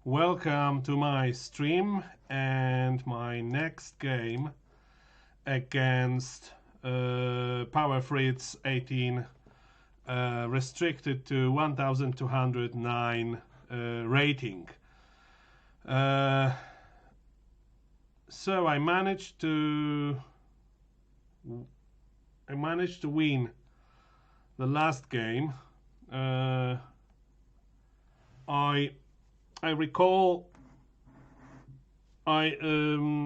Welcome to my stream and my next game against Power Fritz 18, restricted to 1209 rating. So I managed to win the last game. I recall. I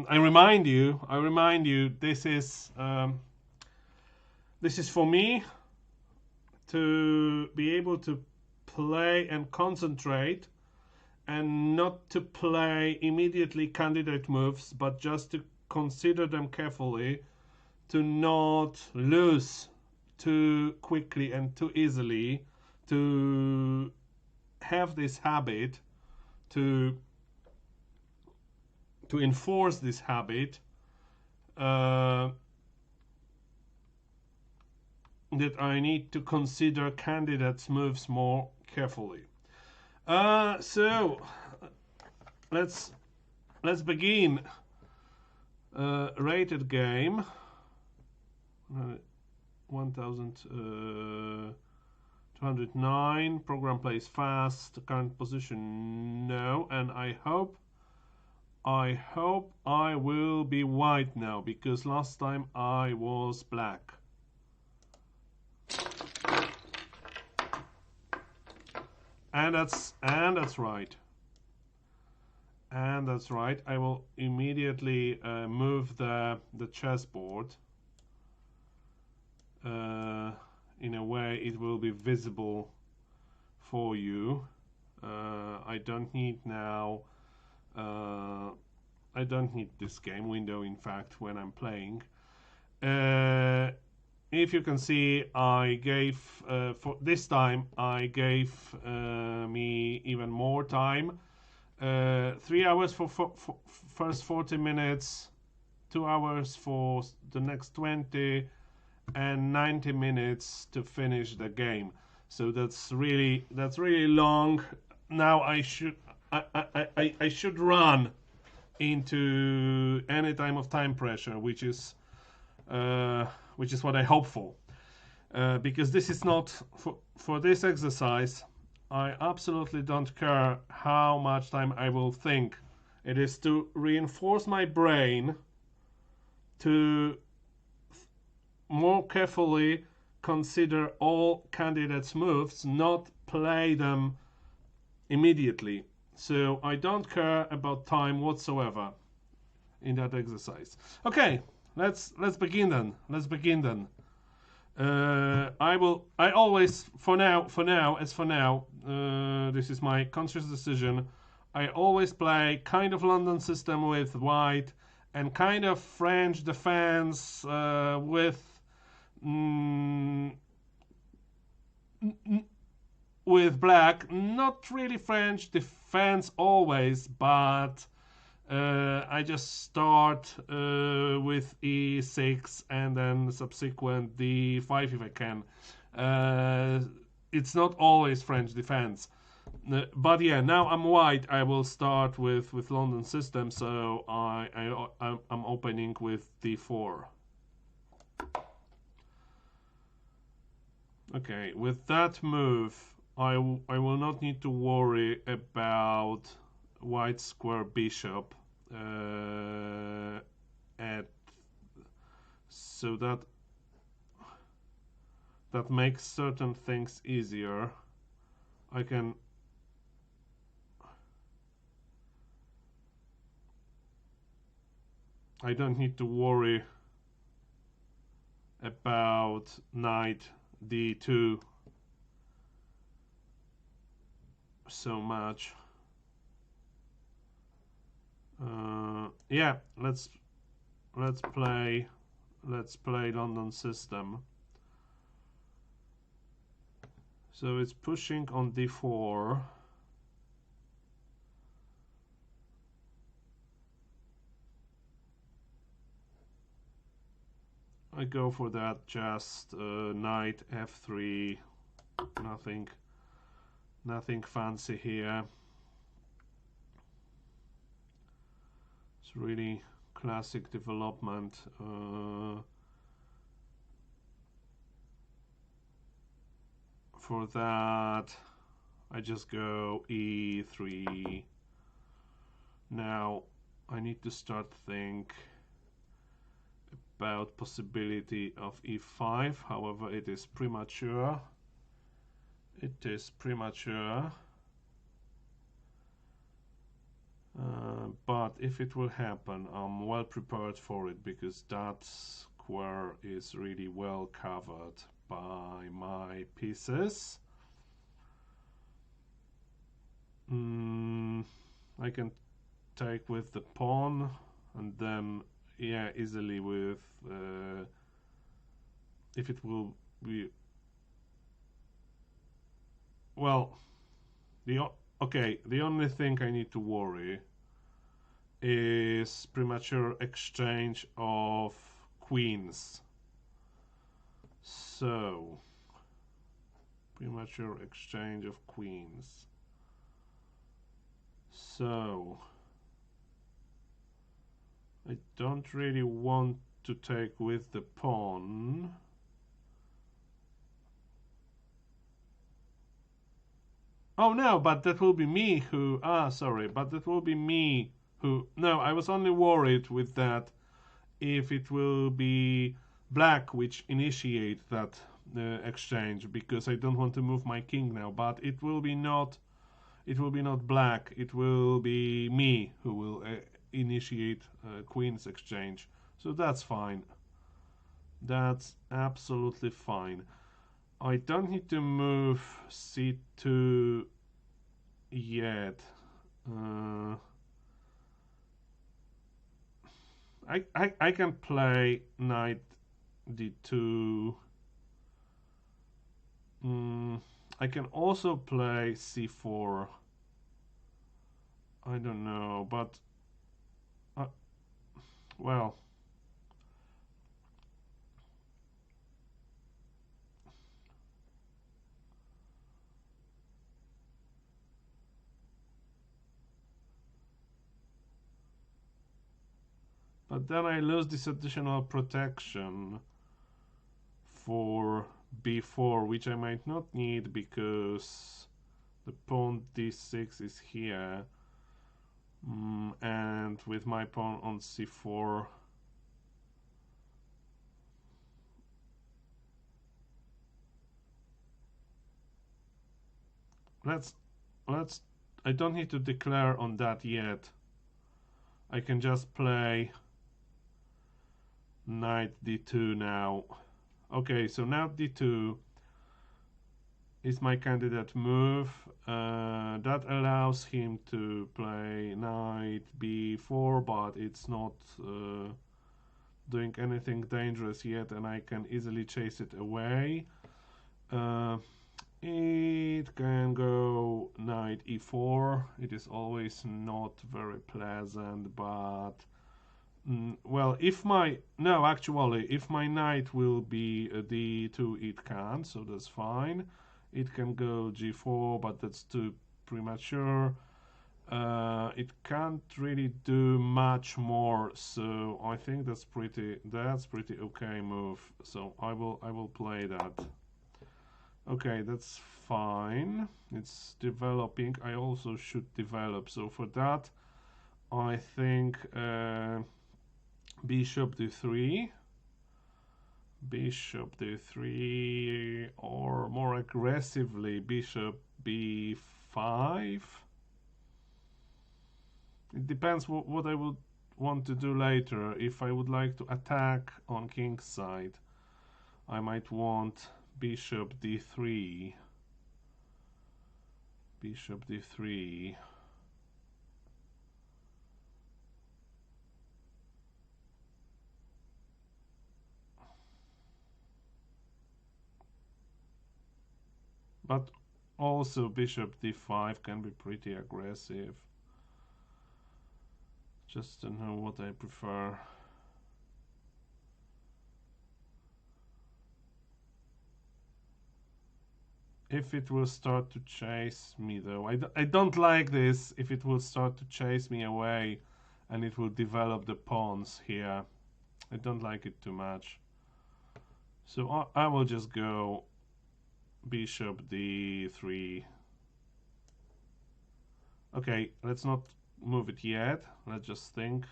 remind you. This is for me to be able to play and concentrate, and not to play immediately candidate moves, but just to consider them carefully, to not lose too quickly and too easily, to have this habit, to enforce this habit, that I need to consider candidates' moves more carefully. So let's begin. Rated game. 1209. Program plays fast. Current position no, and I hope I will be white now, because last time I was black. And that's right. And that's right. I will immediately move the chessboard in a way it will be visible for you. I don't need now. I don't need this game window, in fact, when I'm playing. If you can see, I gave for this time I gave me even more time. 3 hours for first 40 minutes, 2 hours for the next 20, and 90 minutes to finish the game. So that's really long. Now I should run into any time of time pressure, which is what I hope for, because this is not for this exercise. I absolutely don't care how much time I will think. It is to reinforce my brain to more carefully consider all candidates' moves, not play them immediately. So I don't care about time whatsoever in that exercise. Okay, let's begin then. I always, for now, this is my conscious decision. I always play kind of London system with white, and kind of French defense with black. Not really French defense always, but I just start with e6 and then subsequent d5 if I can. It's not always French defense. But yeah, now I'm white. I will start with London system, so I'm opening with d4. Okay, with that move, I will not need to worry about white square bishop, so that makes certain things easier. I don't need to worry about knight d2 so much. Yeah, let's play London system. So it's pushing on d4. I go for that, just knight f3, nothing fancy here. It's really classic development. For that, I just go e3. Now I need to start think about possibility of e5. However, it is premature. It is premature. But if it will happen, I'm well prepared for it, because that square is really well covered by my pieces. I can take with the pawn, and then yeah, easily with if it will be, well, the only thing I need to worry is premature exchange of queens. So premature exchange of queens. So I don't really want to take with the pawn. Oh no, but that will be me who, sorry, but that will be me who, no, I was only worried with that if it will be black which initiate that exchange, because I don't want to move my king now, but it will be not black, it will be me who will initiate queen's exchange. So that's fine. That's absolutely fine. I don't need to move c2 yet. I can play knight d2. I can also play c4. I don't know, but well, but then I lose this additional protection for b4, which I might not need because the pawn d6 is here, and with my pawn on c4, let's I don't need to declare on that yet. I can just play knight d2 now. Okay, so now d2 is my candidate move. That allows him to play knight b4, but it's not doing anything dangerous yet, and I can easily chase it away. It can go knight e4. It is always not very pleasant, but well, if my knight will be a d2, it can, so that's fine. It can go g4, but that's too premature. It can't really do much more, so I think that's pretty okay move. So I will play that. Okay, that's fine. It's developing. I also should develop. So for that, I think bishop d3, bishop d3, or more aggressively bishop b5. It depends what I would want to do later. If I would like to attack on king's side, I might want bishop d3, bishop d3. But also bishop d5 can be pretty aggressive. Just to know what I prefer. If it will start to chase me though, I don't like this. If it will start to chase me away and it will develop the pawns here. I don't like it too much. So I will just go bishop d3. Okay, let's not move it yet. Let's just think.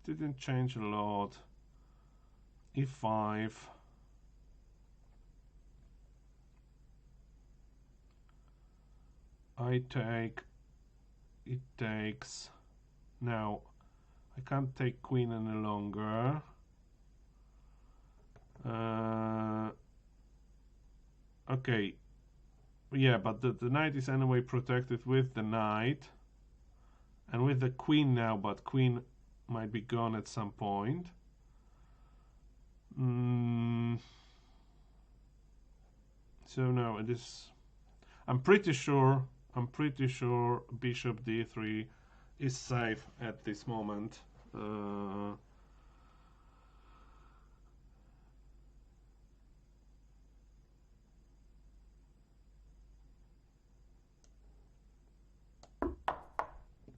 Didn't change a lot. e5. I take. It takes. Now I can't take queen any longer. Okay. Yeah, but the knight is anyway protected with the knight and with the queen now, but queen might be gone at some point. So no, it is. I'm pretty sure bishop d3 is safe at this moment.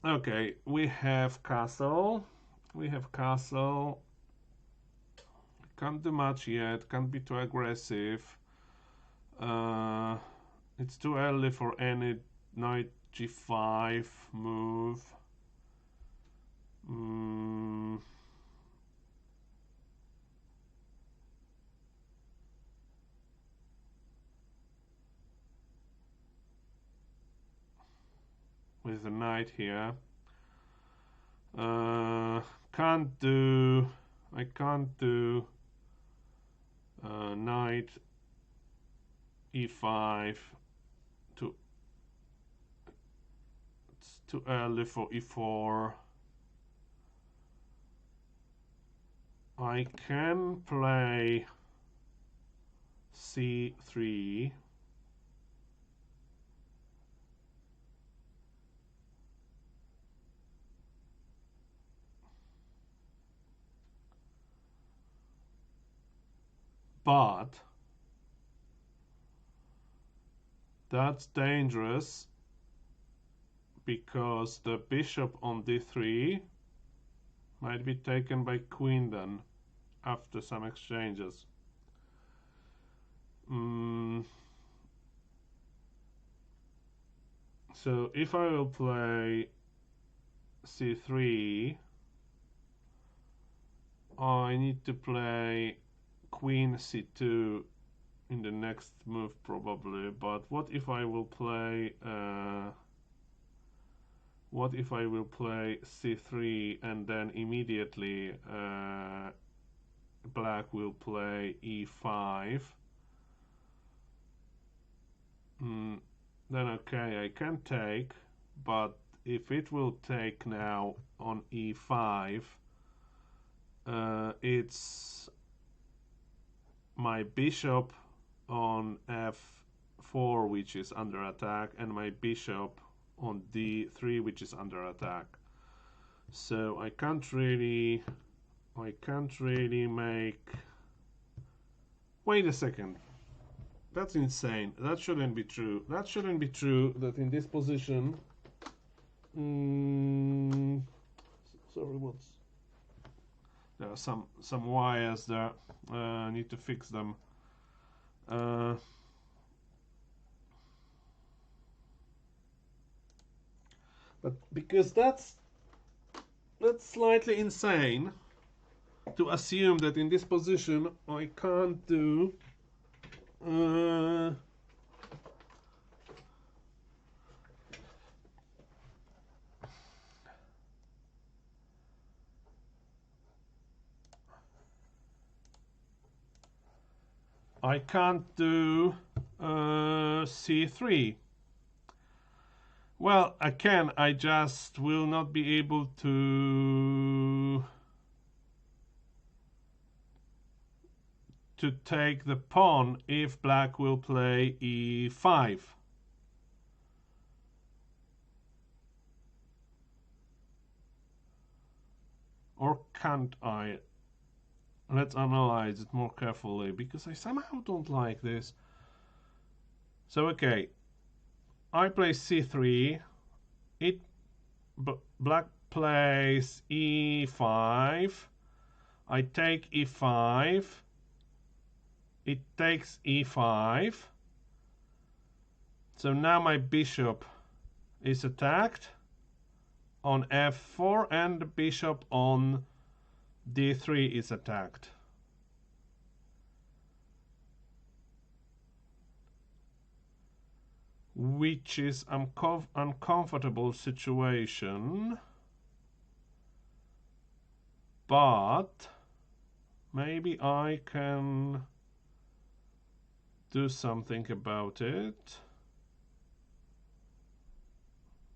Okay, we have castle. Can't do much yet. Can't be too aggressive. It's too early for any knight g5 move. With the knight here. I can't do knight e5 it's too early for e4. I can play c3. But that's dangerous because the bishop on d3 might be taken by queen then after some exchanges. So if I will play c3, I need to play queen c2 in the next move probably, but what if I will play c3 and then immediately black will play e5? Then okay, I can take, but if it will take now on e5, it's my bishop on f4 which is under attack and my bishop on d3 which is under attack. So I can't really make. Wait a second. That's insane. That shouldn't be true. That shouldn't be true that in this position. Sorry, what's. There are some wires there. I need to fix them. But because that's slightly insane to assume that in this position I can't do I can't do c3. Well, I can, I just will not be able to take the pawn if black will play e5. Or can't I? Let's analyze it more carefully, because I somehow don't like this. So okay, I play c3. It black plays e5. I take e5. It takes e5. So now my bishop is attacked on f4 and the bishop on d3 is attacked. Which is an uncomfortable situation, but maybe I can do something about it.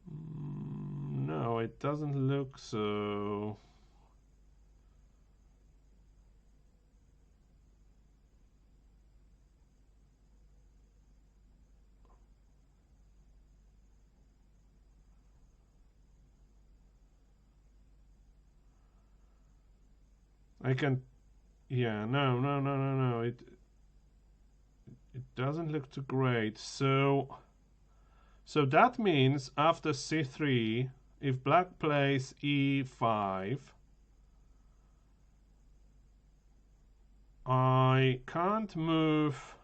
No, it doesn't look so. I can, yeah, no. It doesn't look too great. So that means after c3, if black plays e5, I can't move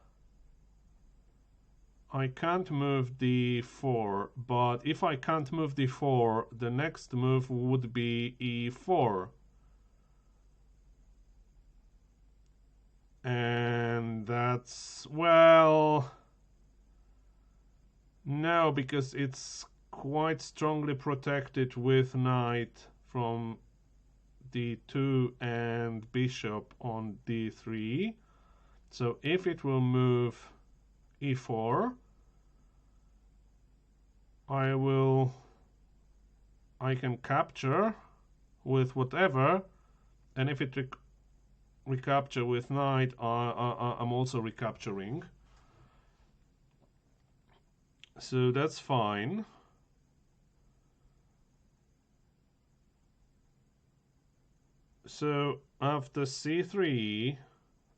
d4, but if I can't move d4, the next move would be e4. And that's, well, no, because it's quite strongly protected with knight from d2 and bishop on d3. So if it will move e4, I can capture with whatever, and if it recapture with knight, I'm also recapturing. So that's fine. So after c3,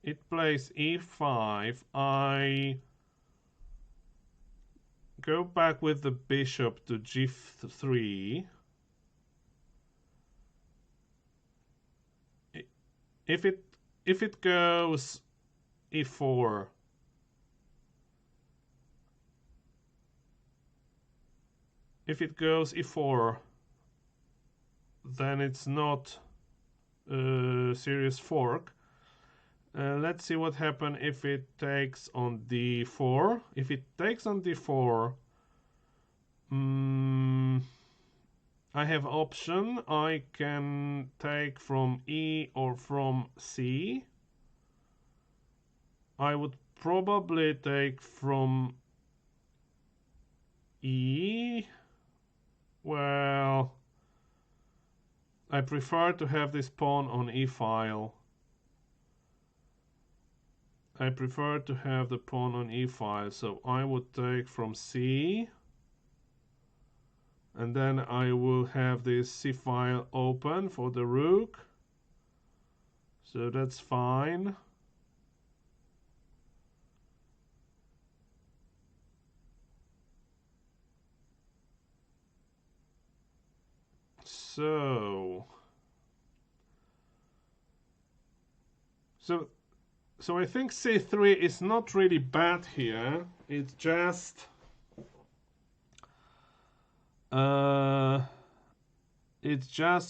it plays e5. I go back with the bishop to g3. If it goes e4, then it's not a serious fork. Let's see what happens if it takes on d4. If it takes on d4, I have option. I can take from E or from C. I would probably take from E. Well, I prefer to have this pawn on E file. I prefer to have the pawn on E file, so I would take from C. And then I will have this C file open for the rook. So that's fine. So I think c3 is not really bad here. It's just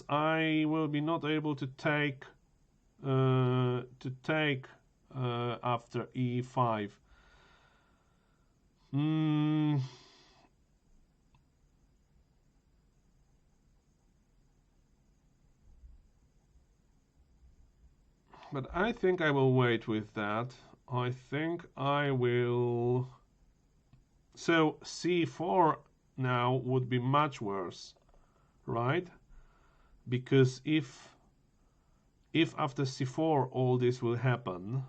I will be not able to take after e5. But I think I will wait with that. I think I will. So c4 now would be much worse, right? Because if after c4 all this will happen,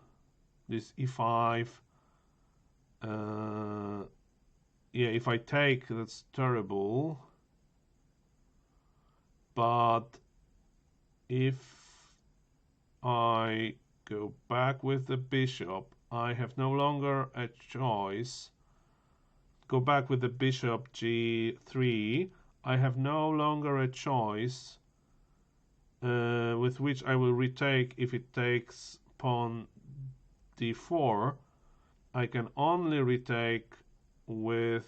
this e5, yeah, if I take, that's terrible. But if I go back with the bishop, I have no longer a choice go back with the bishop g3, I have no longer a choice with which I will retake if it takes pawn d4. I can only retake with,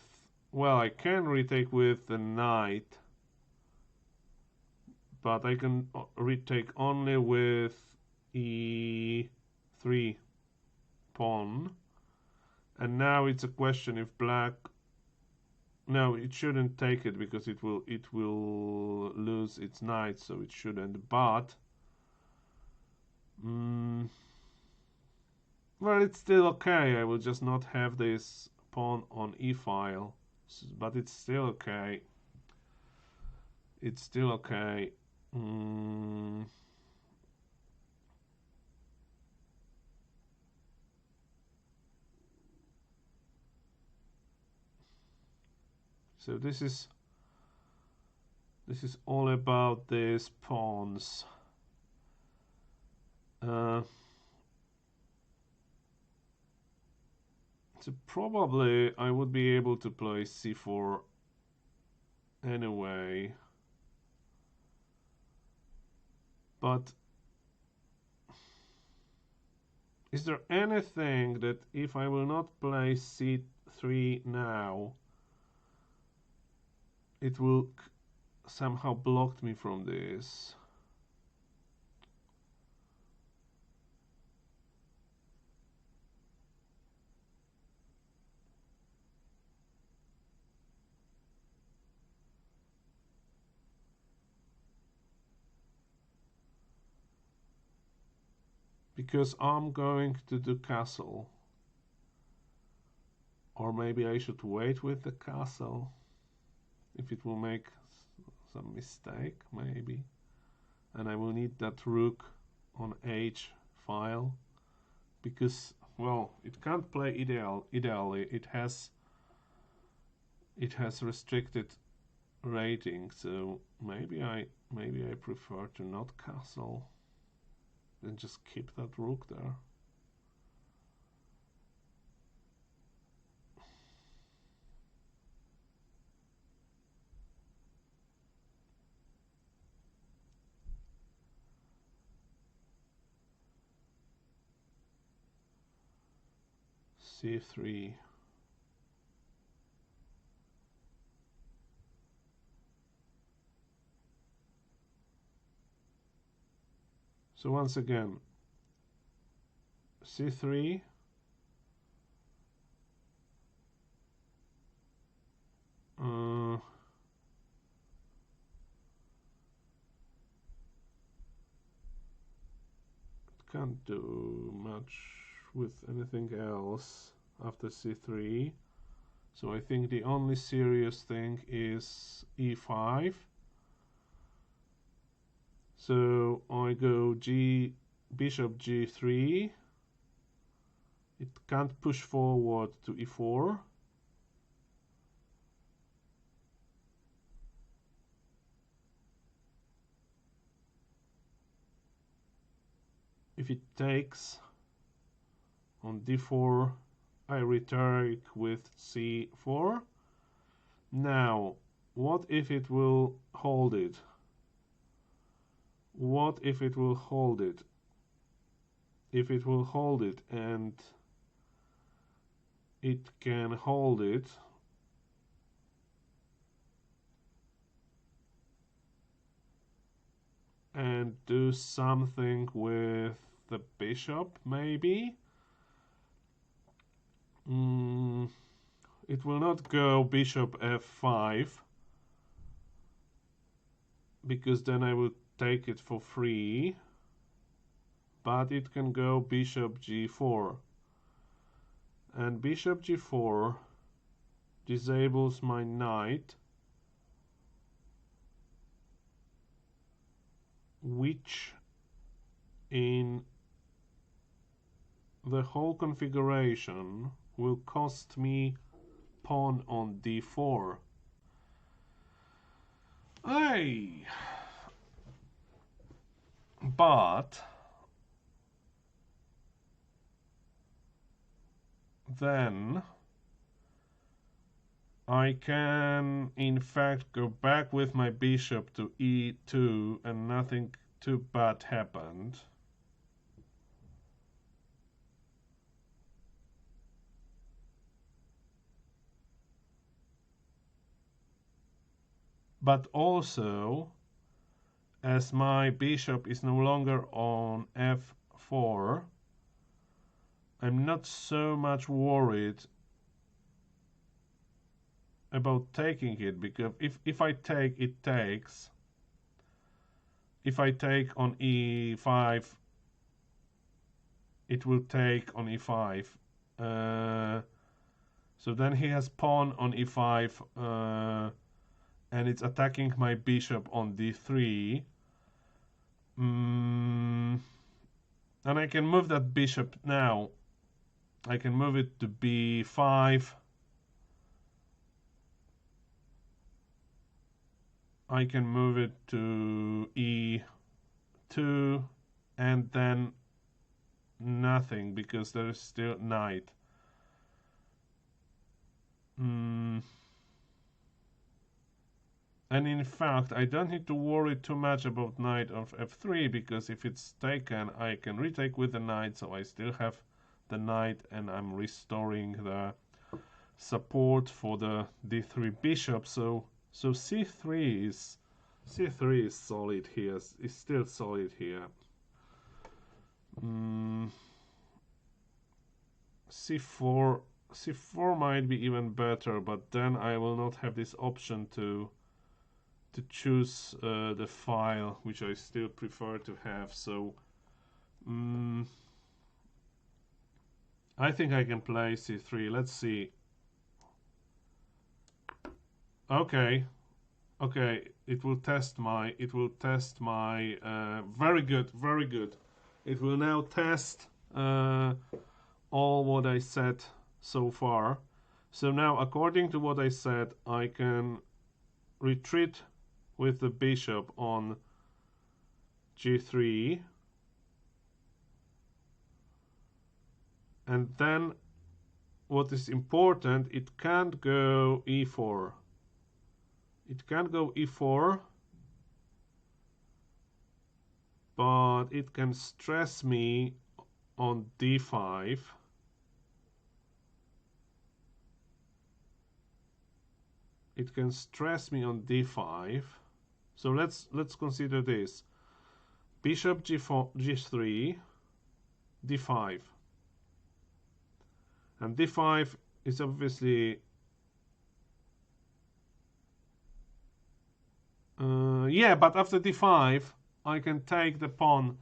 well, I can retake with the knight, but I can retake only with e3 pawn. And now it's a question if black, no, it shouldn't take it because it will lose its knight, so it shouldn't. But well, it's still okay. I will just not have this pawn on e-file, but it's still okay. It's still okay. So this is all about these pawns. So probably I would be able to play c4 anyway. But is there anything that if I will not play c3 now, it will somehow block me from this? Because I'm going to do castle. Or maybe I should wait with the castle. If it will make some mistake, maybe. And I will need that rook on h file. Because, well, it can't play ideally. It has restricted rating, so maybe I prefer to not castle. Then just keep that rook there. c3. So once again, c3, can't do much with anything else after c3. So I think the only serious thing is e5. So I go bishop g3. It can't push forward to e4. If it takes on d4, I retake with c4. Now, what if it will hold it? What if it will hold it? If it will hold it and it can hold it, and do something with the bishop, maybe? It will not go bishop f5, because then I would take it for free, but it can go bishop g4. And bishop g4 disables my knight, which in the whole configuration will cost me pawn on d4. But then I can in fact go back with my bishop to e2 and nothing too bad happened. But also, as my bishop is no longer on f4, I'm not so much worried about taking it, because if I take, it takes. If I take on e5, it will take on e5. So then he has pawn on e5, and it's attacking my bishop on d3. And I can move that bishop now. I can move it to b5. I can move it to e2, and then nothing, because there is still knight. And in fact, I don't need to worry too much about knight of f3, because if it's taken, I can retake with the knight, so I still have the knight, and I'm restoring the support for the d3 bishop. So c3 is solid here. Is still solid here. C4 might be even better, but then I will not have this option to choose the file, which I still prefer to have. So I think I can play c3. Let's see. Okay, it will test my very good. It will now test all what I said so far. So now, according to what I said, I can retreat with the bishop on g3, and then what is important, it can't go e4. It can't go e4, but it can stress me on d5. It can stress me on d5. So let's consider this. Bishop g4, g3, d5. And d5 is obviously yeah, but after d5 I can take the pawn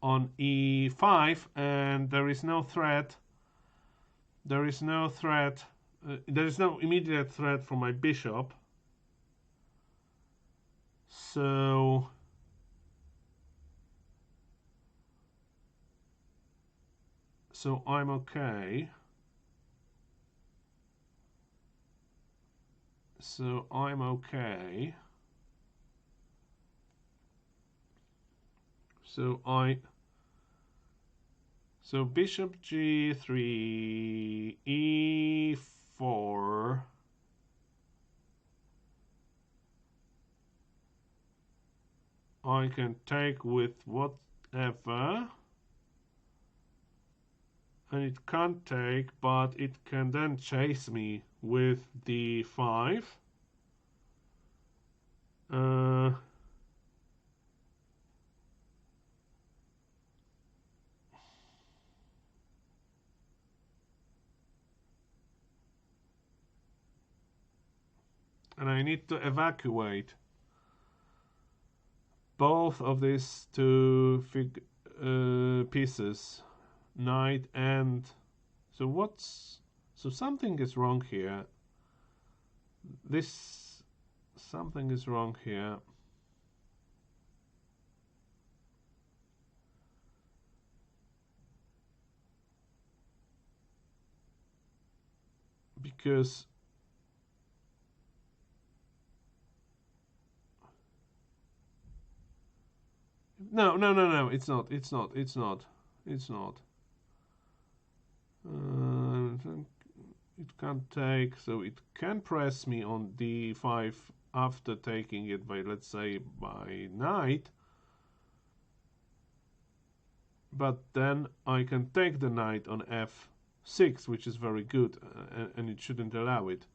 on e5, and there is no threat. There is no immediate threat from my bishop. So I'm okay. So bishop g3, e4. I can take with whatever, and it can't take, but it can then chase me with d5. And I need to evacuate both of these two pieces, knight and so something is wrong here. Something is wrong here. Because no, it's not. It can't take, so it can press me on d5 after taking it by, let's say, by knight. But then I can take the knight on f6, which is very good, and it shouldn't allow it.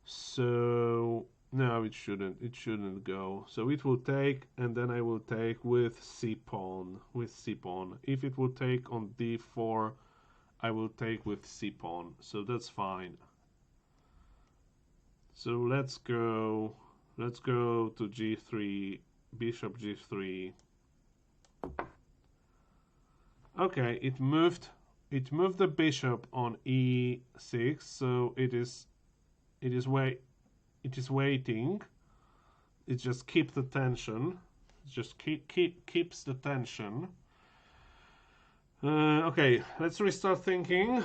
So no, it shouldn't. It shouldn't go. So it will take, and then I will take with c pawn. With c pawn. If it will take on d4, I will take with c pawn. So that's fine. So let's go. Let's go to g3. Bishop g3. Okay, it moved. It moved the bishop on e6. So it is waiting. It just keeps the tension. It just keeps the tension. Okay, let's restart thinking.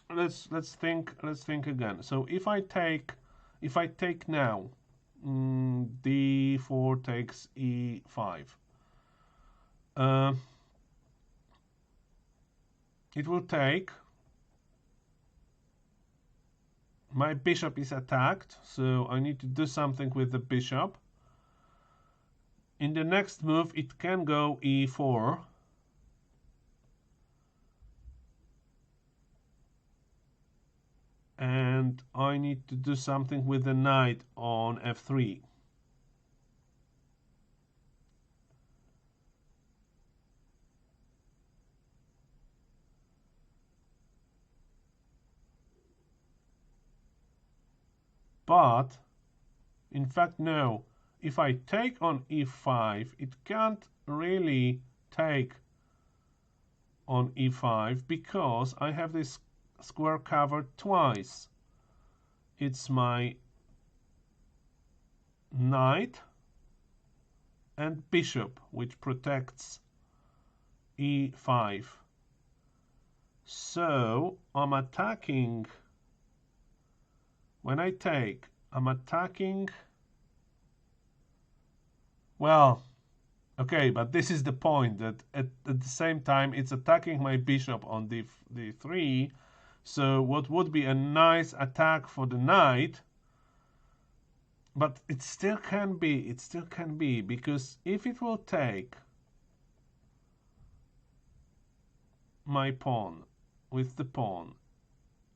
Let's think again. So if I take now, d4 takes e5. It will take. My bishop is attacked, so I need to do something with the bishop. In the next move, it can go e4. And I need to do something with the knight on f3. But, in fact, no. If I take on e5, it can't really take on e5 because I have this square covered twice. It's my knight and bishop, which protects e5. So I'm attacking. When I take, I'm attacking. Well, okay, but this is the point, that at the same time it's attacking my bishop on d3. So what would be a nice attack for the knight, but it still can be, because if it will take my pawn with the pawn,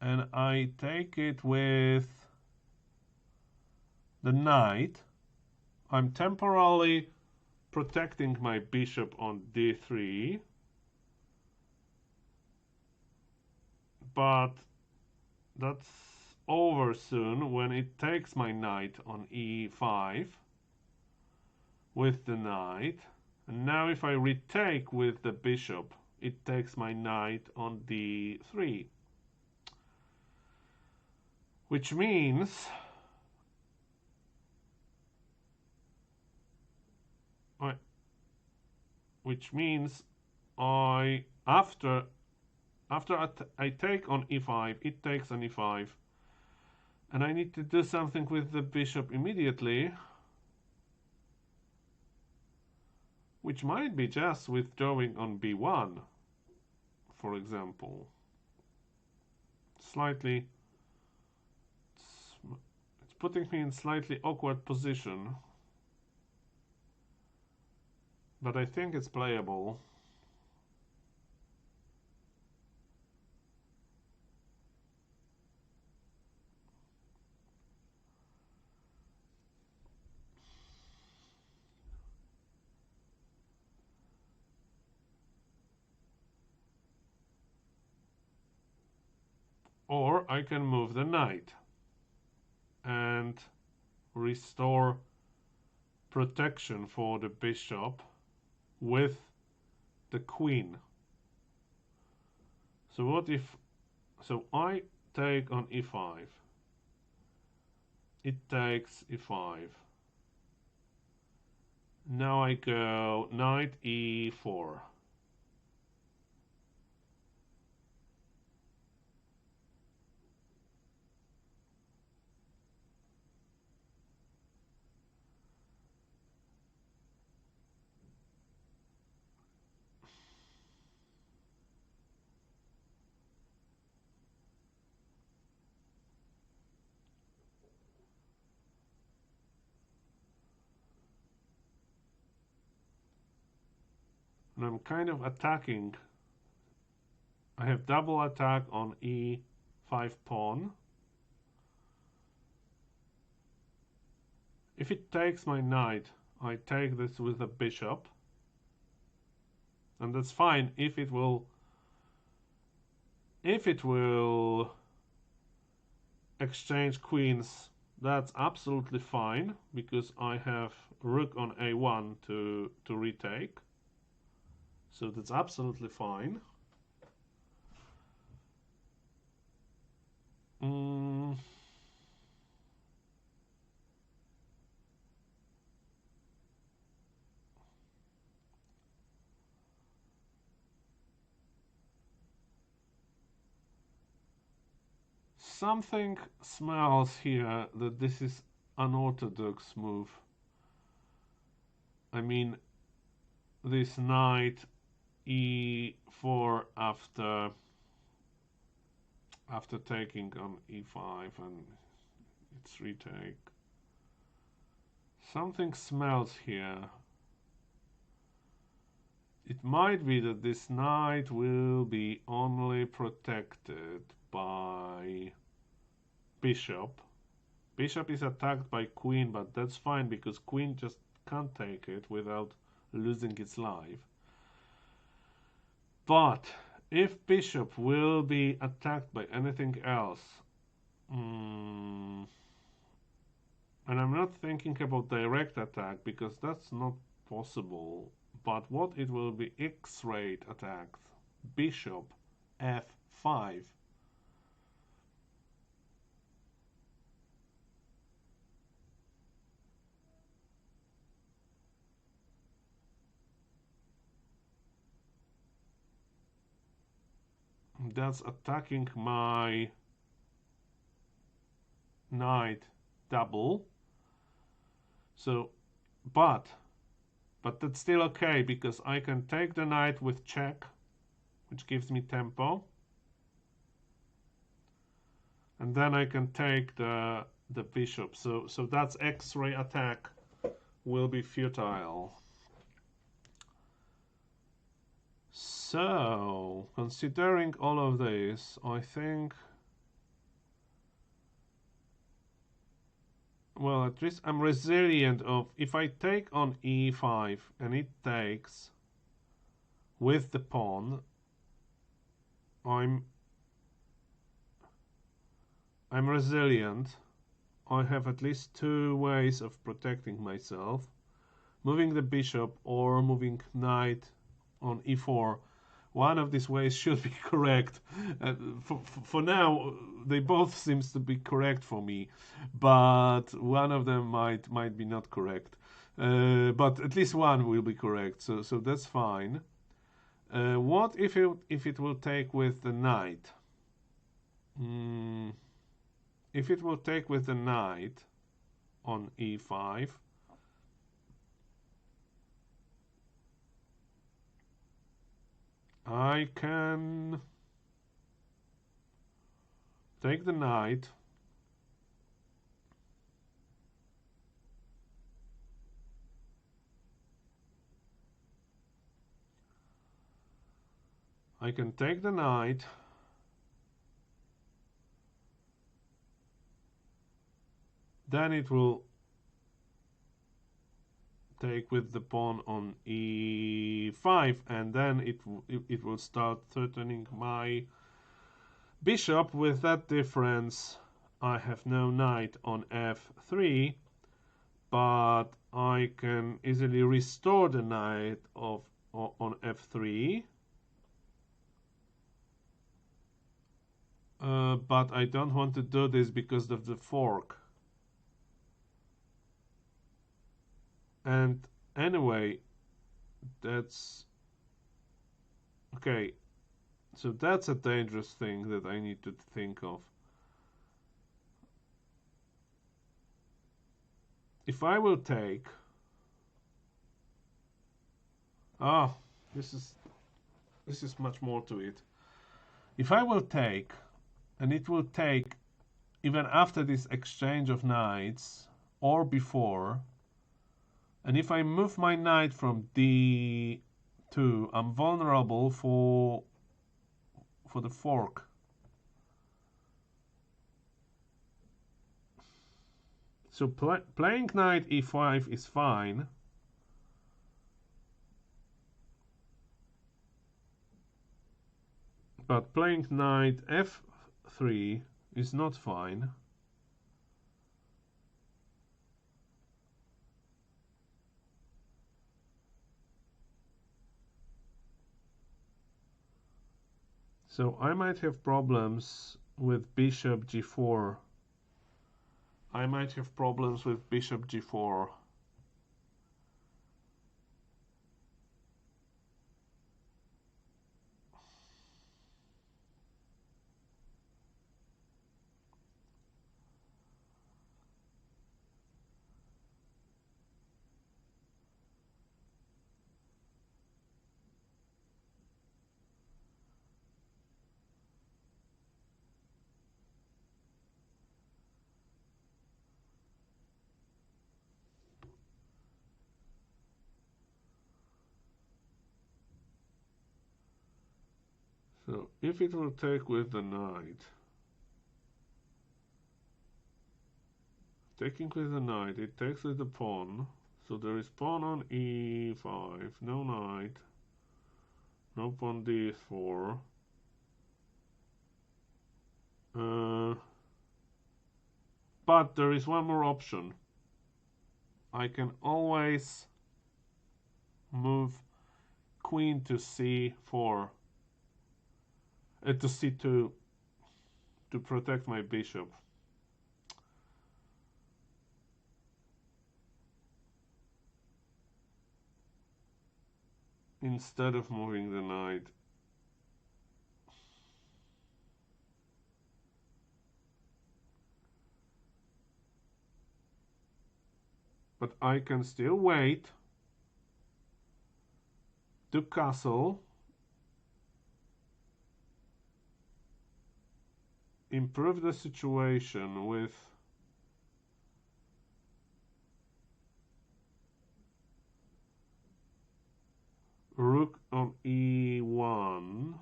and I take it with the knight, I'm temporarily protecting my bishop on d3, but that's over soon when it takes my knight on e5 with the knight. And now if I retake with the bishop, it takes my knight on d3. Which means after I take on e5, it takes on e5, and I need to do something with the bishop immediately, which might be just withdrawing on b1, for example. Slightly, it's putting me in slightly awkward position, but I think it's playable. Or I can move the knight and restore protection for the bishop with the queen. So what if, so I take on e5, it takes e5. Now I go knight e4. And I'm kind of attacking. I have double attack on e5 pawn. If it takes my knight, I take this with a bishop. And that's fine if it will exchange queens. That's absolutely fine because I have rook on a1 to retake. So that's absolutely fine. Something smells here that this is unorthodox move. I mean, this knight e4 after taking on e5 and its retake. Something smells here. It might be that this knight will be only protected by bishop. Bishop is attacked by queen, but that's fine because queen just can't take it without losing its life. But if bishop will be attacked by anything else, and I'm not thinking about direct attack because that's not possible, but what it will be X-rayed attacked, bishop f5. That's attacking my knight double. So, but that's still okay because I can take the knight with check, which gives me tempo, and then I can take the bishop. So that's X-ray attack will be futile. So, considering all of this, I think, well, at least I'm resilient of, if I take on e5 and it takes with the pawn, I'm resilient. I have at least two ways of protecting myself. Moving the bishop or moving knight on e4. One of these ways should be correct. For now, they both seems to be correct for me, but one of them might be not correct. But at least one will be correct, so that's fine. What if it will take with the knight? If it will take with the knight on e5, I can take the knight, then it will take with the pawn on e5, and then it will start threatening my bishop. With that difference, I have no knight on f3, but I can easily restore the knight on f3. But I don't want to do this because of the fork. And anyway, that's okay. So that's a dangerous thing that I need to think of. If I will take, this is much more to it. If I will take, and it will take even after this exchange of knights or before, and if I move my knight from d2 2, I'm vulnerable for the fork. So playing knight e5 is fine. But playing knight f3 is not fine. So I might have problems with bishop g4. I might have problems with bishop g4. So if it will take with the knight, taking with the knight, it takes with the pawn. So there is pawn on e5, no knight, no pawn d4. But there is one more option. I can always move queen to c4, to c2 to protect my bishop. Instead of moving the knight. But I can still wait to castle, improve the situation with rook on e1.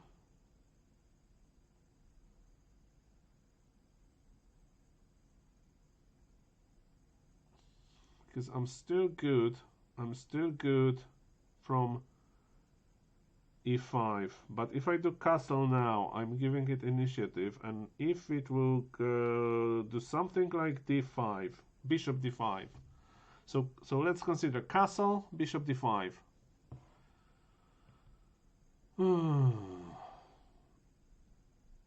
Because I'm still good from e5. But if I do castle now, I'm giving it initiative, and if it will do something like d5, bishop d5. So let's consider castle, bishop d5.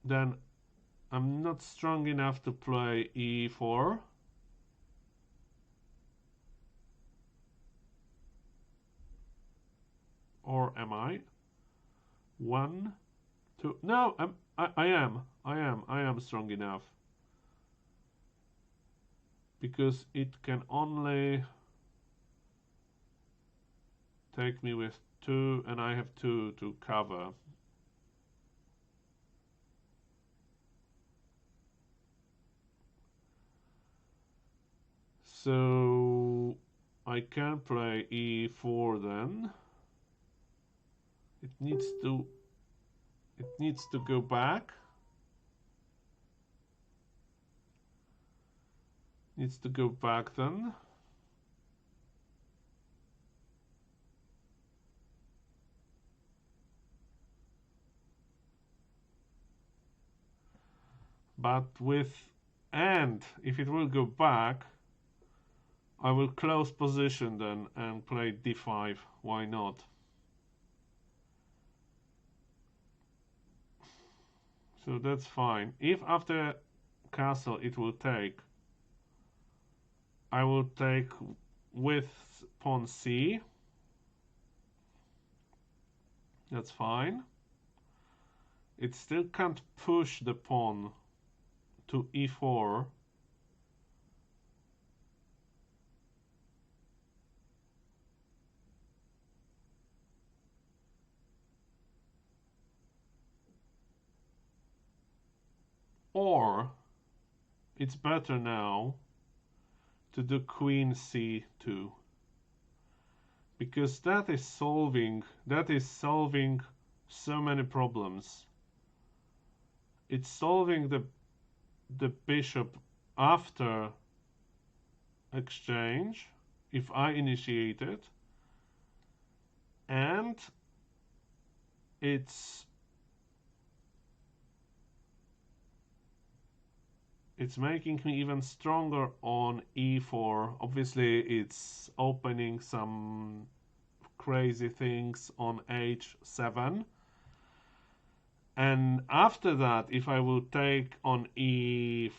Then I'm not strong enough to play e4. Or am I? 1, 2. No, I am strong enough. Because it can only take me with 2, and I have 2 to cover. So I can play e4 then. It needs to go back. Needs to go back then. But if it will go back, I will close position then and play d5. Why not? So that's fine. If after castle it will take, I will take with pawn c. That's fine. It still can't push the pawn to e4. Or it's better now to do queen c2. because that is solving so many problems. It's solving the bishop after exchange if I initiate it, and it's making me even stronger on e4. Obviously it's opening some crazy things on h7, and after that if I will take on e5,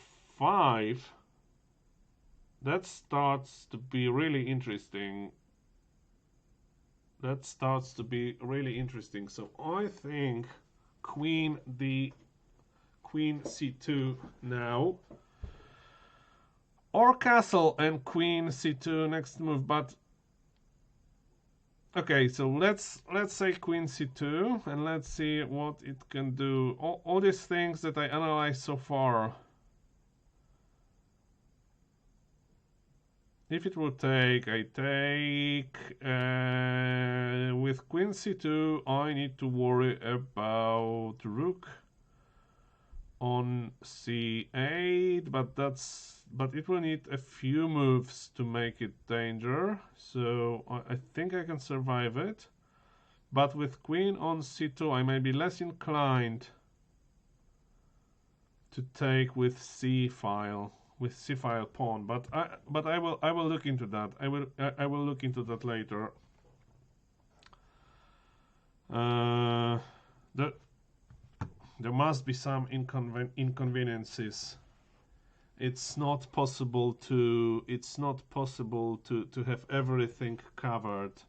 that starts to be really interesting. So I think queen c2 now, or castle and queen c2 next move. But okay, so let's say queen c2 and let's see what it can do. All these things that I analyzed so far. If it will take, I take. With queen c2, I need to worry about rook on c8, but it will need a few moves to make it danger. So I think I can survive it. But with queen on c2, I may be less inclined to take with c-file. With c-file pawn, but I will look into that. I will look into that later. There must be some inconveniences. It's not possible to have everything covered.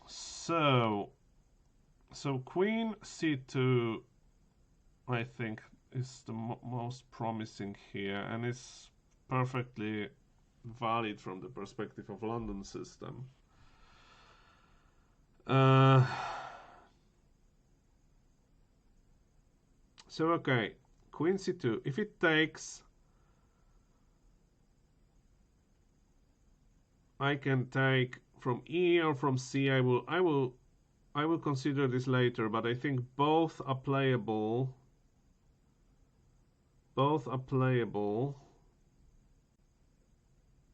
So queen c2, I think, is the most promising here, and is perfectly valid from the perspective of London system. So okay, queen c2. If it takes, I can take from e or from c. I will consider this later, but I think both are playable.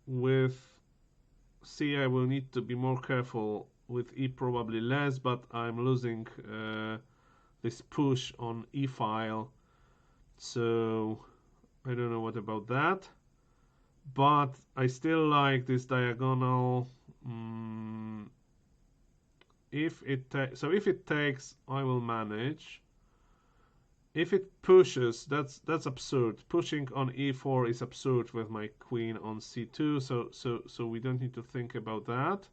With c, I will need to be more careful. With e, probably less, but I'm losing this push on e-file. So I don't know what about that. But I still like this diagonal. If it takes, I will manage. If it pushes, that's absurd. Pushing on e4 is absurd with my queen on c2, so we don't need to think about that.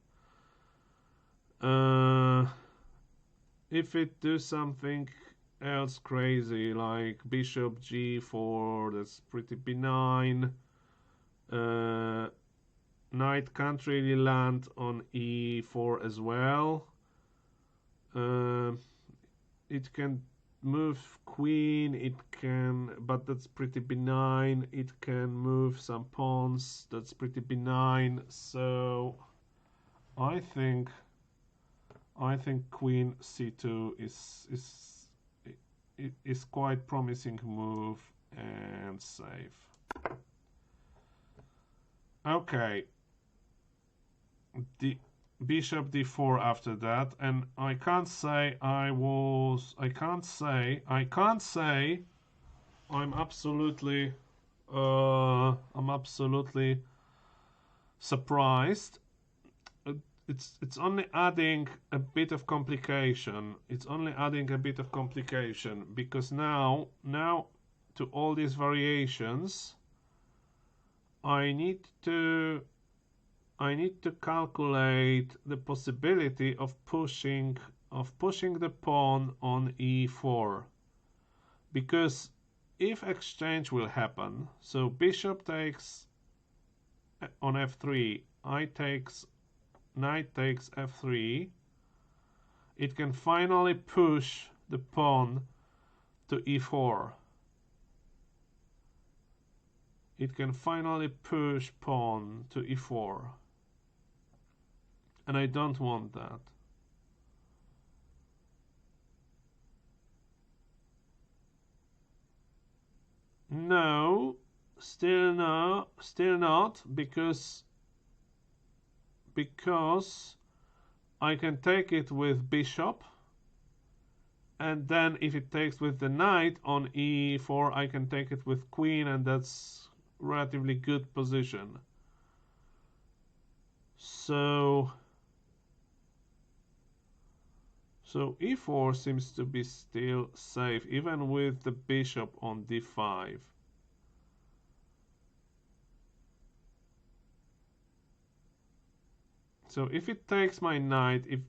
If it does something else crazy like bishop g4, that's pretty benign. Knight can't really land on e4 as well. It can move queen, it can, but that's pretty benign. It can move some pawns, that's pretty benign. So I think queen c2 is quite promising move and safe. Okay, the bishop d4 after that, and I can't say I'm absolutely surprised. It's only adding a bit of complication. Because now to all these variations, I need to calculate the possibility of pushing the pawn on e4, because if exchange will happen, so bishop takes on f3, knight takes f3, it can finally push the pawn to e4. It can finally push pawn to e4. and I don't want that. No, still no, still not, because I can take it with bishop, and then if it takes with the knight on e4, I can take it with queen, and that's relatively good position. So e4 seems to be still safe, even with the bishop on d5. So if it takes my knight, if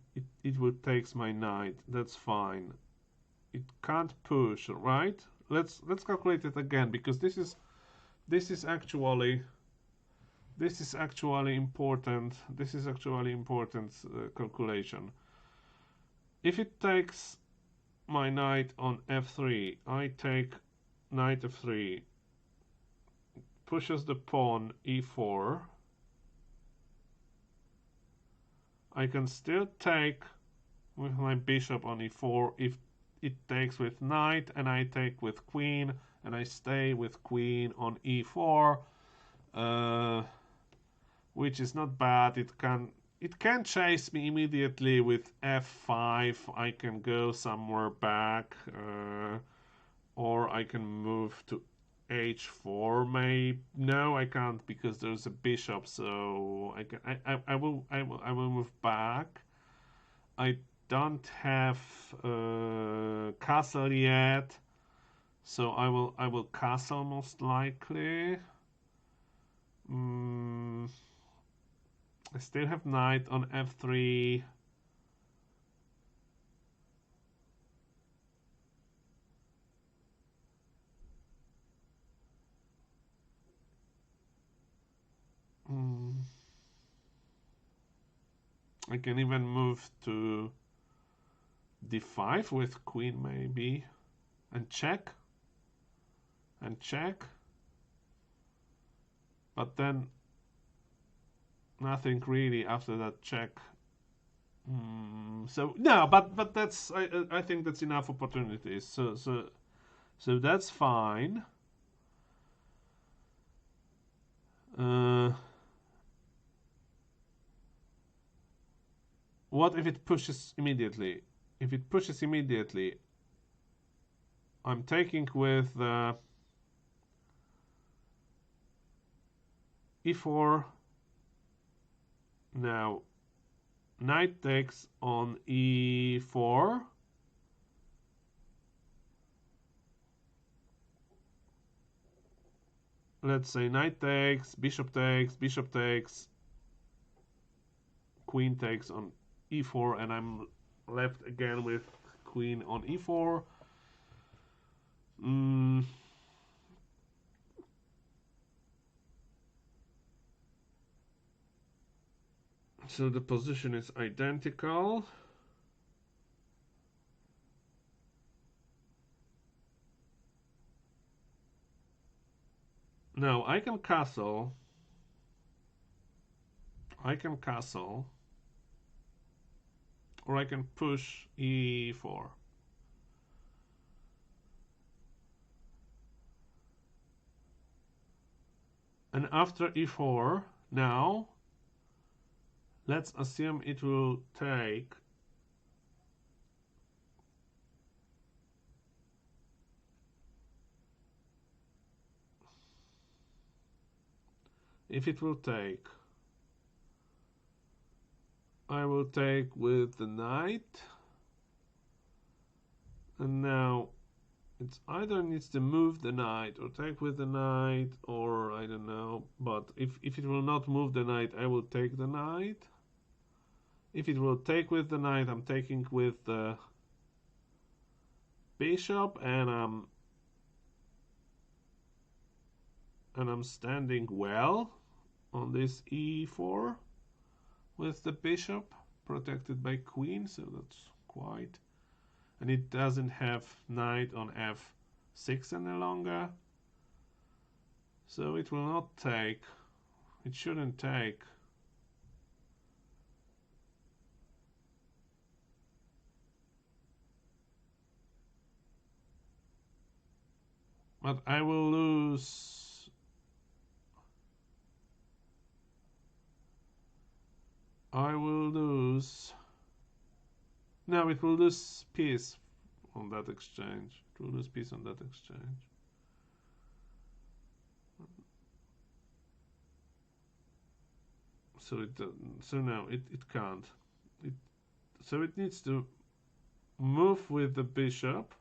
it will takes my knight, that's fine. It can't push, right? Let's calculate it again, because this is actually important. This is actually important calculation. If it takes my knight on f3, I take knight f3, pushes the pawn e4. I can still take with my bishop on e4 if it takes with knight, and I take with queen, and I stay with queen on e4, which is not bad. It can chase me immediately with f5. I can go somewhere back, or I can move to h4. Maybe no, I can't, because there's a bishop. So I will move back. I don't have castle yet, so I will castle most likely. I still have knight on f3. I can even move to d5 with queen maybe, and check, but then nothing really after that check. So no, but that's I think that's enough opportunities. So that's fine. What if it pushes immediately? If it pushes immediately, I'm taking with e4. Now knight takes on e4. Let's say knight takes, bishop takes, queen takes on e4, and I'm left again with queen on e4. So the position is identical. Now I can castle. Or I can push e4. And after e4, now let's assume it will take. If it will take, I will take with the knight, and now it either needs to move the knight or take with the knight, or I don't know. But if it will not move the knight, I will take the knight. If it will take with the knight, I'm taking with the bishop, and I'm standing well on this e4 with the bishop protected by queen, so that's quite. And it doesn't have knight on f6 any longer, so it will not take. It shouldn't take. But I will lose. I will lose. No, it will lose piece on that exchange. It will lose piece on that exchange. So no, it can't. So it needs to move with the bishop.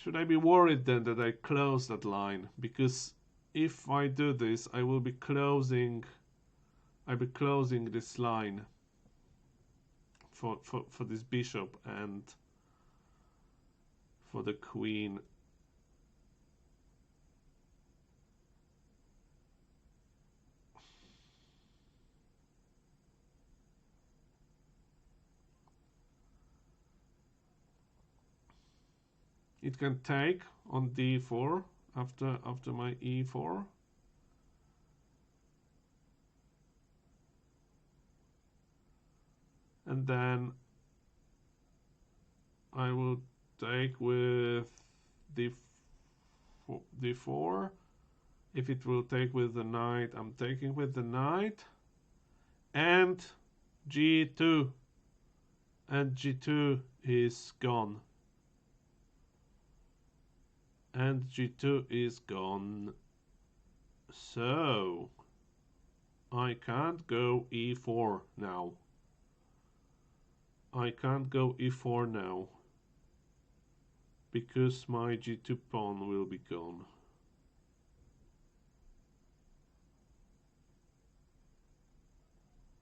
Should I be worried then that I close that line? Because if I do this, I will be closing. I'll be closing this line for this bishop and for the queen. It can take on d4 after my e4. And then I will take with d4. If it will take with the knight, I'm taking with the knight. And g2. And g2 is gone. And g2 is gone. So I can't go e4 now. I can't go e4 now because my g2 pawn will be gone.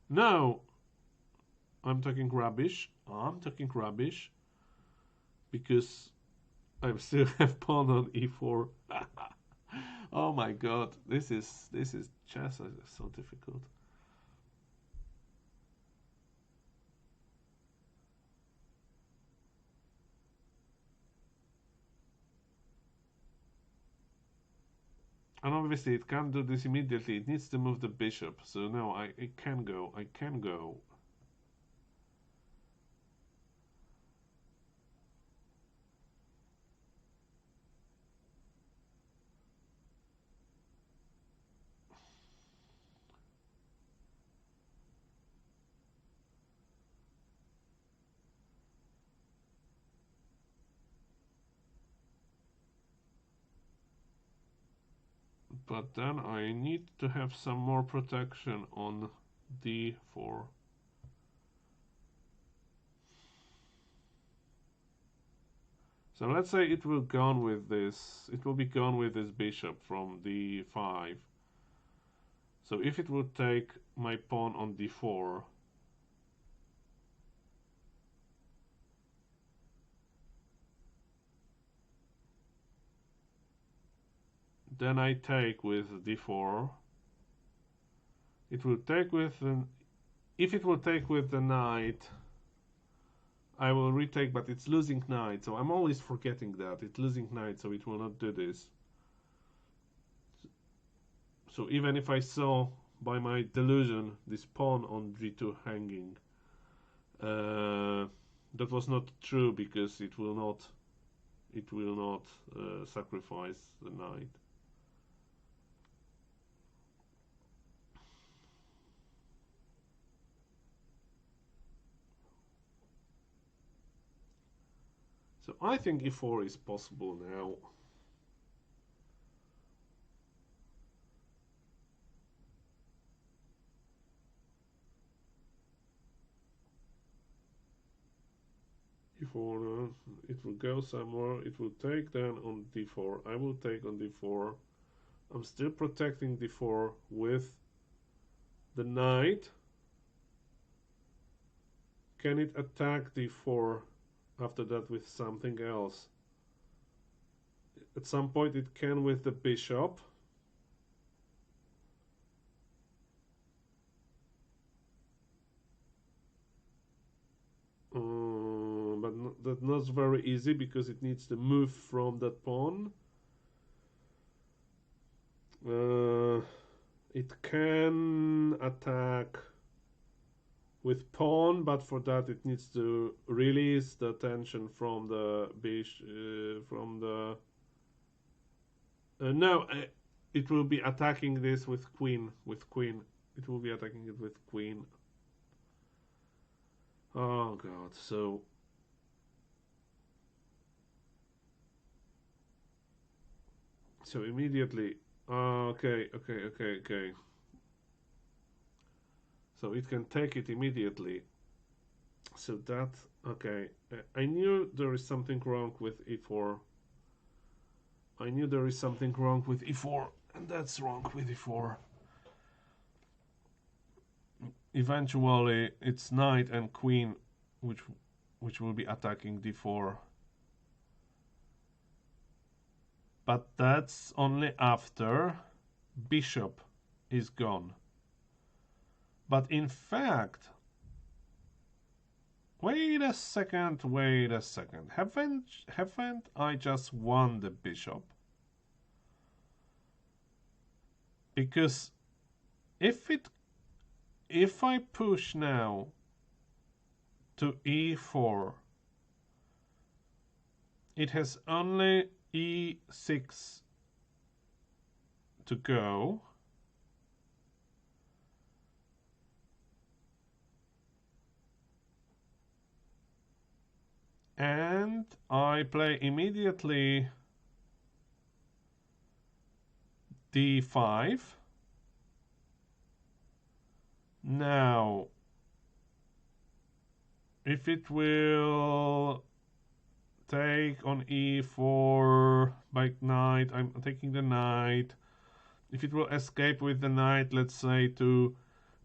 No, I'm talking rubbish. I'm talking rubbish because I still have pawn on e4. Oh my god, this is chess is so difficult. And obviously it can't do this immediately. It needs to move the bishop. So no, it can go. I can go. But then I need to have some more protection on d4. So let's say it will gone with this. It will be gone with this bishop from d5. So if it would take my pawn on d4, then I take with d4. It will take with an. If it will take with the knight, I will retake, but it's losing knight, so I'm always forgetting that. It's losing knight, so it will not do this. So even if I saw by my delusion this pawn on g2 hanging, that was not true because it will not sacrifice the knight. So I think e4 is possible now. e4, it will go somewhere. It will take then on d4. I will take on d4. I'm still protecting d4 with the knight. Can it attack d4 after that with something else? At some point it can with the bishop. But that's not very easy because it needs to move from that pawn. It can attack with pawn, but for that it needs to release the tension from the from the no, it will be attacking this with queen. It will be attacking it with queen. Oh god, so immediately, okay. So it can take it immediately. So that, okay. I knew there is something wrong with e4. I knew there is something wrong with e4, and that's wrong with e4. Eventually, it's knight and queen, which will be attacking d4. But that's only after bishop is gone. But in fact, wait a second. Haven't I just won the bishop? Because if I push now to e4, it has only e6 to go. And I play immediately d5. Now, if it will take on e4 by knight, I'm taking the knight. If it will escape with the knight, let's say to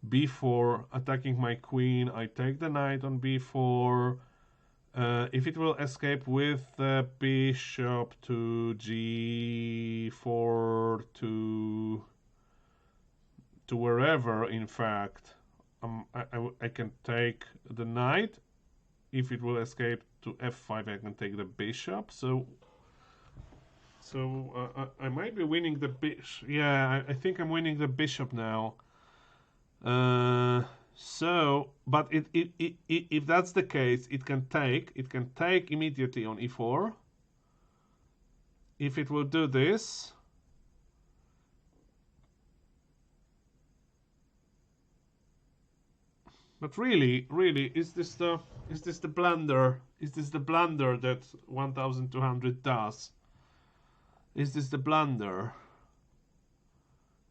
b4, attacking my queen, I take the knight on b4. If it will escape with the bishop to g4 to wherever, in fact, I can take the knight. If it will escape to f5, I can take the bishop. So I might be winning the bishop. Yeah, I think I'm winning the bishop now. So, but if that's the case, it can take immediately on e4. If it will do this, but really, is this the blunder? Is this the blunder that 1200 does? Is this the blunder?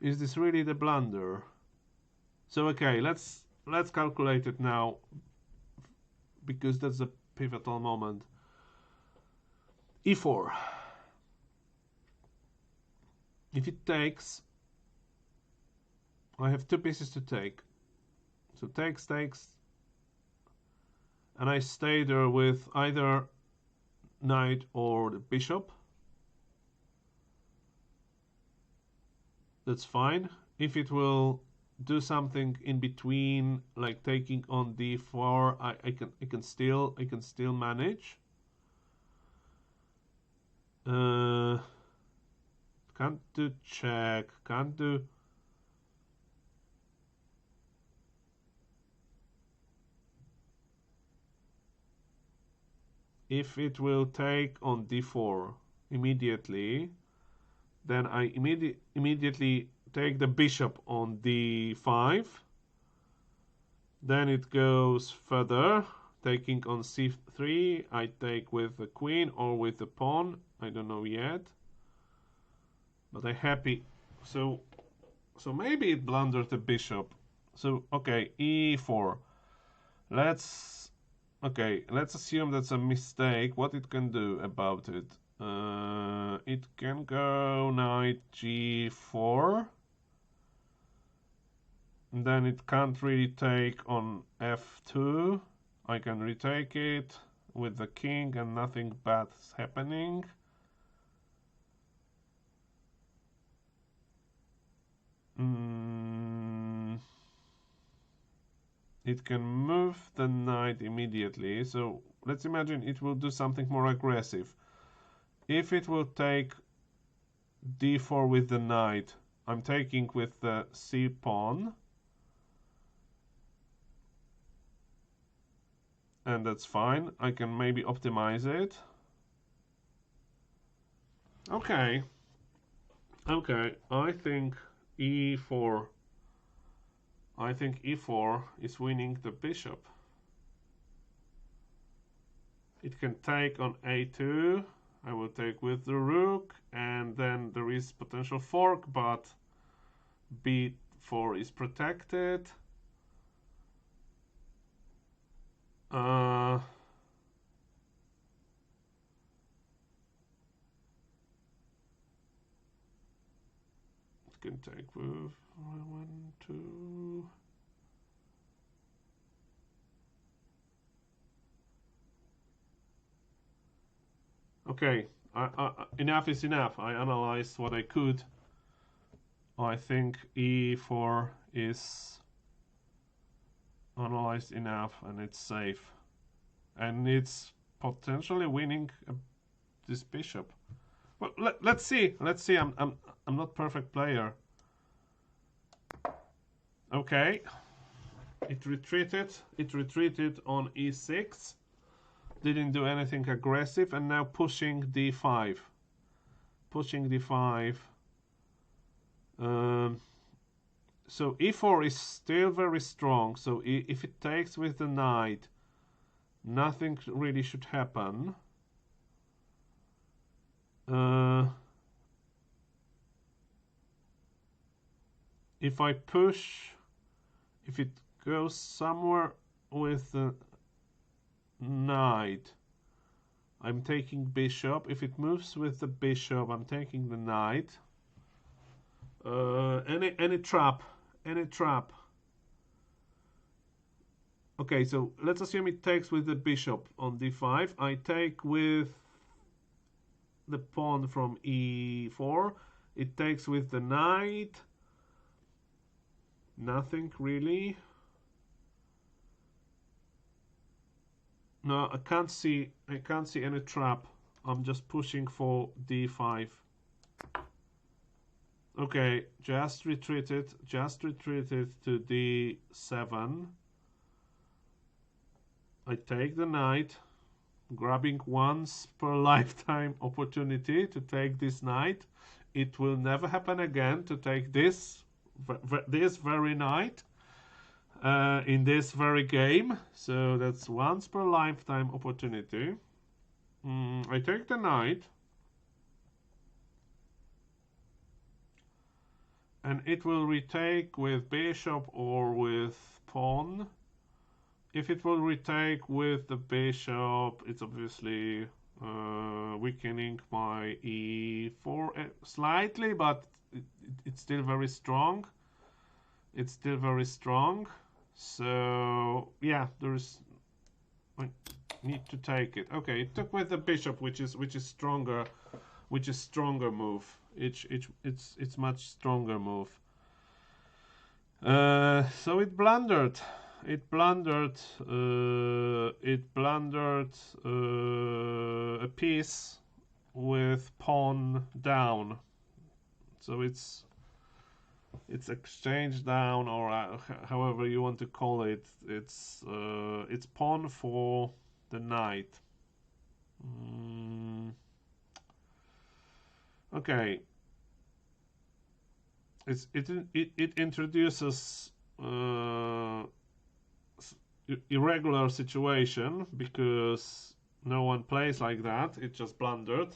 Is this really the blunder? So okay, let's calculate it now, because that's a pivotal moment. e4. If it takes, I have two pieces to take. So takes, and I stay there with either knight or the bishop. That's fine. If it will do something in between, like taking on d4, I can still manage. Can't do check. Can't do. If it will take on d4 immediately, then I immediately take the bishop on d5. Then it goes further, taking on c3. I take with the queen or with the pawn. I don't know yet. But I'm happy. So maybe it blundered the bishop. So okay, e4. Let's assume that's a mistake. What it can do about it? It can go knight g4. And then it can't really take on f2. I can retake it with the king and nothing bad's happening. It can move the knight immediately. So let's imagine it will do something more aggressive. If it will take d4 with the knight, I'm taking with the c pawn. and that's fine. I can maybe optimize it. Okay. Okay, I think e4. I think e4 is winning the bishop. It can take on a2. I will take with the rook, and then there is potential fork, but b4 is protected. It can take with 1, 2. Okay, enough is enough. I analyzed what I could. I think e4 is analyzed enough, and it's safe, and it's potentially winning this bishop. Well, let's see. Let's see. I'm not perfect player. Okay, it retreated. It retreated on e6. Didn't do anything aggressive, and now pushing d5. Pushing d5. So e4 is still very strong. So if it takes with the knight, nothing really should happen. If I push, if it goes somewhere with the knight, I'm taking bishop. If it moves with the bishop, I'm taking the knight. Any trap, any trap. Okay, so let's assume it takes with the bishop on d5. I take with the pawn from e4. It takes with the knight. Nothing really. No, I can't see any trap. I'm just pushing for d5. Okay, just retreated to d7. I take the knight, grabbing once per lifetime opportunity to take this knight. It will never happen again to take this very knight in this very game. So that's once per lifetime opportunity. I take the knight, and it will retake with bishop or with pawn. If it will retake with the bishop, it's obviously weakening my e4 slightly, but it's still very strong. It's still very strong. So yeah, I need to take it. Okay, it took with the bishop, which is stronger, move. It's much stronger move. So it blundered. It blundered a piece with pawn down. So it's exchange down, or however you want to call it. It's pawn for the knight. Okay. It introduces irregular situation because no one plays like that. It just blundered.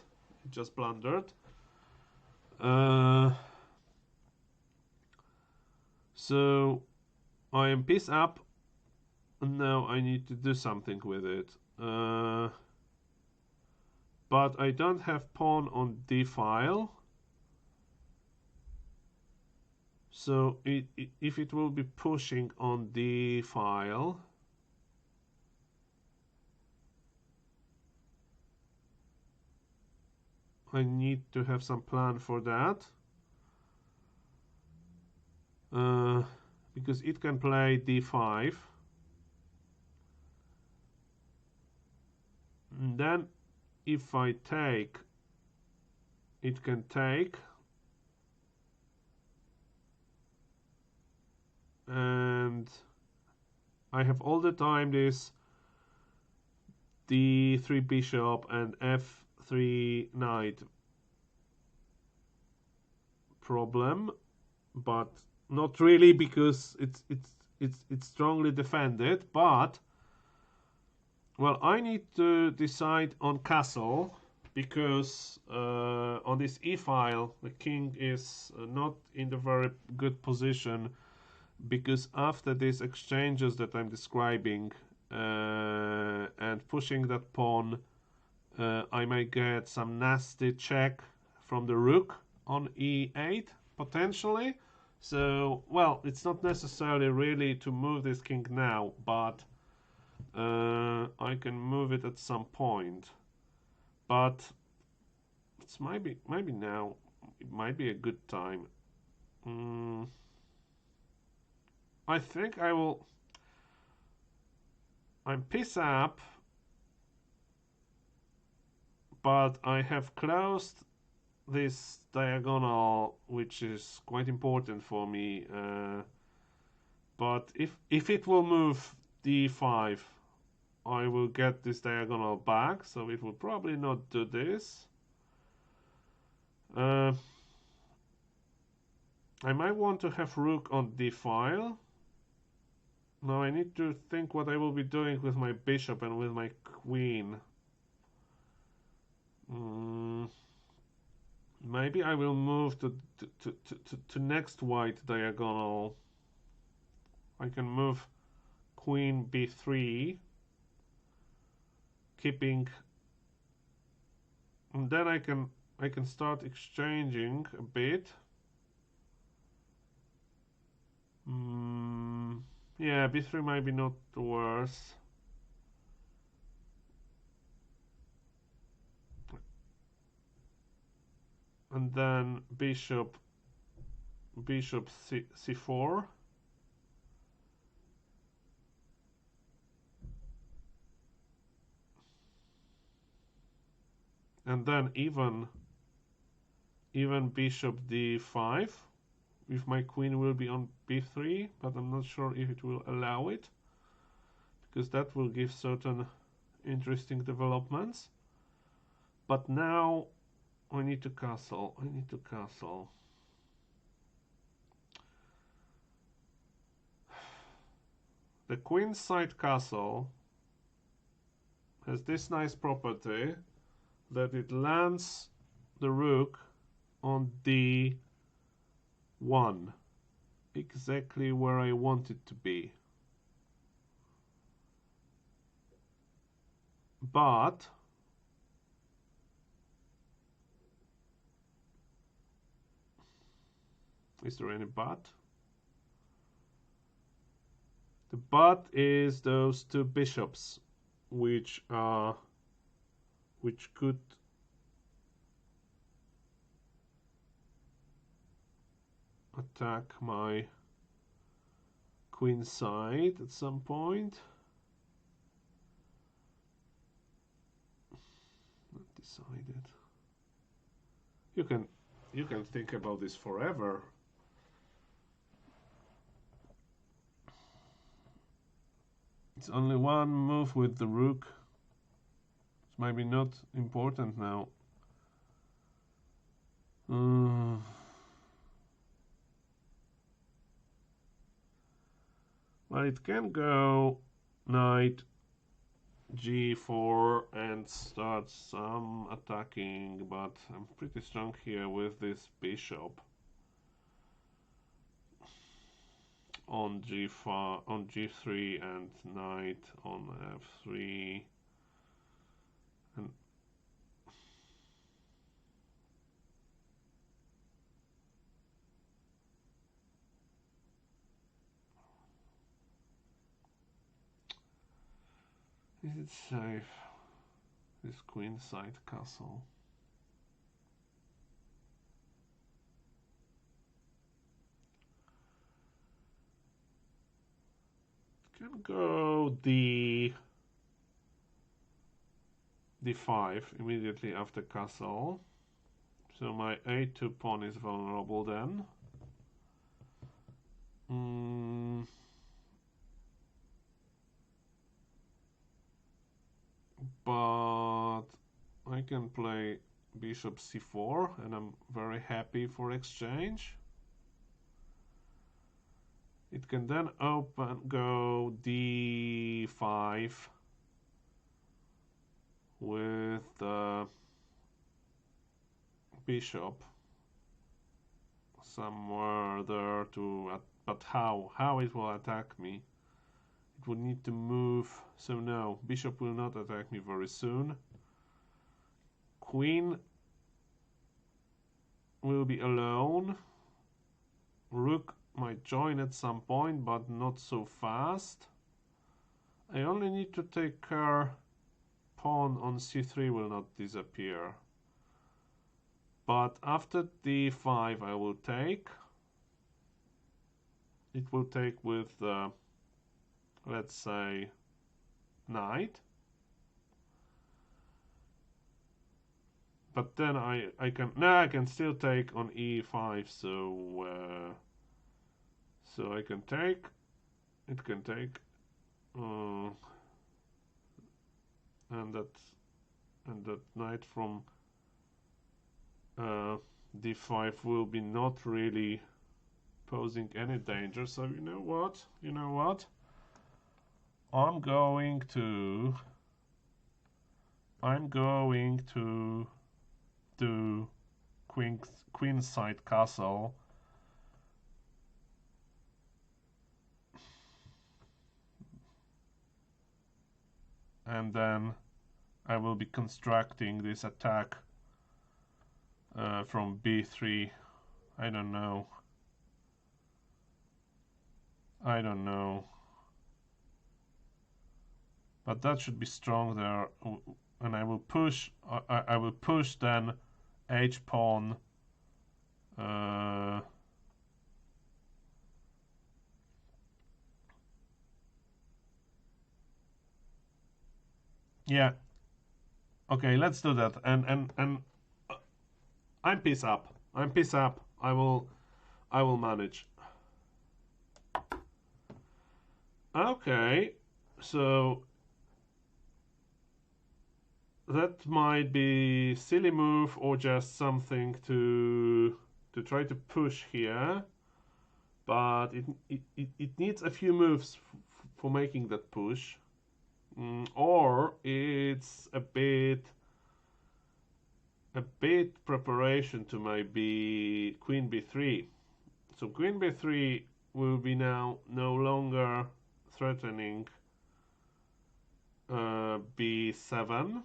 So I am piece up, and now I need to do something with it. But I don't have pawn on d file. So if it will be pushing on d file, I need to have some plan for that. Because it can play d5. And then if I take, it can take. And I have all the time this d3 bishop and f3 knight problem, but not really, because it's strongly defended. But well, I need to decide on castle, because on this e-file the king is not in the very good position, because after these exchanges that I'm describing and pushing that pawn, I may get some nasty check from the rook on e8 potentially. So well, it's not necessarily really to move this king now, but I can move it at some point. But it's maybe now it might be a good time. I think I'm piece up, but I have closed this diagonal, which is quite important for me. But if it will move d5, I will get this diagonal back, so it will probably not do this. I might want to have rook on d-file. Now I need to think what I will be doing with my bishop and with my queen. Maybe I will move to next white diagonal. I can move queen b3, keeping, and then I can start exchanging a bit. Yeah, b3 might be not the worst. And then bishop c4. And then even bishop d5, if my queen will be on b3, but I'm not sure if it will allow it, because that will give certain interesting developments. But now I need to castle. The queenside castle has this nice property that it lands the rook on d1, exactly where I want it to be. But is there any but? The but is those two bishops, which could attack my queen side at some point. Not decided. You can think about this forever. It's only one move with the rook. It's maybe not important now. Well, it can go knight g4 and start some attacking, but I'm pretty strong here with this bishop on g5, on g3, and knight on f3. And is it safe, this queenside castle? Can go d5 immediately after castle, so my a2 pawn is vulnerable then. but I can play bishop c4, and I'm very happy for exchange. It can then go d5 with the bishop somewhere there to, but how it will attack me? It would need to move, so no, bishop will not attack me very soon. Queen will be alone. Rook might join at some point, but not so fast. I only need to take care pawn on c3 will not disappear. But after d5 I will take. It will take with, let's say, knight. But then I can still take on e5, so I can take. It can take, and that knight from d5 will be not really posing any danger. So you know what? I'm going to do queenside castle. And then I will be constructing this attack from b3. I don't know. But that should be strong there, and I will push. I will push then h pawn. Yeah. Okay, let's do that. And I'm piece up. I will manage. Okay, so that might be silly move or just something to try to push here, but it needs a few moves for making that push, or it's a bit preparation to maybe queen b3. So queen b3 will be now no longer threatening b7.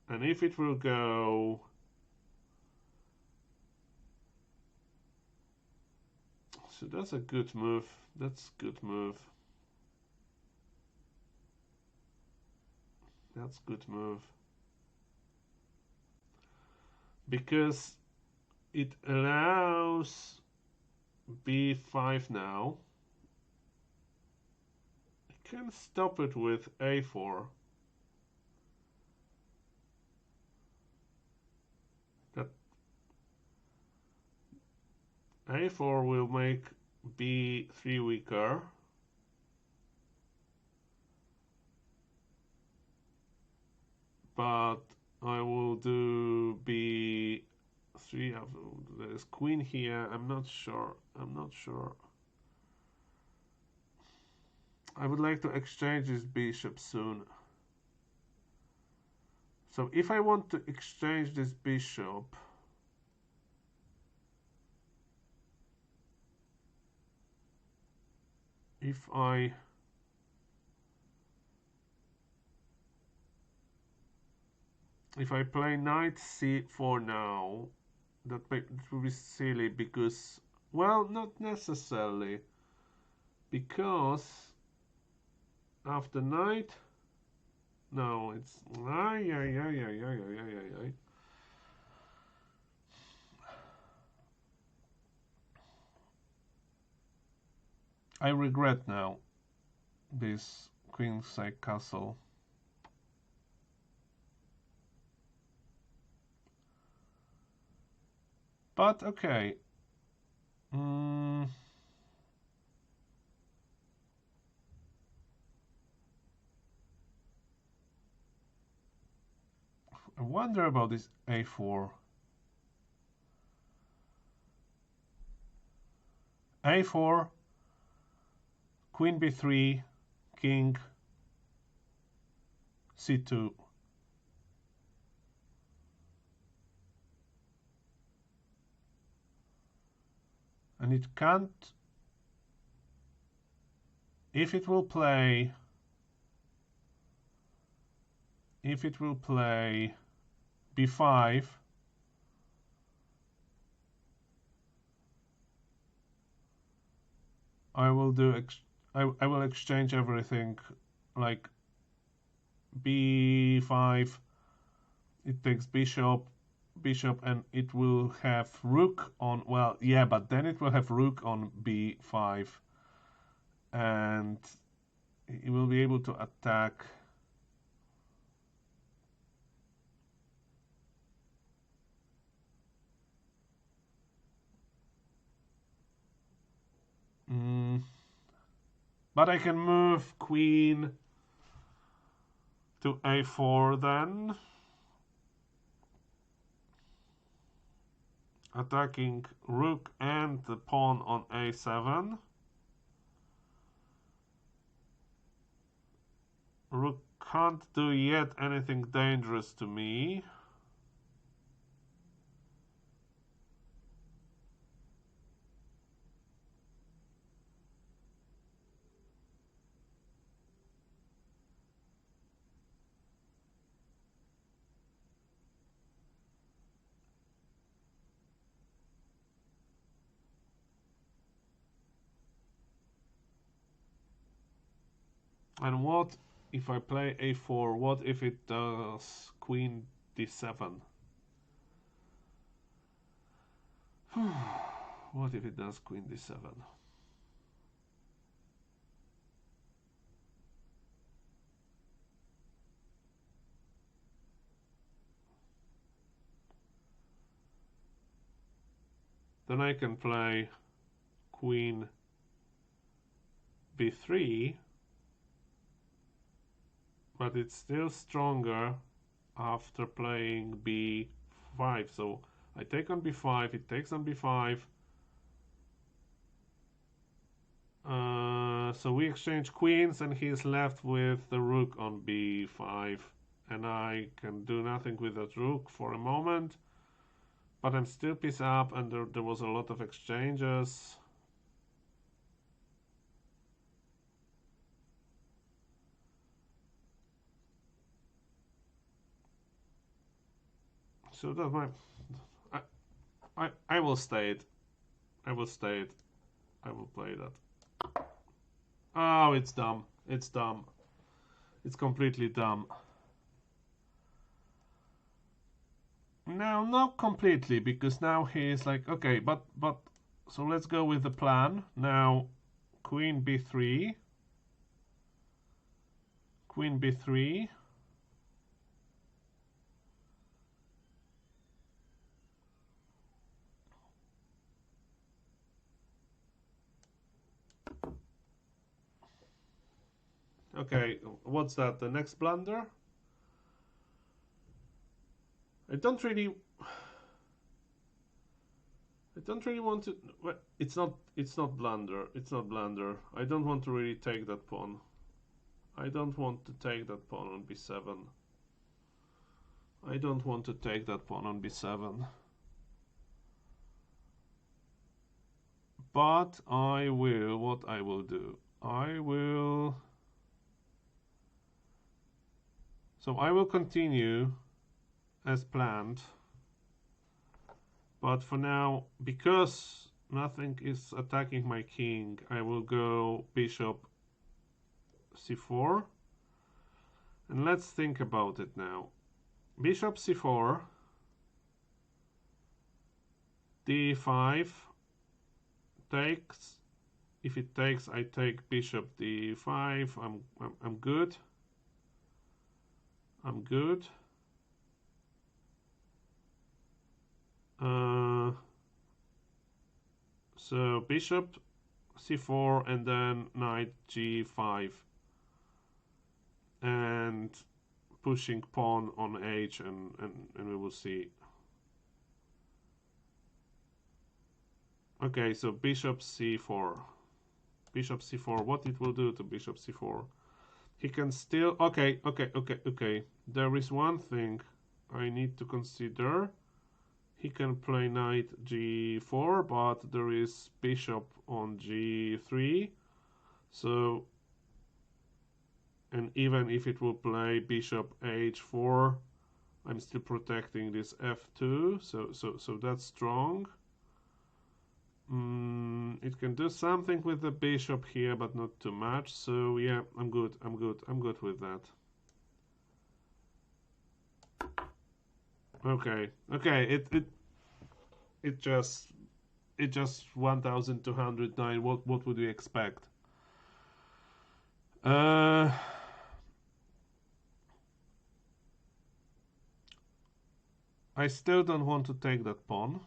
And if it will go, so that's a good move. That's good move. That's good move. Because it allows b5 now. I can stop it with a4. That a4 will make b3 weaker. But I will do b3. There's queen here. I'm not sure. I would like to exchange this bishop soon. So if I want to exchange this bishop, if I play knight c4 now, that will be silly because, well, not necessarily, because after knight, no, it's I regret now this queenside castle. But okay. I wonder about this a4. a4, queen b3, king c2. And it can't, if it will play b5, I will exchange everything, like b5, it takes bishop, and it will have rook on, well, yeah, but then it will have rook on b5, and it will be able to attack. But I can move queen to a4 then, attacking rook and the pawn on a7. Rook can't do yet anything dangerous to me. And what if I play a4? What if it does queen d7? What if it does queen d7? Then I can play queen b3, but it's still stronger after playing b5. So I take on b5, it takes on b5. So we exchange queens, and he's left with the rook on b5, and I can do nothing with that rook for a moment. But I'm still piece up, and there was a lot of exchanges. So that's my. I will stay it. I will stay it. I will play that. Oh, it's dumb. It's dumb. It's completely dumb. No, not completely, because now he's like, okay, but so let's go with the plan. Now, queen b3, queen b3. Okay, what's that? The next blunder? I don't really want to. Well, it's not blunder. It's not blunder. I don't want to really take that pawn. I don't want to take that pawn on b7. I don't want to take that pawn on b7. But I will. What I will do? I will. So I will continue as planned. But for now, because nothing is attacking my king, I will go bishop c4. And let's think about it now. Bishop c4, d5 takes. If it takes, I take bishop d5. I'm good. I'm good. So bishop c4 and then knight g5, and pushing pawn on h, and we will see. Okay, so bishop c4. Bishop c4, what it will do to bishop c4? He can still... Okay. There is one thing I need to consider. He can play knight g4, but there is bishop on g3. So... And even if it will play bishop h4, I'm still protecting this f2. So that's strong. It can do something with the bishop here, but not too much. So yeah, I'm good with that. Okay. It just 1209. What would you expect? I still don't want to take that pawn.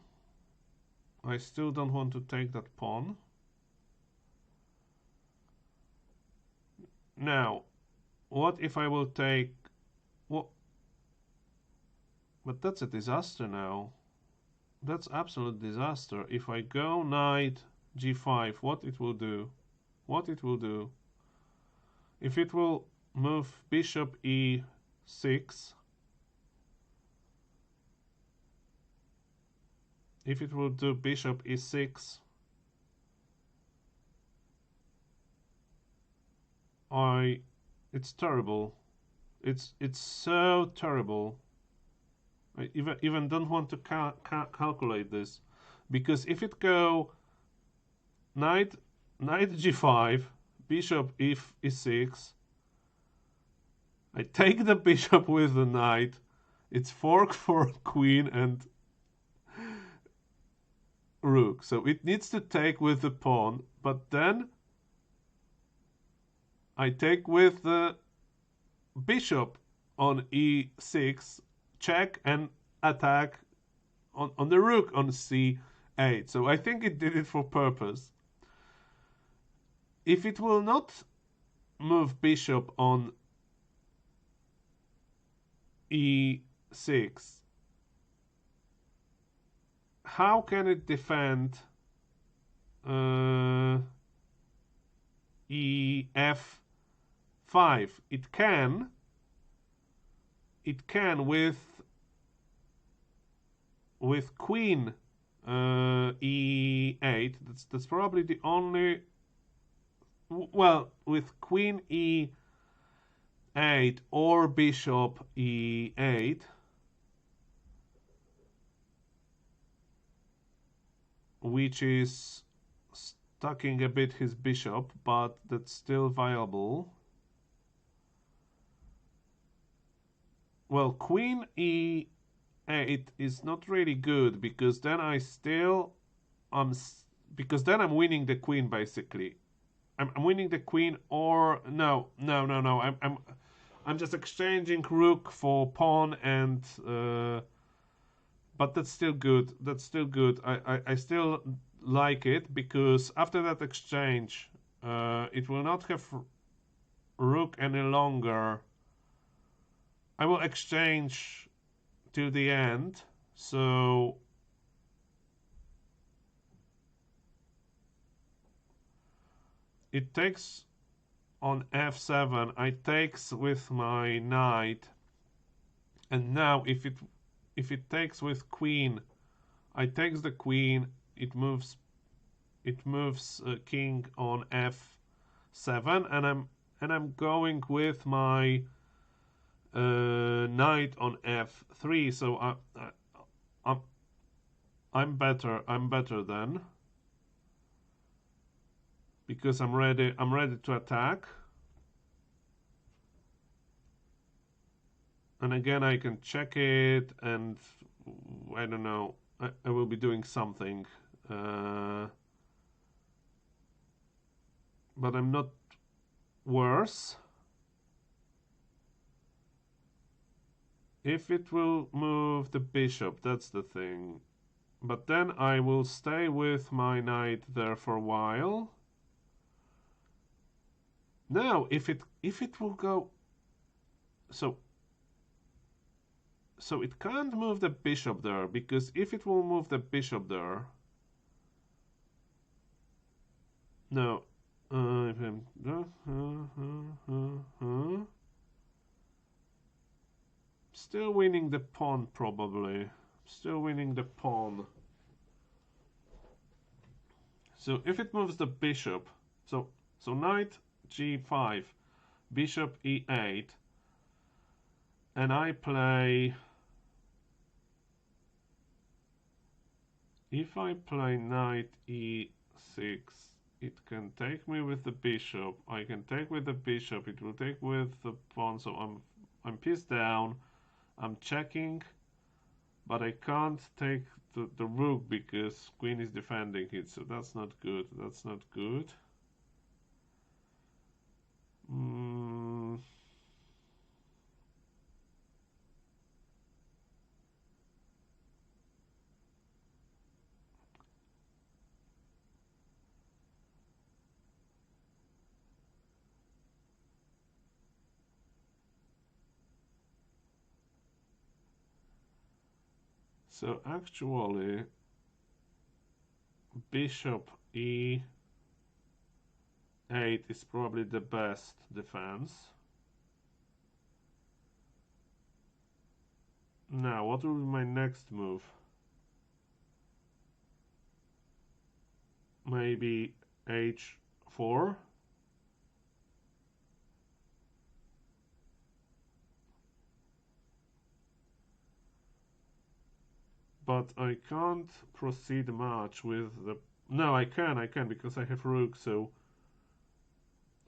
Now, what if I will take... What? But that's a disaster now. That's absolute disaster. If I go knight g5, what it will do? If it will move bishop e6... If it will do bishop e6, it's terrible. It's so terrible. I even don't want to calculate this, because if it go knight g5, bishop e6, I take the bishop with the knight. It's fork for queen and rook, so it needs to take with the pawn, but then I take with the bishop on e6, check, and attack on the rook on c8. So I think it did it for purpose. If it will not move bishop on e6, how can it defend ef5? It can with queen e8. That's probably the only... Well, with queen e8 or bishop e8, which is stacking a bit his bishop, but that's still viable. Well, queen e8 is not really good, because then because then I'm winning the queen, basically. I'm winning the queen, or no. I'm just exchanging rook for pawn, and but that's still good. I still like it, because after that exchange, it will not have rook any longer. I will exchange till the end, so it takes on f7. I takes with my knight, and now if it takes with queen, I takes the queen. It moves king on f7, and I'm going with my knight on f3. So I'm better then, because I'm ready to attack. And again, I can check it, and I don't know, I will be doing something, but I'm not worse. If it will move the bishop, that's the thing. But then I will stay with my knight there for a while. Now, if it will go... So, So it can't move the bishop there, because if it will move the bishop there, no, if I'm, still winning the pawn probably, still winning the pawn. So if it moves the bishop, so knight g5, bishop e8, and I play, if I play knight e6, it can take me with the bishop. I can take with the bishop. It will take with the pawn. So I'm piece down. I'm checking, but I can't take the rook because queen is defending it. So that's not good. That's not good. So actually, bishop e8 is probably the best defense. Now, what will be my next move? Maybe h4. But I can't proceed much with the... No, I can because I have rook, so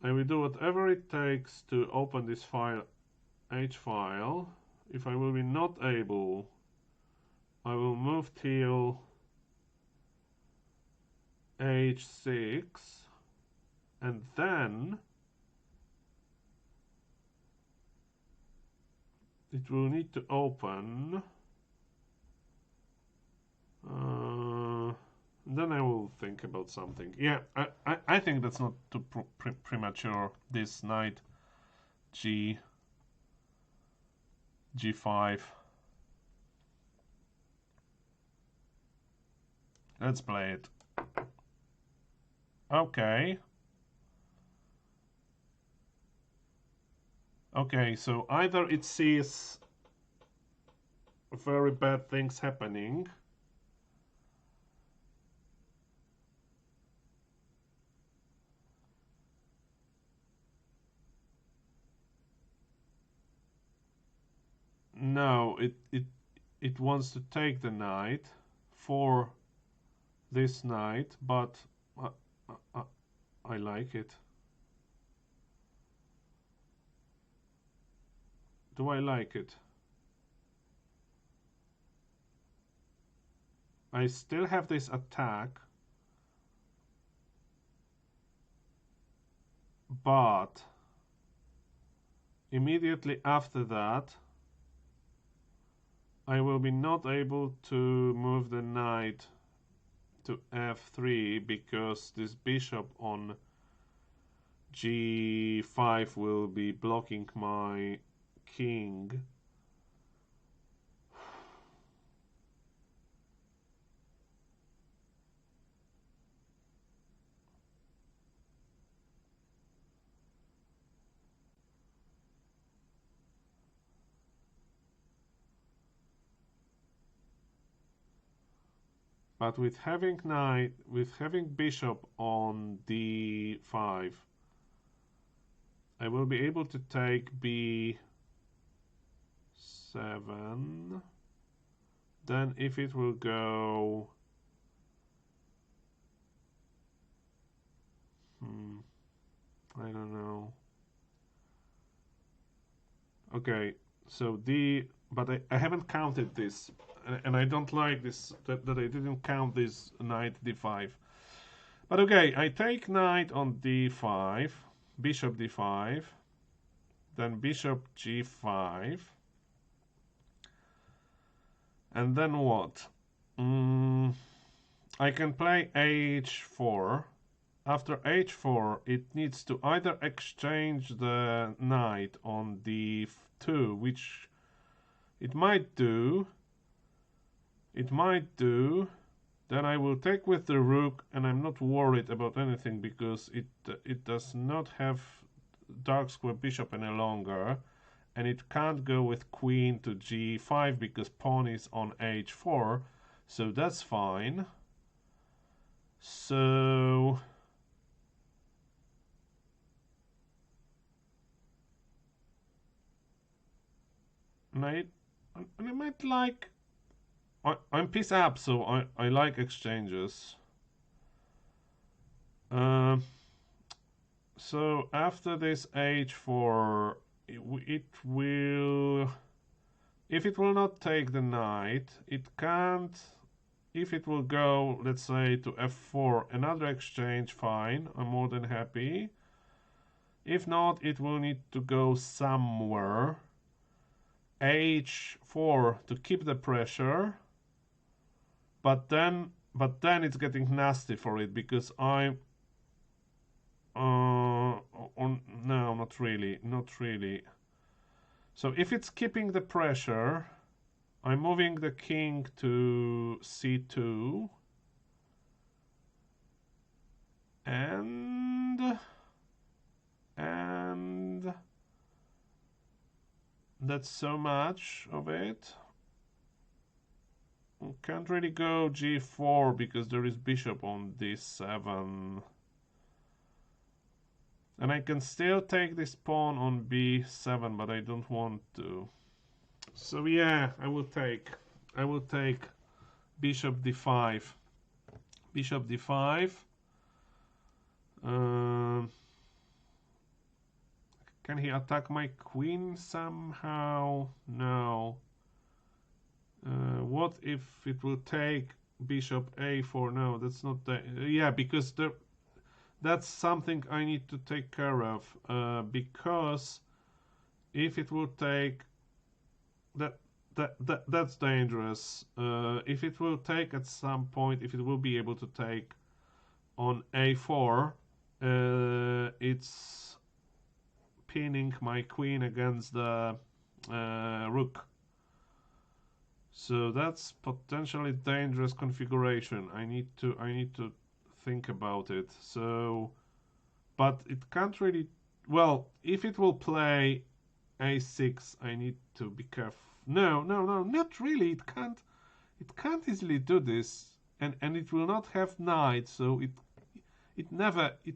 I will do whatever it takes to open this file, H file. If I will be not able, I will move till H6, and then it will need to open. Then I will think about something. Yeah, I think that's not too premature. This knight G5. Let's play it. Okay. Okay, so either it sees very bad things happening, no, it wants to take the knight for this knight, but I like it. Do I like it? I still have this attack, but immediately after that I will be not able to move the knight to f3 because this bishop on g5 will be blocking my king. But with having bishop on d5, I will be able to take b7. Then if it will go... I don't know. Okay, so but I haven't counted this, and I don't like this, that I didn't count this knight d5. But okay, I take knight on d5, bishop d5, then bishop g5, and then what? I can play h4. After h4, it needs to either exchange the knight on d2, which It might do. It might do. Then I will take with the rook, and I'm not worried about anything because it does not have dark square bishop any longer, and it can't go with queen to g5 because pawn is on h4, so that's fine. So I might like. I'm piece up, so I like exchanges. So after this h4, it will. If it will not take the knight, it can't. If it will go, let's say, to f4, another exchange, fine. I'm more than happy. If not, it will need to go somewhere. h4 to keep the pressure. But then it's getting nasty for it because I'm no, not really. So if it's keeping the pressure, I'm moving the king to c2 and that's so much of it. Can't really go g4 because there is bishop on d7. And I can still take this pawn on b7, but I don't want to. So yeah, I will take bishop d5. Bishop d5. Can he attack my queen somehow? No. What if it will take bishop a4? No, that's not the. Yeah, because that's something I need to take care of. Because if it will take that's dangerous. If it will take at some point, if it will be able to take on a4, it's pinning my queen against the rook. So that's potentially dangerous configuration. I need to think about it. So, but it can't really. Well, if it will play a6, I need to be careful. No, not really. It can't easily do this, and it will not have knight. So it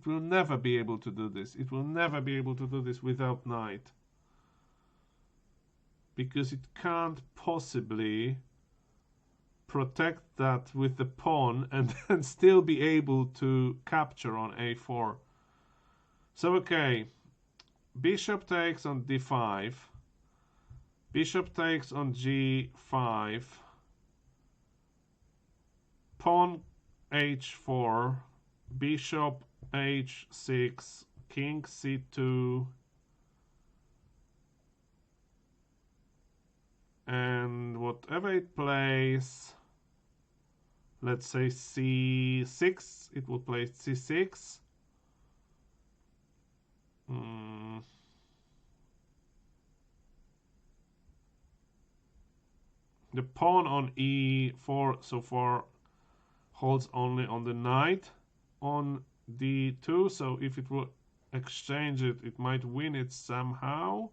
will never be able to do this. It will never be able to do this without knight. Because it can't possibly protect that with the pawn and then still be able to capture on a4. So okay, bishop takes on d5, bishop takes on g5, pawn h4, bishop h6, king c2, and whatever it plays, let's say c6, it will play c6. The pawn on e4 so far holds only on the knight on d2, so if it will exchange it, it might win it somehow.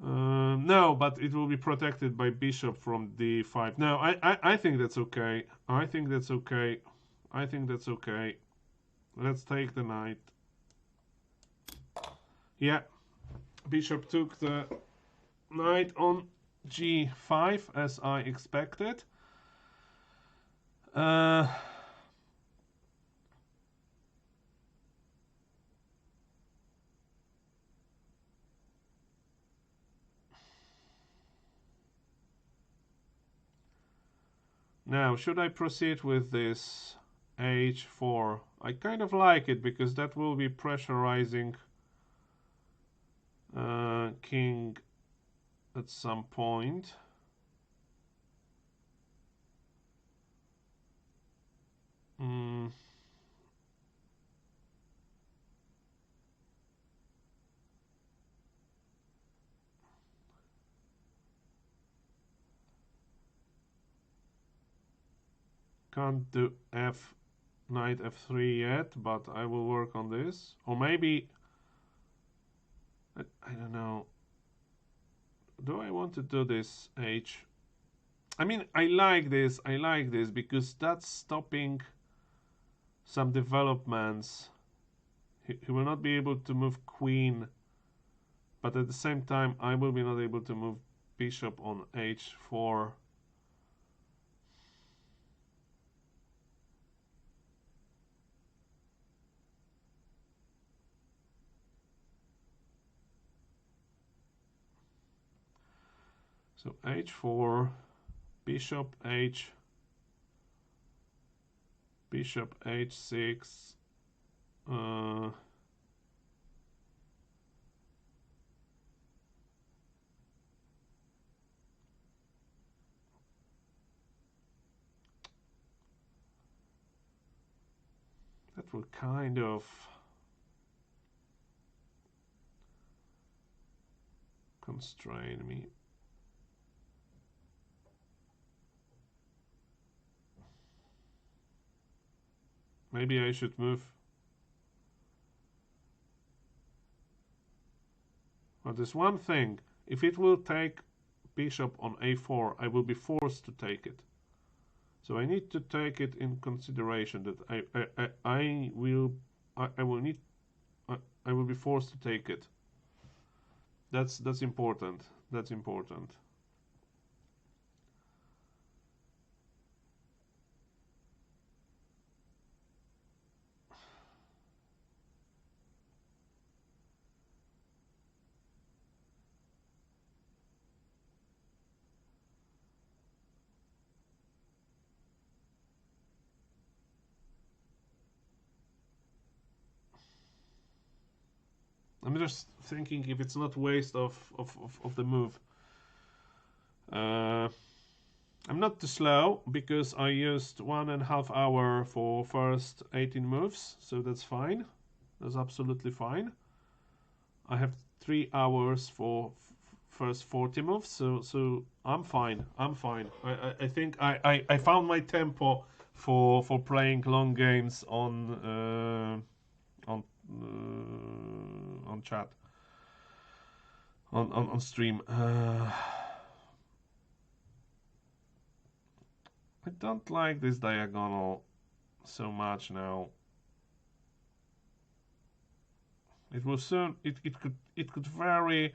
No, but it will be protected by bishop from d5. No, I think that's okay. I think that's okay. Let's take the knight. Yeah, bishop took the knight on g5 as I expected. Now, should I proceed with this h4? I kind of like it because that will be pressurizing king at some point. Can't do knight f3 yet, but I will work on this. Or maybe I don't know. Do I want to do this h? I mean, I like this because that's stopping some developments. He will not be able to move queen, but at the same time I will be not able to move bishop on h4. So h4, bishop h6. That will kind of constrain me. Maybe I should move. Well, there's one thing. If it will take bishop on a4, I will be forced to take it. So I need to take it in consideration that I will be forced to take it. That's important. That's important. I'm just thinking if it's not waste of the move. I'm not too slow because I used 1.5 hours for first 18 moves, so that's fine. That's absolutely fine. I have 3 hours for first 40 moves, so I'm fine. I'm fine. I think I found my tempo for playing long games on chat on stream. I don't like this diagonal so much now. It will soon. It could very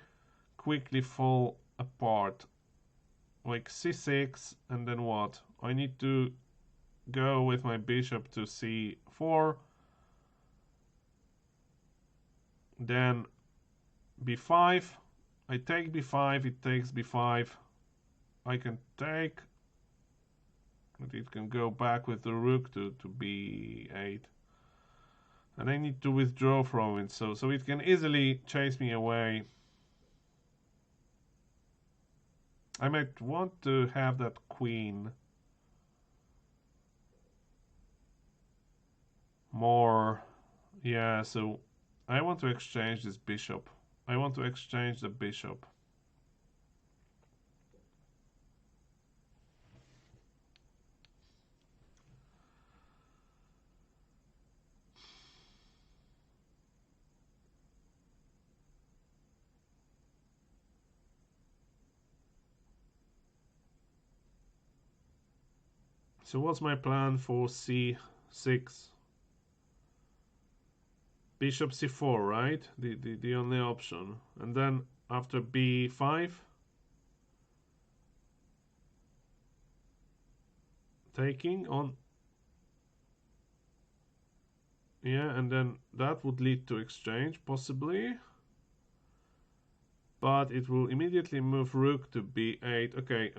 quickly fall apart. Like c6, and then what? I need to go with my bishop to c4. Then b5. I take b5. It takes b5. I can take. But it can go back with the rook to b8. And I need to withdraw from it, so it can easily chase me away. I might want to have that queen more. Yeah, so I want to exchange this bishop. I want to exchange the bishop. So what's my plan for c6? Bishop c4, right? The only option. And then after b5, taking on. Yeah, and then that would lead to exchange, possibly. But it will immediately move rook to b8. Okay.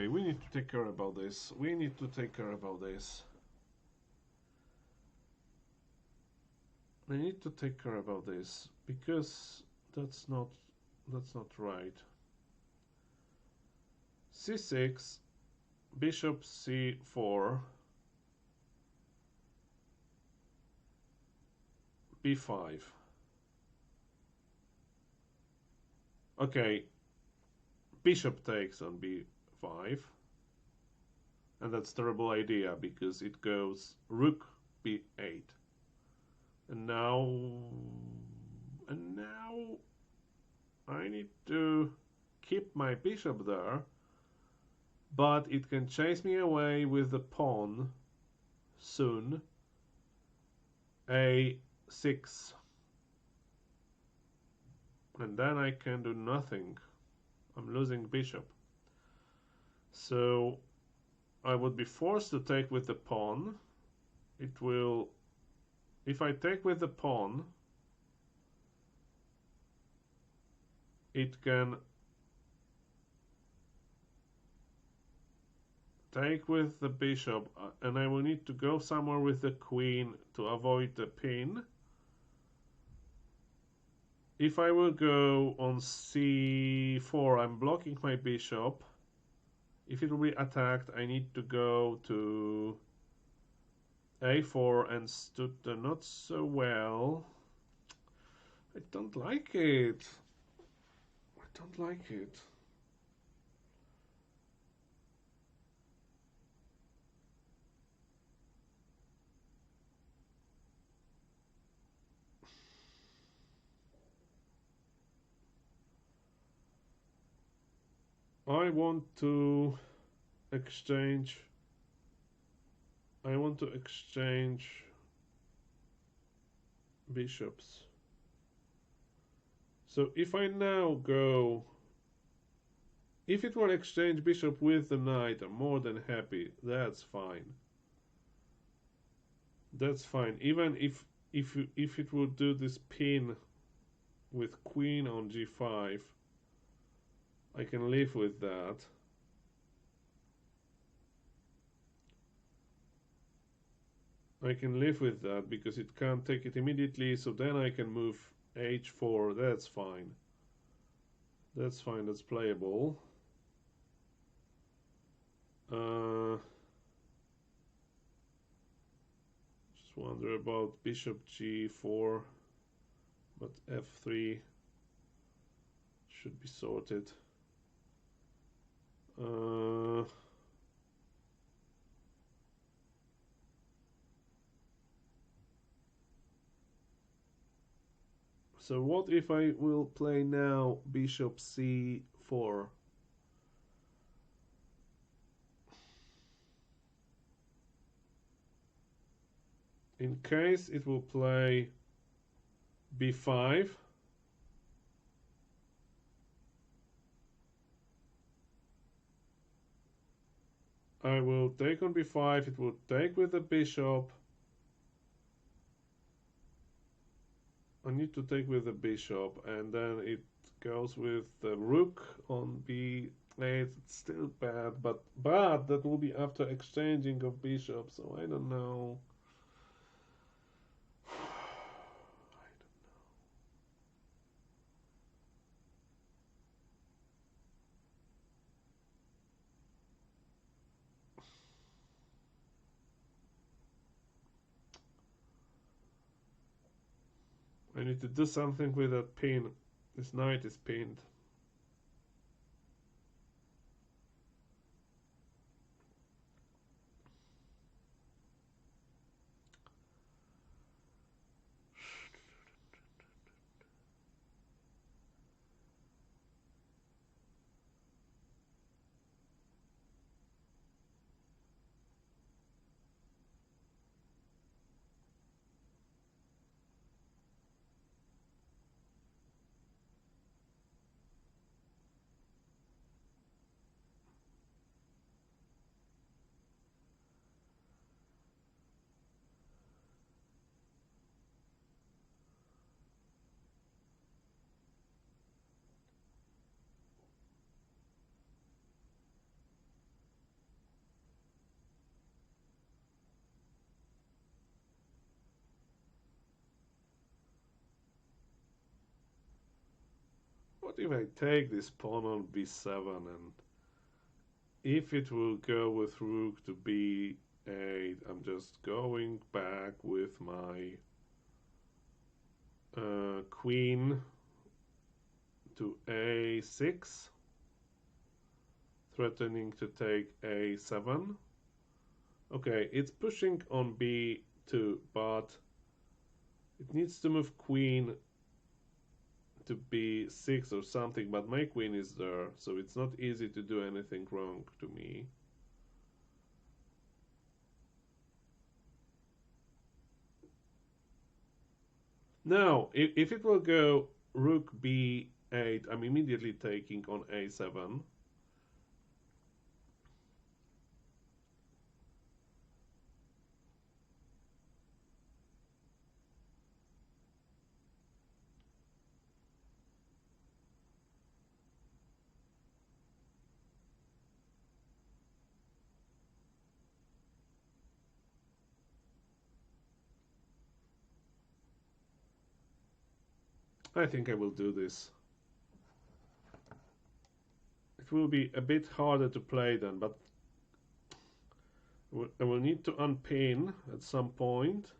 We need to take care about this. We need to take care about this. We need to take care about this because that's not right. c6, bishop c4, b5. Okay, bishop takes on b5. And that's a terrible idea because it goes rook b8. And now I need to keep my bishop there, but it can chase me away with the pawn soon. a6. And then I can do nothing. I'm losing bishop. So I would be forced to take with the pawn. It will, if I take with the pawn, it can take with the bishop, and I will need to go somewhere with the queen to avoid the pin. If I will go on c4, I'm blocking my bishop. If it will be attacked, I need to go to a4 and stood there not so well. I don't like it. I don't like it. I want to exchange. I want to exchange bishops. So if I now go, if it were exchange bishop with the knight, I'm more than happy. That's fine. That's fine. Even if it would do this pin with queen on g5, I can live with that. I can live with that because it can't take it immediately, so then I can move h4. That's fine. That's fine, that's playable. Just wonder about bishop g4, but f3 should be sorted. So what if I will play now bishop c4? In case it will play b5, I will take on b5, it will take with the bishop. I need to take with the bishop, and then it goes with the rook on b8. It's still bad, but that will be after exchanging of bishops, so I don't know. I need to do something with that pin. This knight is pinned. What if I take this pawn on b7, and if it will go with rook to b8, I'm just going back with my queen to a6, threatening to take a7. Okay, it's pushing on b2, but it needs to move queen to b6 or something, but my queen is there, so it's not easy to do anything wrong to me. Now, if it will go rook b8, I'm immediately taking on a7. I think I will do this. It will be a bit harder to play then, but I will need to unpin at some point.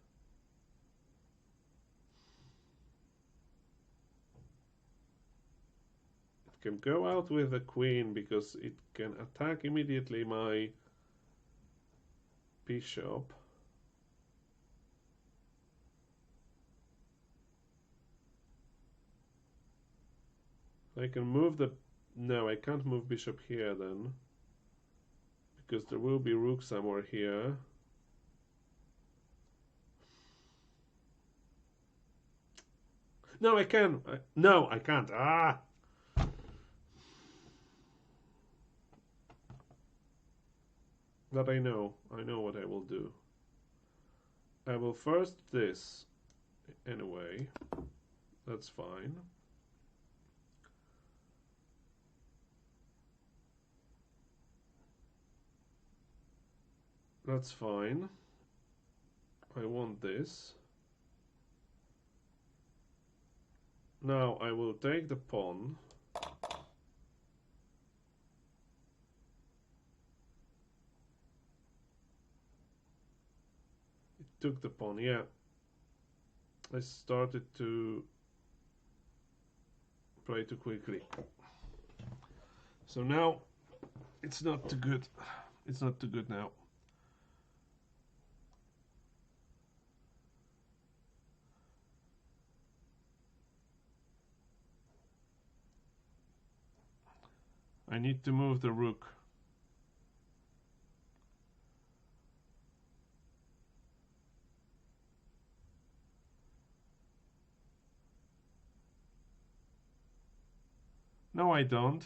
It can go out with the queen because it can attack immediately my bishop. I can move the... No, I can't move bishop here then, because there will be rook somewhere here. No, I can. No, I can't. Ah! But I know what I will do. I will first this anyway. That's fine. That's fine. I want this. Now I will take the pawn. It took the pawn, yeah. I started to play too quickly. So now it's not too good. It's not too good now. I need to move the rook. No, I don't.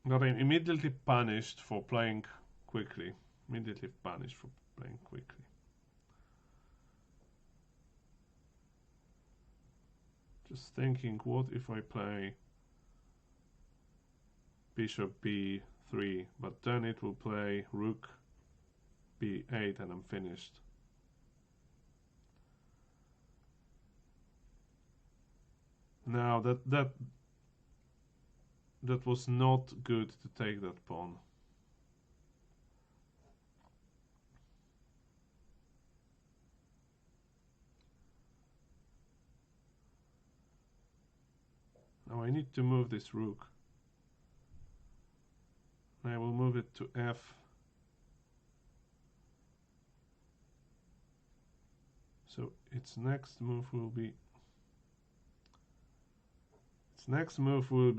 But I'm immediately punished for playing quickly. Immediately punished for playing quickly. Just thinking, what if I play bishop b3, but then it will play rook b8 and I'm finished. Now that was not good to take that pawn. Now I need to move this rook. I will move it to f. So its next move will be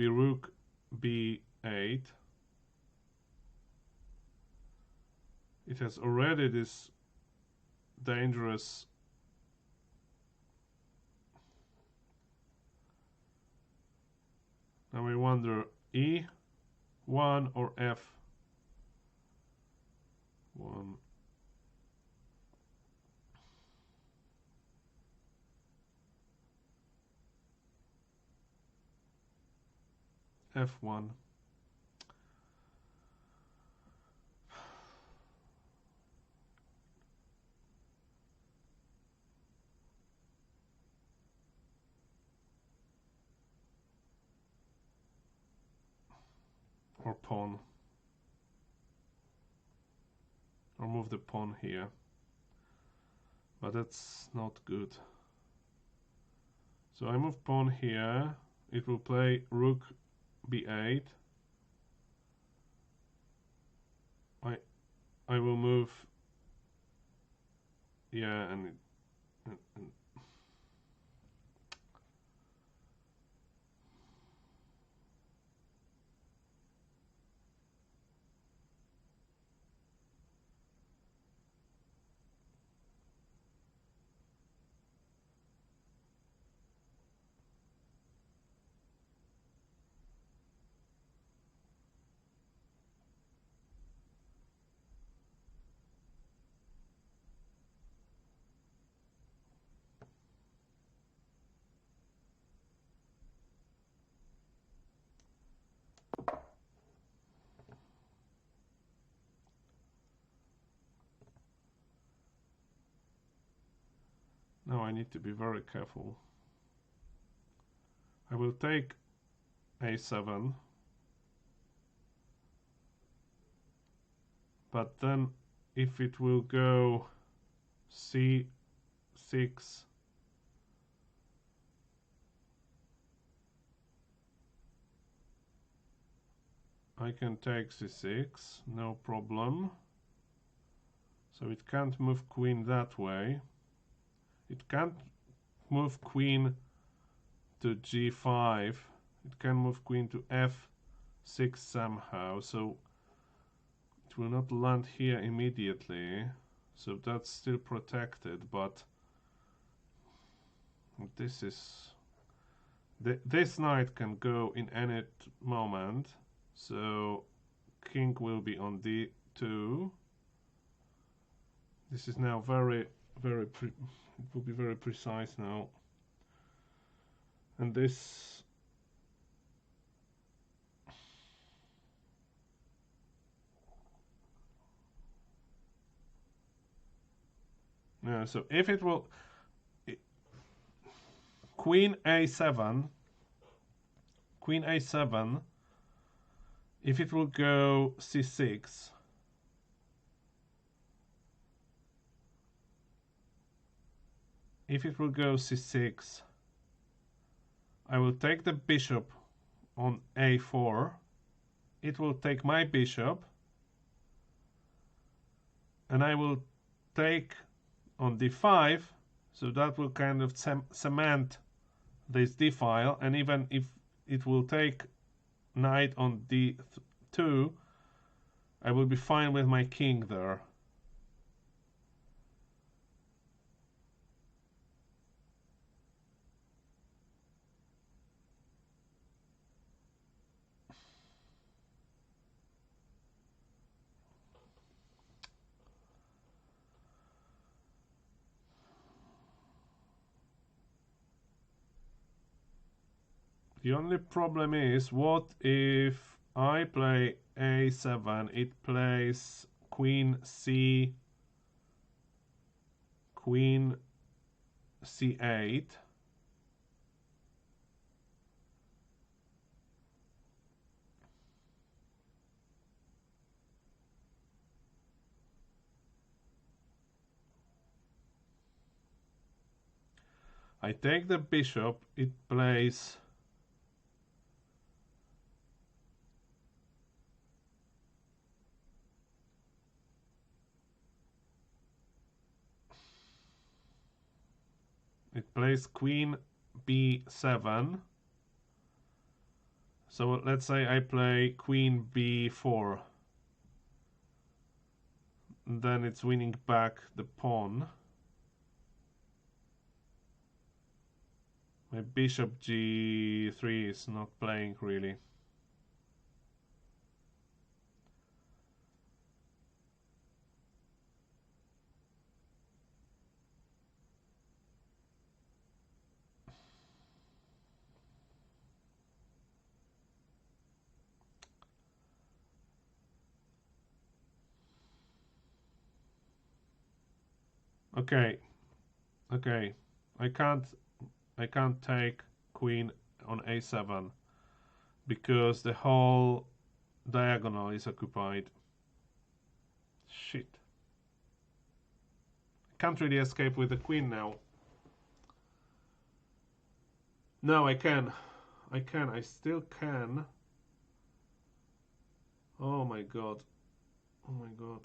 rook b8. It has already this dangerous now I wonder e1 or f1. f1. Or pawn. Or move the pawn here. But that's not good. So I move pawn here. It will play rook b8. I will move, yeah, and now I need to be very careful. I will take a7, but then if it will go c6, I can take c6, no problem. So it can't move queen that way. It can't move queen to g5. It can move queen to f6 somehow. So it will not land here immediately. So that's still protected, but this is... This knight can go in any moment. So king will be on d2. This is now it will be very precise now. And this... Yeah, so if it will... Queen a7, if it will go c6, I will take the bishop on a4, it will take my bishop, and I will take on d5, so that will kind of cement this d file, and even if it will take knight on d2, I will be fine with my king there. The only problem is, what if I play a7, it plays queen c, queen c8, I take the bishop, it plays queen b7. So let's say I play queen b4. Then it's winning back the pawn. My bishop g3 is not playing really. Okay, I can't take queen on a7 because the whole diagonal is occupied. Shit. I can't really escape with the queen now. No, I can. I still can. Oh my god. Oh my god.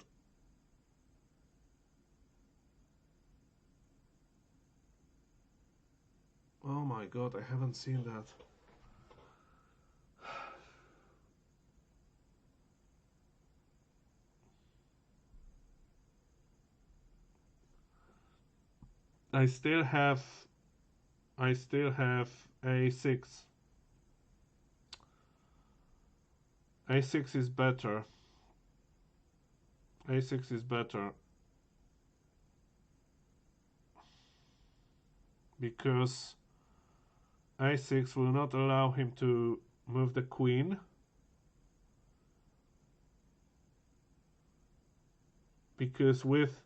Oh my god, I haven't seen that. I still have a6. a6 is better. a6 is better because a6 will not allow him to move the queen, because with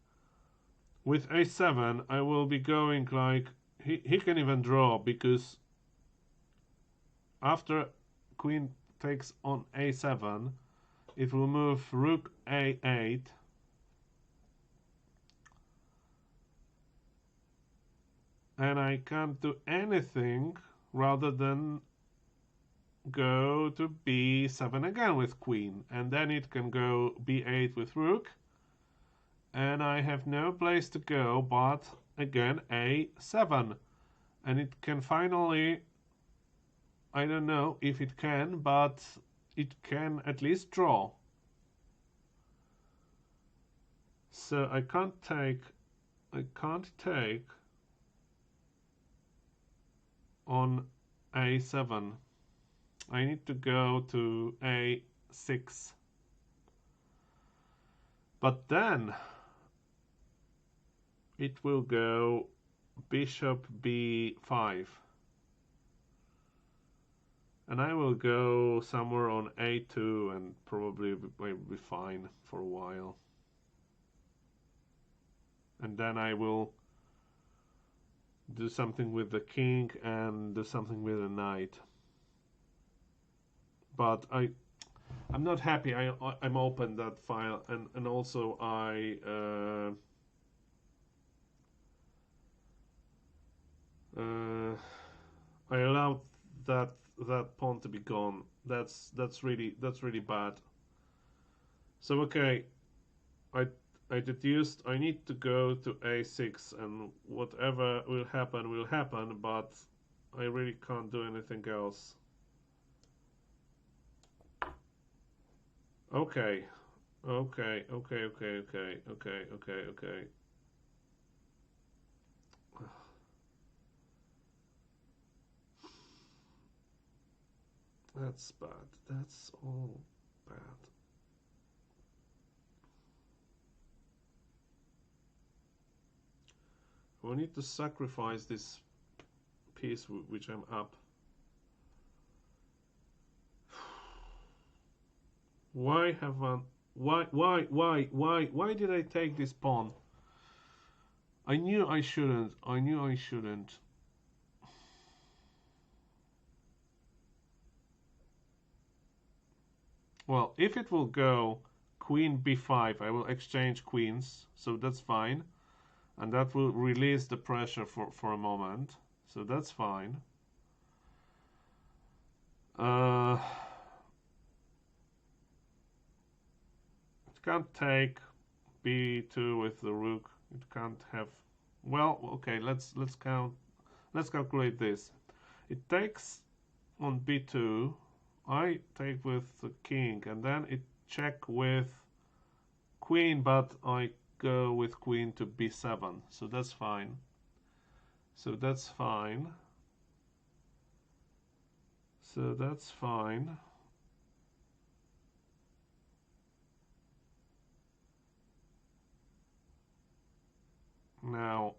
a7 I will be going like he can even draw, because after queen takes on a7 it will move rook a8, and I can't do anything rather than go to b7 again with queen, and then it can go b8 with rook, and I have no place to go but again a7, and it can finally, I don't know if it can, but it can at least draw. So I can't take on a7. I need to go to a6. But then it will go bishop b5. And I will go somewhere on a2 and probably will be fine for a while. And then I will do something with the king and do something with the knight. But I'm not happy. I'm open that file, and also I allowed that pawn to be gone. That's really bad. So okay, I deduced I need to go to a6, and whatever will happen, but I really can't do anything else. Okay. That's bad. That's all bad. We need to sacrifice this piece which I'm up. Why have I... Why did I take this pawn? I knew I shouldn't. Well, if it will go queen b5, I will exchange queens, so that's fine. And that will release the pressure for a moment, so that's fine. It can't take b2 with the rook. It can't have... Well, okay, let's calculate this. It takes on b2. I take with the king, and then it check with queen, but I go with queen to b7, so that's fine. So that's fine. Now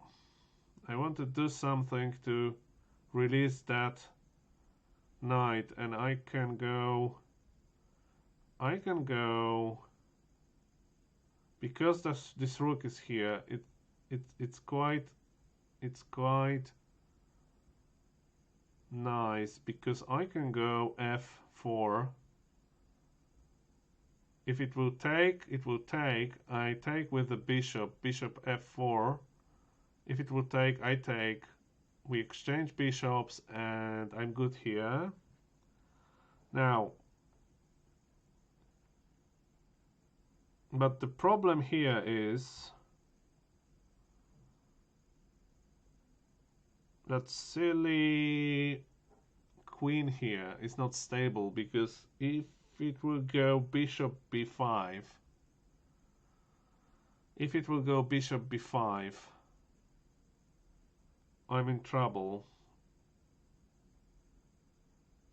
I want to do something to release that knight, and I can go because this rook is here. It's quite nice, because I can go f4. If it will take, it will take. I take with the bishop f4. If it will take, I take. we exchange bishops, and I'm good here. Now, but the problem here is that silly queen here is not stable, because if it will go bishop b5, if it will go bishop b5, I'm in trouble.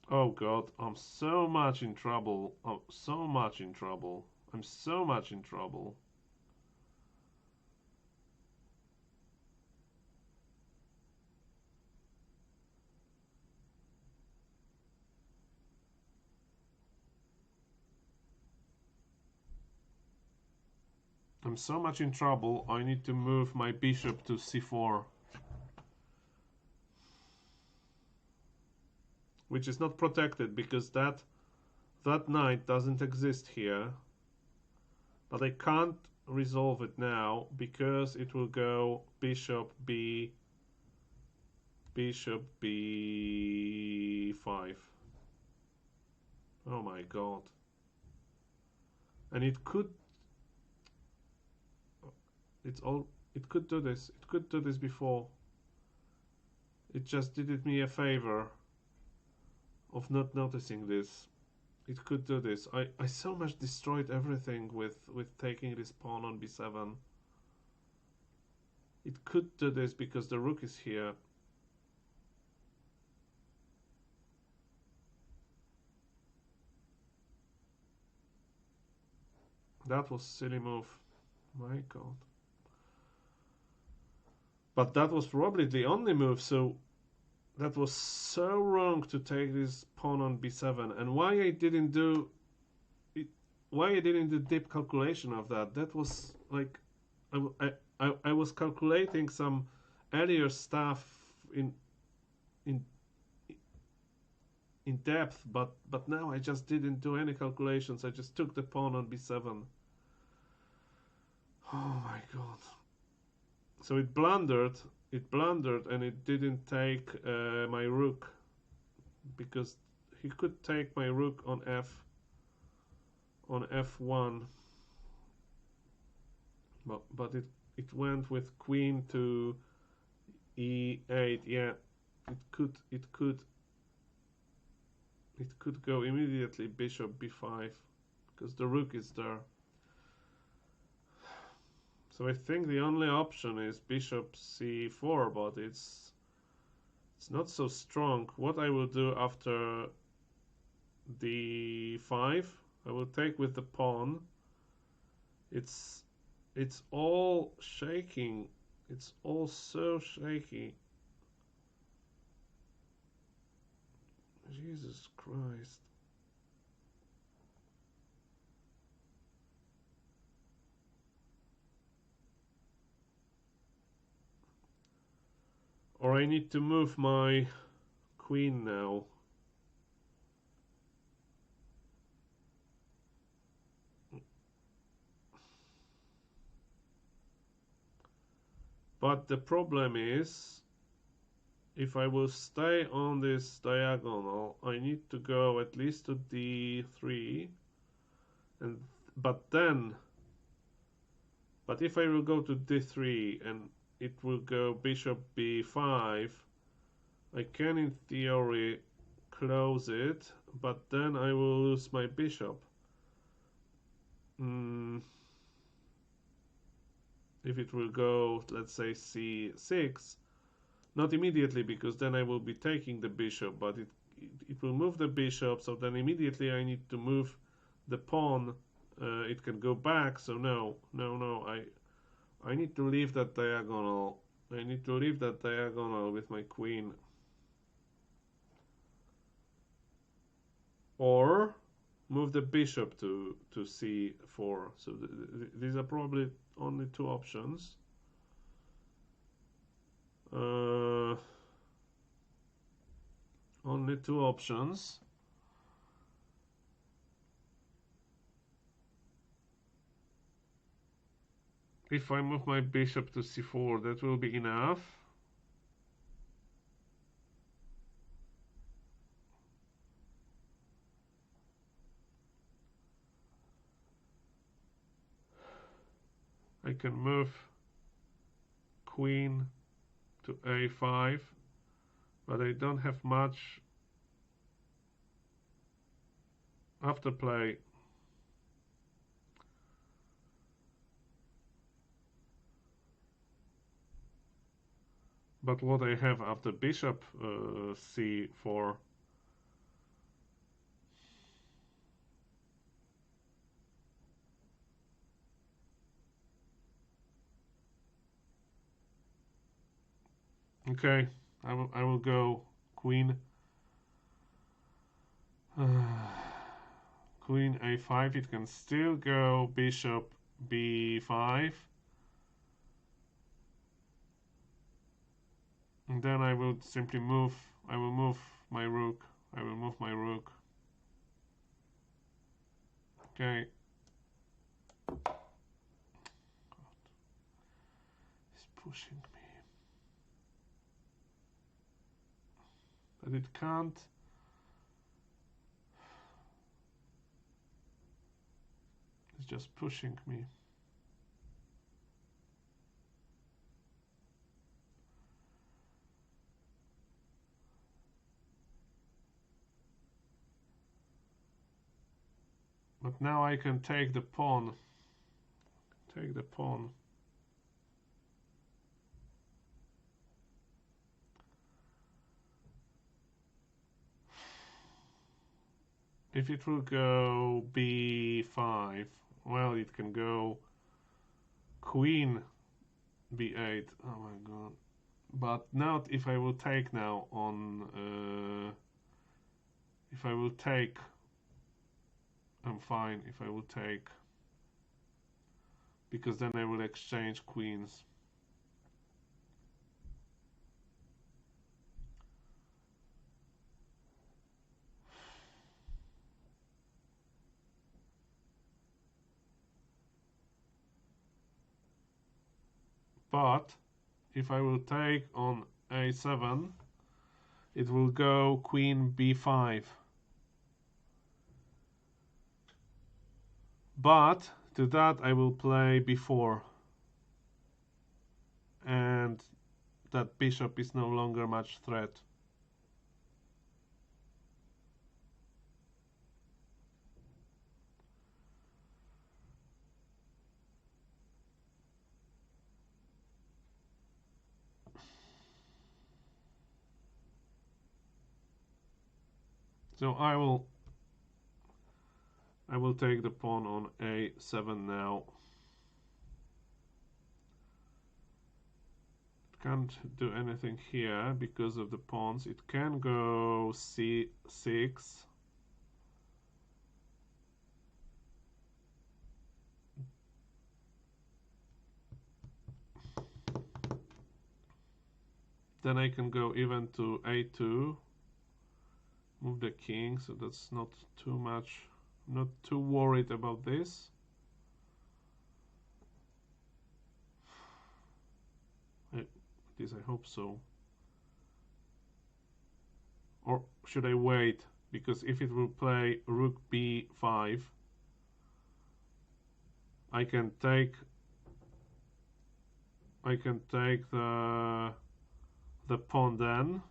Oh god, I'm so much in trouble. Oh, so much in trouble. I'm so much in trouble. I'm so much in trouble, I need to move my bishop to c4. Which is not protected, because that knight doesn't exist here. But I can't resolve it now, because it will go bishop b5. Oh my god. And it could do this. It could do this before. It just did it me a favor of not noticing this. It could do this. I so much destroyed everything with taking this pawn on b7. It could do this because the rook is here. That was a silly move. My god. But that was probably the only move, so that was so wrong to take this pawn on b7. And why I didn't do deep calculation of that? That was like I was calculating some earlier stuff in depth, but now I just didn't do any calculations. I just took the pawn on b7. Oh my god. So it blundered, and it didn't take my rook, because he could take my rook on f1, but it went with queen to e8. Yeah, it could go immediately bishop b5, because the rook is there. So I think the only option is bishop c4, but it's not so strong. What I will do after d5, I will take with the pawn. It's all shaking. It's all so shaky. Jesus Christ. Or I need to move my queen now. But the problem is, if I will stay on this diagonal, I need to go at least to d3, but if I will go to d3 and it will go bishop b5, I can in theory close it, but then I will lose my bishop. If it will go, let's say, c6, not immediately, because then I will be taking the bishop, but it will move the bishop, so then immediately I need to move the pawn. It can go back, so no, I need to leave that diagonal. I need to leave that diagonal with my queen. Or move the bishop to c4. So these are probably only two options. Only two options. If I move my bishop to c4, that will be enough. can move queen to a5, but I don't have much afterplay. But what I have after bishop c4, okay, I will go queen queen a5. It can still go bishop b5, and then I will simply move. I will move my rook. I will move my rook. Okay. God. He's pushing me. But it can't. It's just pushing me. But now I can take the pawn. Take the pawn. If it will go b5, well, it can go queen b8. Oh my god. But not if I will take now on... if I will take... I'm fine if I will take. Because then I will exchange queens. But if I will take on a7, it will go queen b5. But to that I will play b4. And that bishop is no longer much threat. So I will take the pawn on a7 now. Can't do anything here because of the pawns. It can go c6. Then I can go even to a2. Move the king, so that's not too much. I'm not too worried about this. At least I hope so. Or should I wait? Because if it will play rook b5, I can take the pawn then.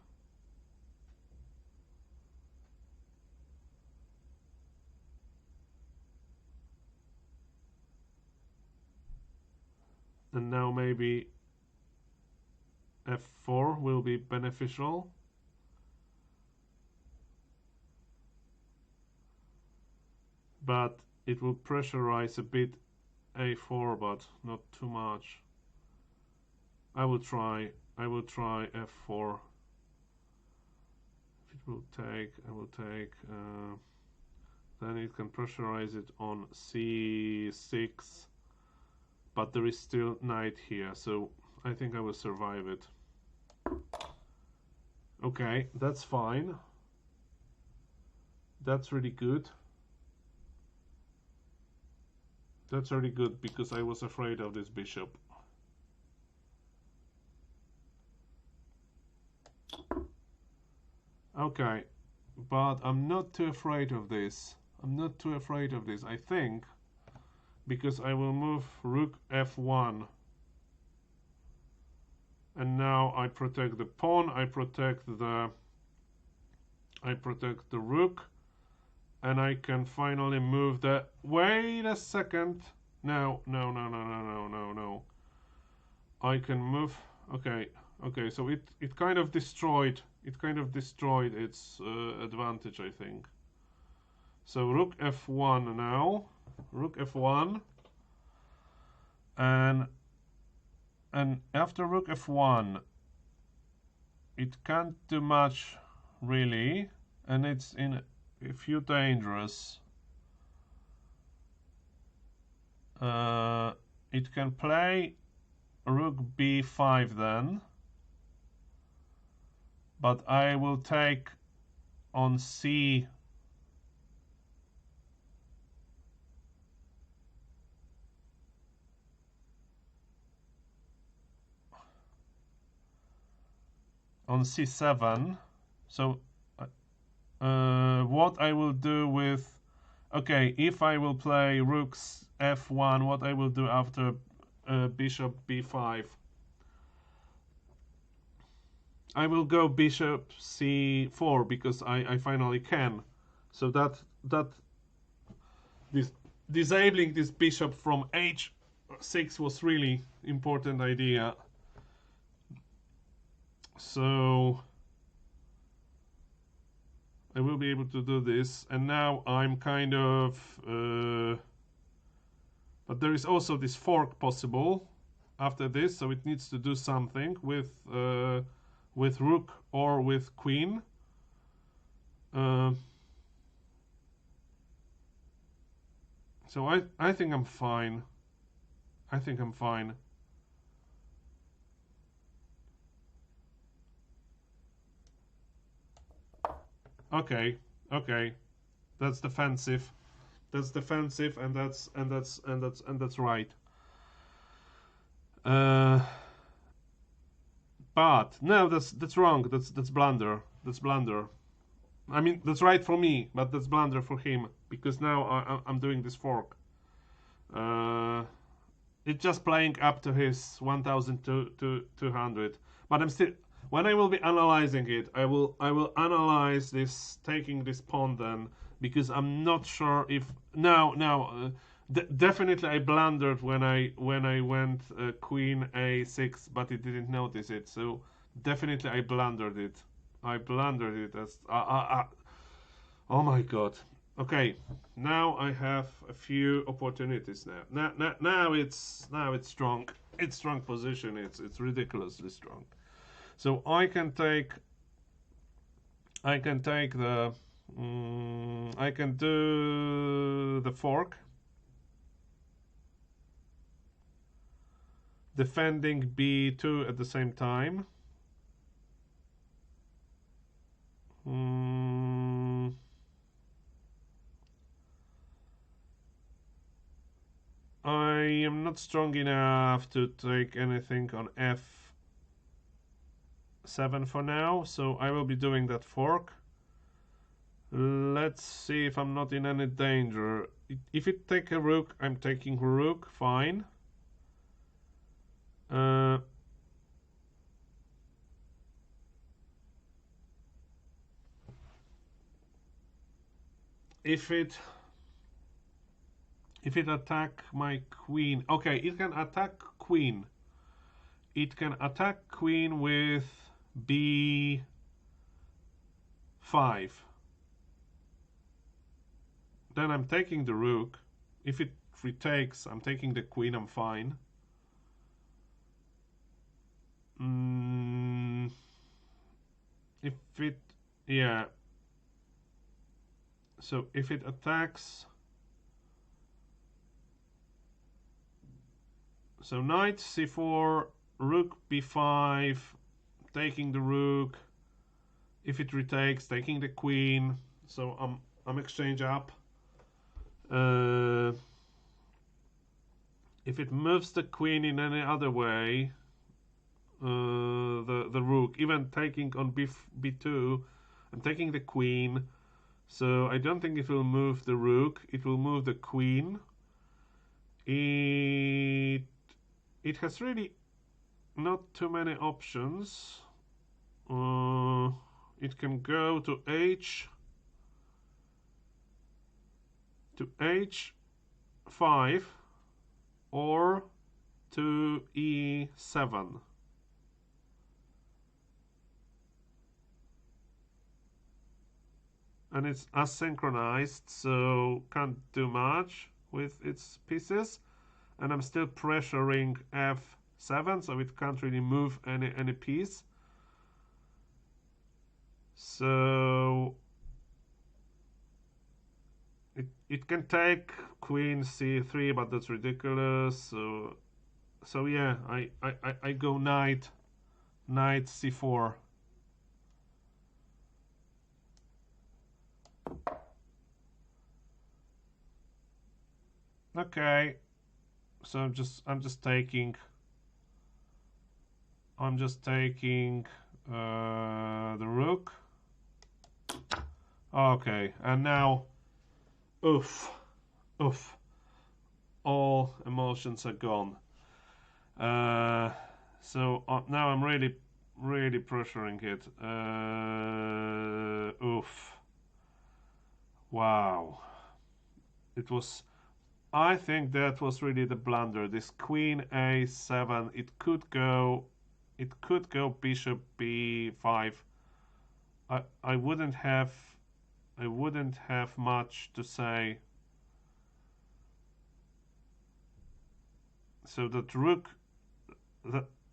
And now maybe f4 will be beneficial. But it will pressurize a bit a4, but not too much. I will try f4. If it will take, I will take. Then it can pressurize it on c6. But there is still knight here, so I think I will survive it. Okay, that's fine. That's really good. That's really good because I was afraid of this bishop. Okay, but I'm not too afraid of this. I'm not too afraid of this. I think because I will move rook f f1. And now I protect the pawn, I protect the rook, and I can finally move the... Wait a second. No. I can move... Okay, so it kind of destroyed its advantage, I think. So rook f1 now. Rook f1. And after rook f1, it can't do much really, and it's in a few dangerous. It can play rook b5 then, but I will take on c. On c7. So what I will do with... Okay, if I will play rook f1, what I will do after bishop b5? I will go bishop c4 because I finally can. So that disabling this bishop from h6 was really important idea. So I will be able to do this, and now I'm kind of but there is also this fork possible after this, so it needs to do something with rook or with queen. So I think I'm fine. I think I'm fine. Okay, that's defensive. That's defensive, and that's right. But no, that's wrong. That's blunder. That's blunder. I mean, that's right for me, but that's blunder for him because now I'm doing this fork. It's just playing up to his 1,200. But I'm still. When I will be analyzing it, I will analyze this, taking this pawn then, because I'm not sure if definitely I blundered when I went queen a6, but it didn't notice it. So definitely I blundered it. As oh my god. Okay, now I have a few opportunities now. Now it's strong. It's strong position. It's ridiculously strong. So I can take the I can do the fork, defending b2 at the same time. I am not strong enough to take anything on f7 for now, so I will be doing that fork. Let's see if I'm not in any danger. If it take a rook, I'm taking rook, fine. If it attack my queen, okay, it can attack queen. It can attack queen with b5. Then I'm taking the rook. If it retakes, I'm taking the queen, I'm fine. If it, yeah. So if it attacks, so knight c4, rook b5, taking the rook. If it retakes, taking the queen. So I'm exchange up. If it moves the queen in any other way, the rook, even taking on b2, I'm taking the queen. So I don't think it will move the rook. It will move the queen. It it has really not too many options. It can go to h5 or to e7. And it's asynchronized, so can't do much with its pieces. And I'm still pressuring f7, so it can't really move any piece. So it can take queen c3, but that's ridiculous. So yeah, I go knight c4. Okay, so I'm just taking the rook. Okay, and now oof, all emotions are gone. So now I'm really pressuring it. Oof. Wow. It was. I think that was really the blunder. This queen a7. It could go bishop b5. I wouldn't have much to say. So that rook,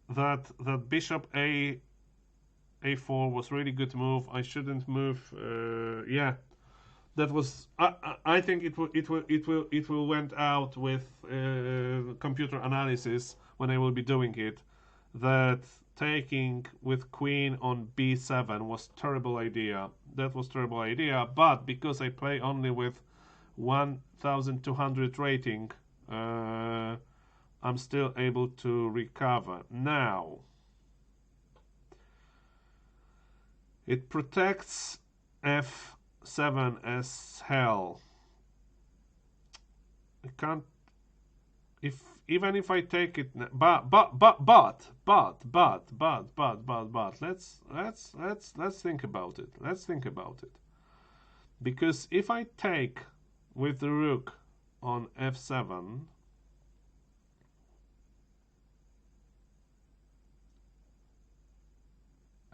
that bishop a4 was really good move. I shouldn't move. Yeah, that was. I think it will went out with computer analysis when I will be doing it. That taking with queen on b7 was terrible idea. That was terrible idea. But because I play only with 1,200 rating, I'm still able to recover. Now, it protects f7 as hell. I can't. Even if I take it, but let's think about it. Let's think about it. Because if I take with the rook on f7,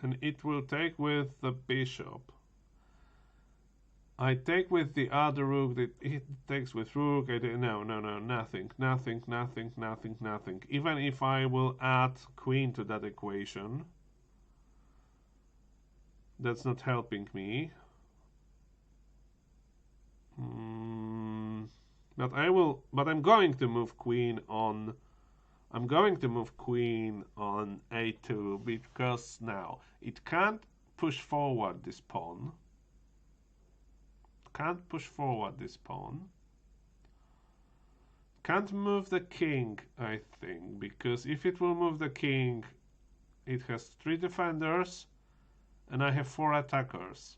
and it will take with the bishop. I take with the other rook, that it takes with rook. No, nothing. Even if I will add queen to that equation, that's not helping me. But I'm going to move queen on. I'm going to move queen on a2 because now it can't push forward this pawn. Can't push forward this pawn. Can't move the king, I think, because if it will move the king, it has 3 defenders and I have 4 attackers.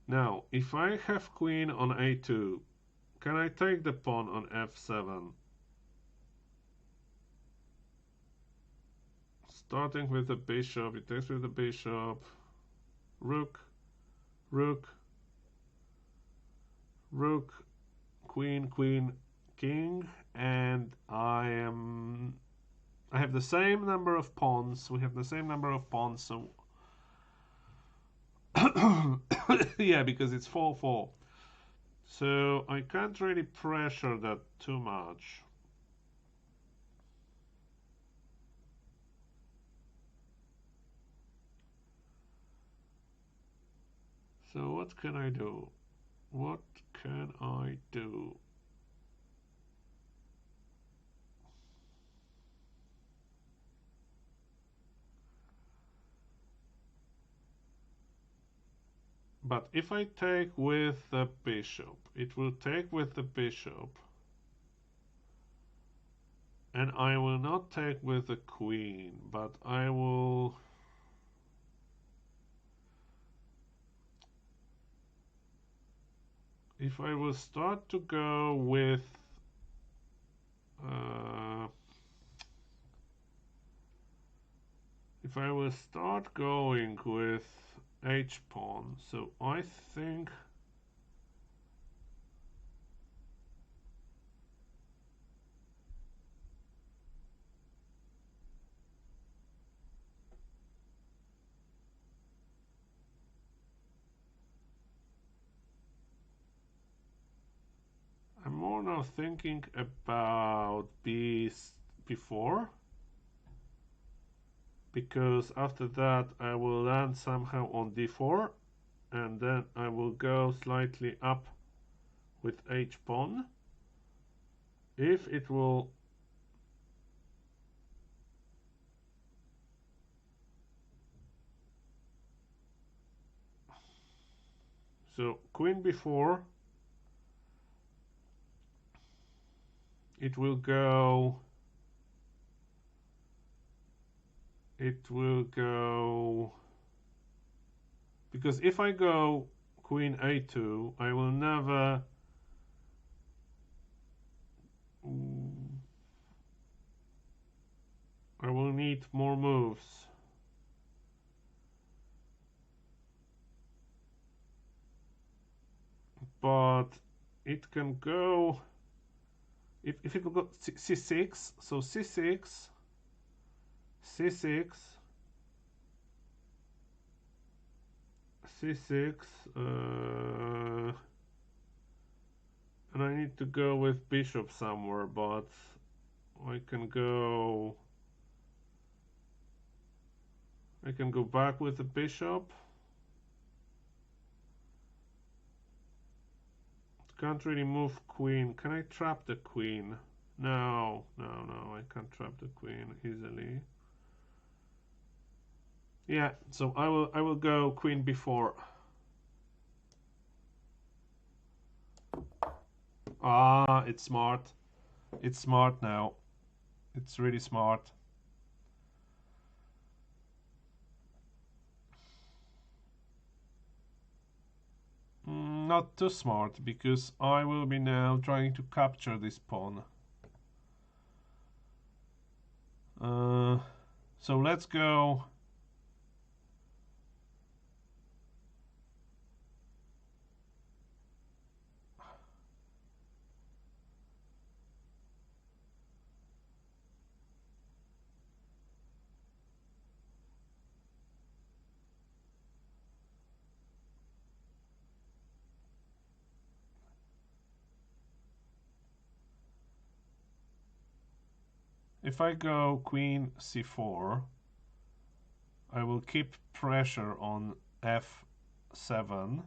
Now, if I have queen on a2, can I take the pawn on f7? Starting with the bishop, it takes with the bishop, rook, queen, king, and I have the same number of pawns. We have the same number of pawns, so yeah, because it's 4-4. So I can't really pressure that too much. So what can I do? What can I do? But if I take with the bishop, it will take with the bishop. And I will not take with the queen, but I will... If I will start to go with... if I will start going with h-pawn, so I think... I'm more now thinking about b4, because after that I will land somehow on d4, and then I will go slightly up with h-pawn. If it will... So queen b4, it will go... because if I go queen a2, I will never... I will need more moves. But it can go... If it will go c6, so c6, c6, c6, and I need to go with bishop somewhere, but I can go back with the bishop. Can't really move queen. Can I trap the queen? No, I can't trap the queen easily. Yeah, so I will go queen b4. Ah, it's smart. It's smart now. It's really smart. Not too smart, because I will be now trying to capture this pawn. So let's go. If I go queen c4, I will keep pressure on f7.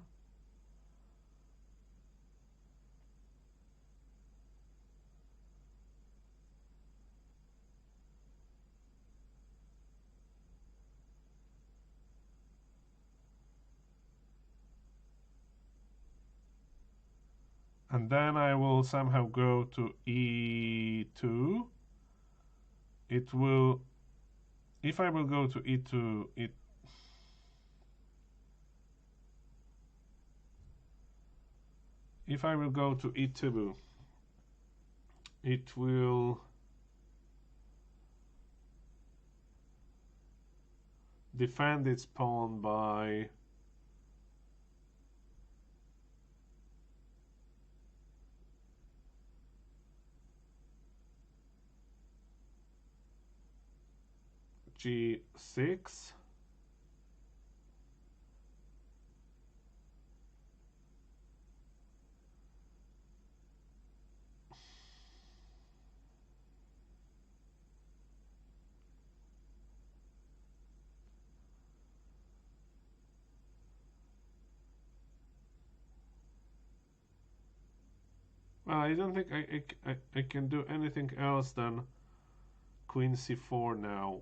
And then I will somehow go to e2. It will... If I will go to e2, if I will go to e2, it will defend its pawn by g6. Well, I don't think I can do anything else than queen c4 now.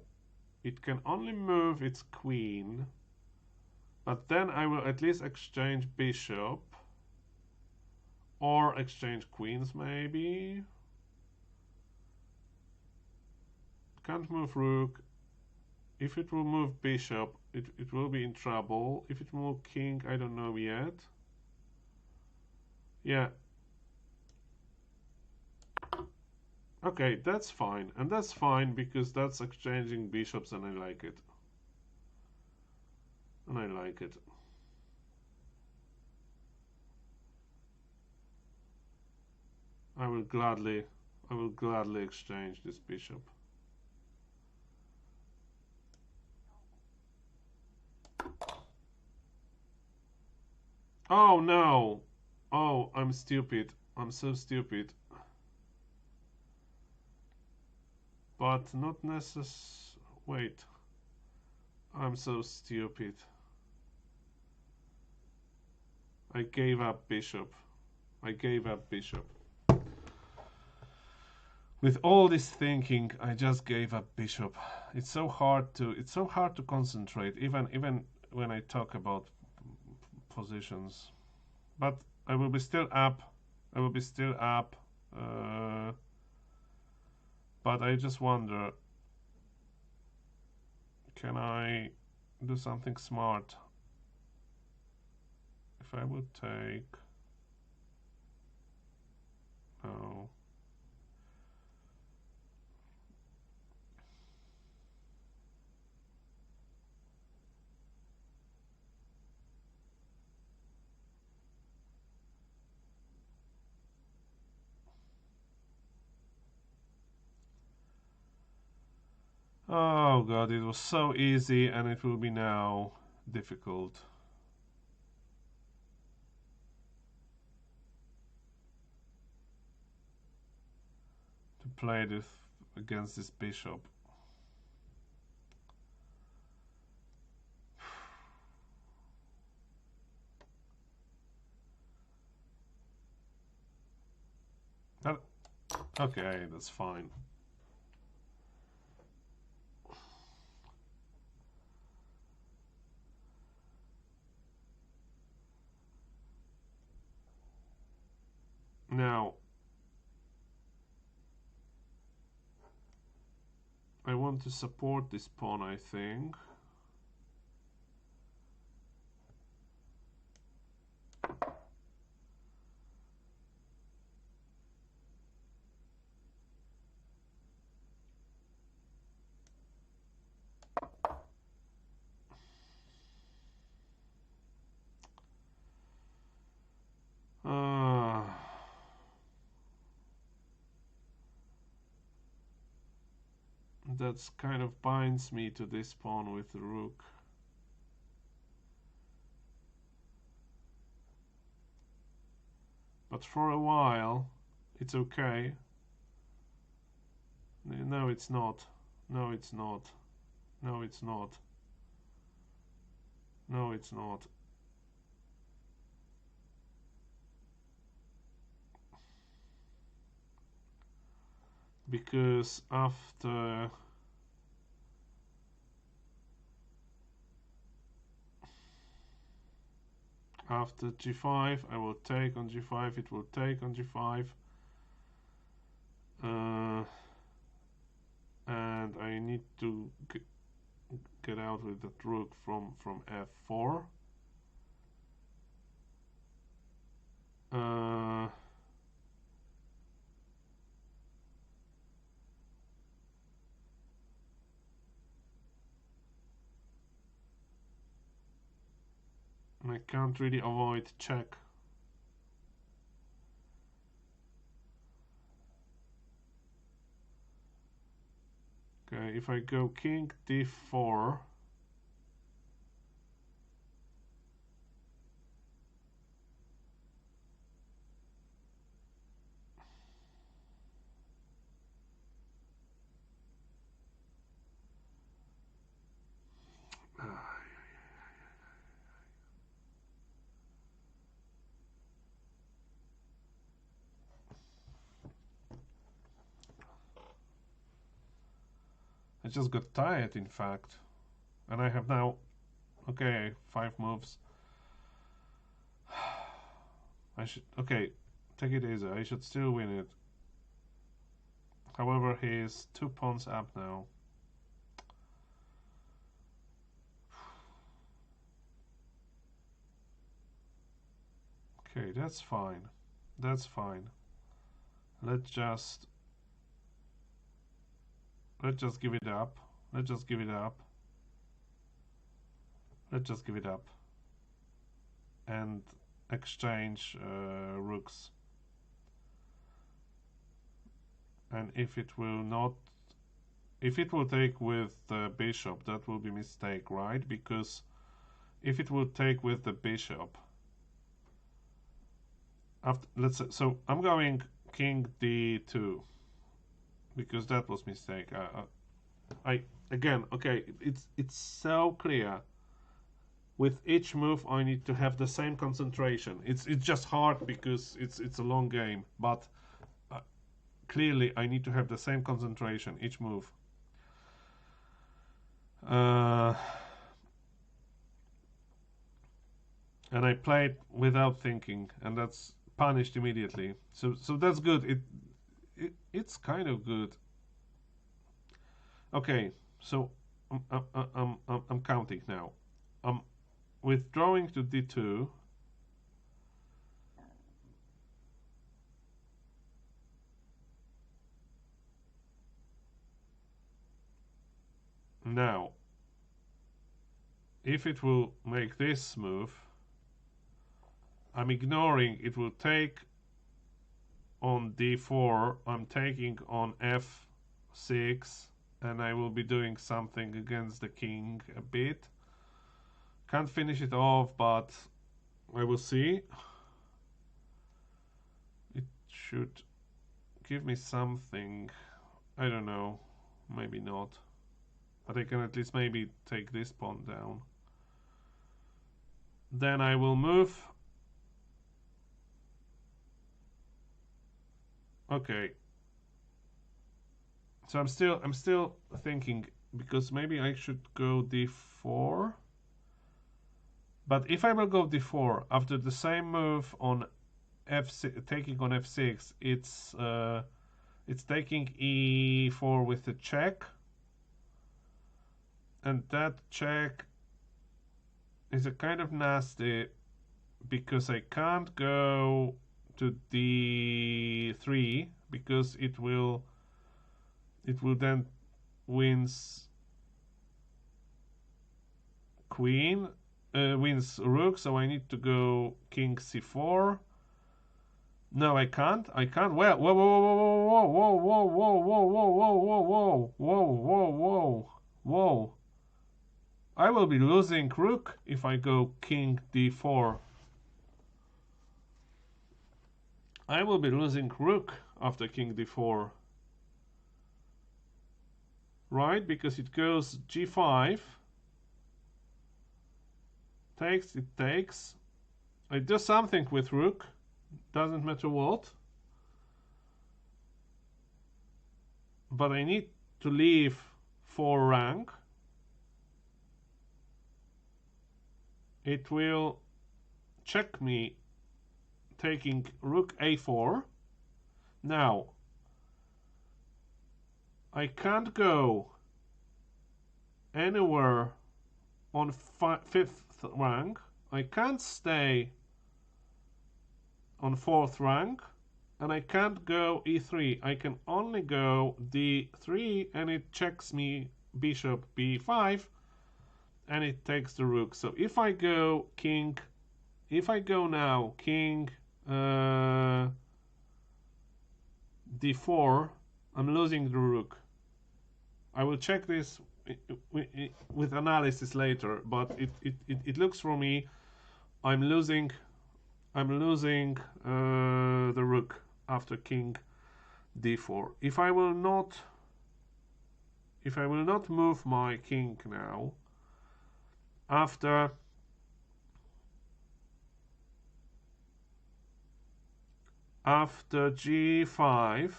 It can only move its queen, but then I will at least exchange bishop, or exchange queens maybe. Can't move rook. If it will move bishop, it will be in trouble. If it will move king, I don't know yet. Yeah. Okay, that's fine. And that's fine because that's exchanging bishops and I like it. And I like it. I will gladly exchange this bishop. Oh no! Oh, I'm stupid. I'm so stupid. But not necess... Wait. I'm so stupid. I gave up bishop. I gave up bishop. With all this thinking, I just gave up bishop. It's so hard to concentrate, even when I talk about positions. But I will be still up. I will be still up. But I just wonder, can I do something smart? If I would take... No. Oh god, it was so easy and it will be now difficult. To play this against this bishop. Okay, that's fine. Now, I want to support this pawn, I think. That's kind of binds me to this pawn with the rook. But for a while, it's okay. No, it's not. No, it's not. No, it's not. No, it's not. Because after g5, I will take on g5, it will take on g5. And I need to get out with that rook from f4. I can't really avoid check. Okay, if I go king d4, I just got tired, in fact. And I have now, okay, 5 moves. I should, okay, take it easy. I should still win it. However, he is 2 pawns up now. Okay, that's fine. That's fine. Let's just give it up. Let's just give it up. Let's just give it up. And exchange rooks. And if it will take with the bishop, that will be mistake, right? Because if it will take with the bishop, after, let's say, so I'm going king d2 because that was mistake. I again, okay, it's so clear. With each move, I need to have the same concentration. It's just hard because it's a long game, but clearly I need to have the same concentration each move. And I played without thinking, and that's punished immediately. So that's good. It's kind of good. Okay, so I'm counting now. I'm withdrawing to d2. Now, if it will make this move, I'm ignoring it will take on d4. I'm taking on f6, and I will be doing something against the king a bit. Can't finish it off, but I will see. It should give me something. I don't know. Maybe not. But I can at least maybe take this pawn down. Then I will move. Okay. So I'm still thinking, because maybe I should go d4. But if I will go d4 after the same move on f6, taking on f6, it's taking e4 with the check, and that check is a kind of nasty because I can't go to d3 because it will then wins queen, wins rook, so I need to go king c4. No, I can't. Well, whoa, whoa, whoa, whoa, whoa, whoa, whoa, whoa, whoa, whoa, whoa, whoa, whoa, whoa. I will be losing rook if I go king d4. I will be losing rook after king d4. Right, because it goes g5. Takes, it takes. I do something with rook. Doesn't matter what. But I need to leave 4 rank. It will check me taking rook a4. Now, I can't go anywhere on 5th rank. I can't stay on 4th rank, and I can't go e3. I can only go d3, and it checks me bishop b5, and it takes the rook. So if I go king, if I go now king d4, I'm losing the rook. I will check this with analysis later, but it looks for me I'm losing the rook after king d4. If I will not move my king now after g5,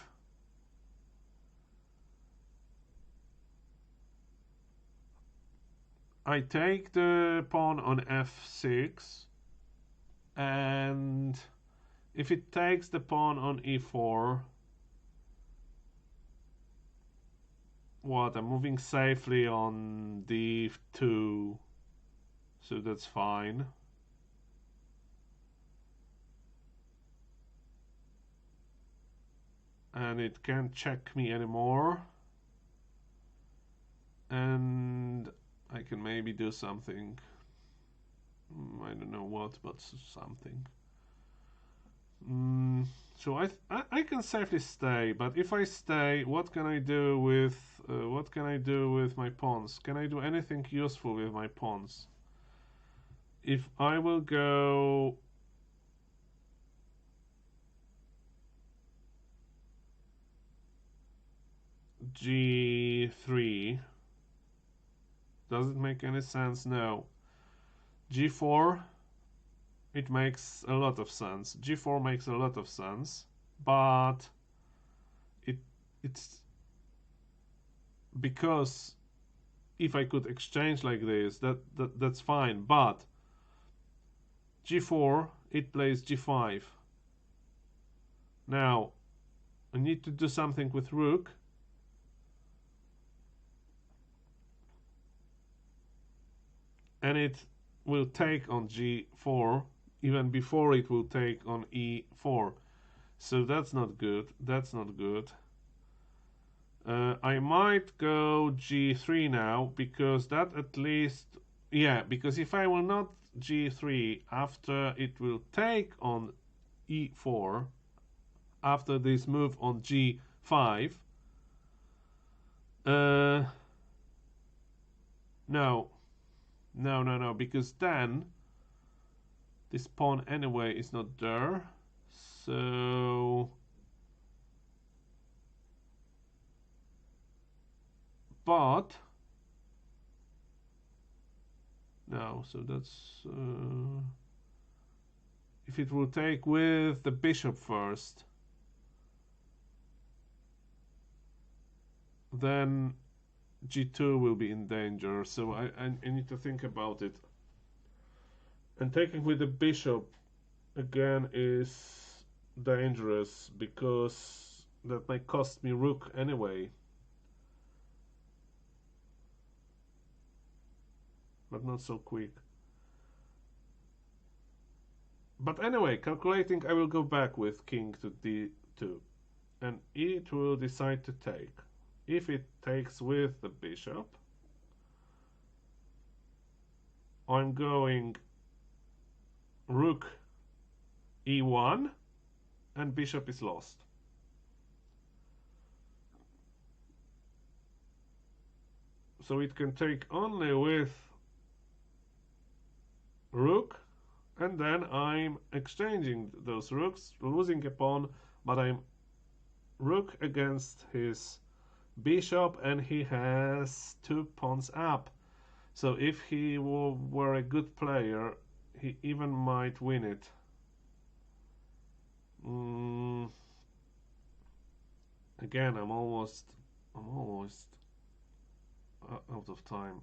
I take the pawn on f6, and if it takes the pawn on e4, what, I'm moving safely on d2, so that's fine. and it can't check me anymore. And I can maybe do something. I don't know what, but something. So I can safely stay, but if I stay, what can I do with my pawns? Can I do anything useful with my pawns? If I will go G3, does it make any sense? No. G4, it makes a lot of sense. G4 makes a lot of sense, but it's because if I could exchange like this, that's fine, but G4, it plays G5. Now I need to do something with rook. And it will take on G4 even before it will take on E4. So that's not good. That's not good. I might go G3 now, because that at least, yeah, because if I will not G3 after it will take on E4, after this move on G5, no, because then this pawn anyway is not there. So but no, so that's if it will take with the bishop first, then G2 will be in danger. So I need to think about it. And taking with the bishop again is dangerous, because that might cost me rook anyway. But not so quick. But anyway, calculating, I will go back with king to d2, and it will decide to take. If it takes with the bishop, I'm going rook e1, and bishop is lost. So it can take only with rook, and then I'm exchanging those rooks, losing a pawn, but I'm rook against his bishop, and he has 2 pawns up. So if he were a good player, he even might win it. Again, I'm almost out of time.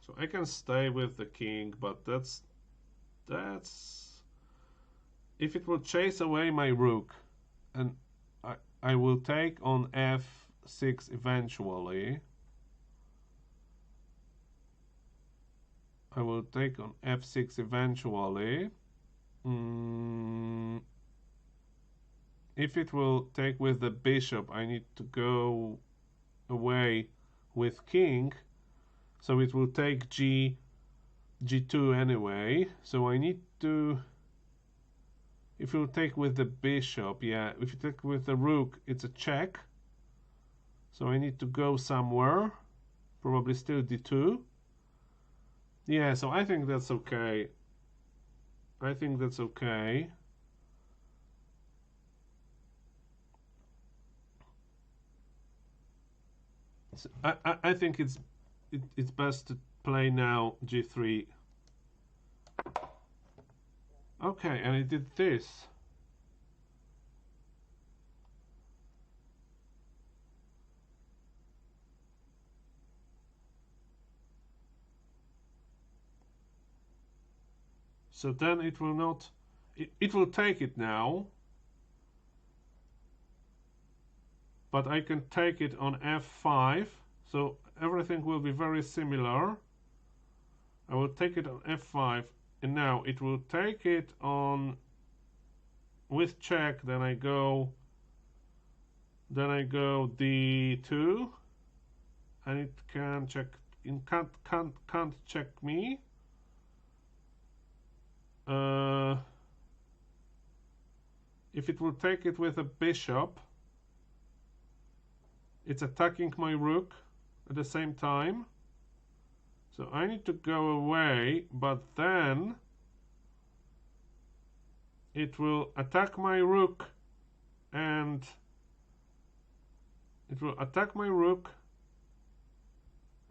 So I can stay with the king, but that's if it will chase away my rook, and I will take on f6 eventually. I will take on f6 eventually. If it will take with the bishop, I need to go away with king, so it will take g2 anyway. So I need to, if you take with the bishop, yeah, if you take with the rook, it's a check. So I need to go somewhere, probably still d2. Yeah, so I think that's okay. I think that's okay. So I think it's best to play now g3. Okay, and it did this. So then it will not, it will take it now, but I can take it on f5, so everything will be very similar. I will take it on f5, and now it will take it on with check. Then I go d2, and it can check. It can't check me. If it will take it with a bishop, it's attacking my rook at the same time. So I need to go away, but then it will attack my rook, and it will attack my rook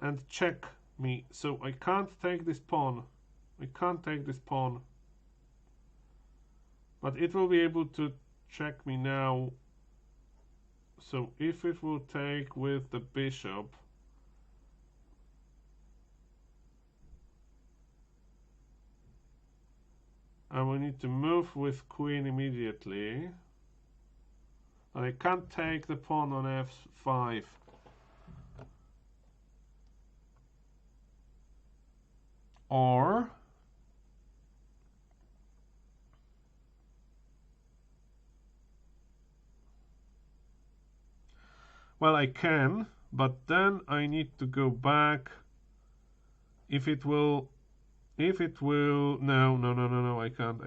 and check me. So I can't take this pawn. I can't take this pawn. But it will be able to check me now. So if it will take with the bishop, I will need to move with queen immediately. And I can't take the pawn on f5. Or well, I can, but then I need to go back. If it will, no, I can't.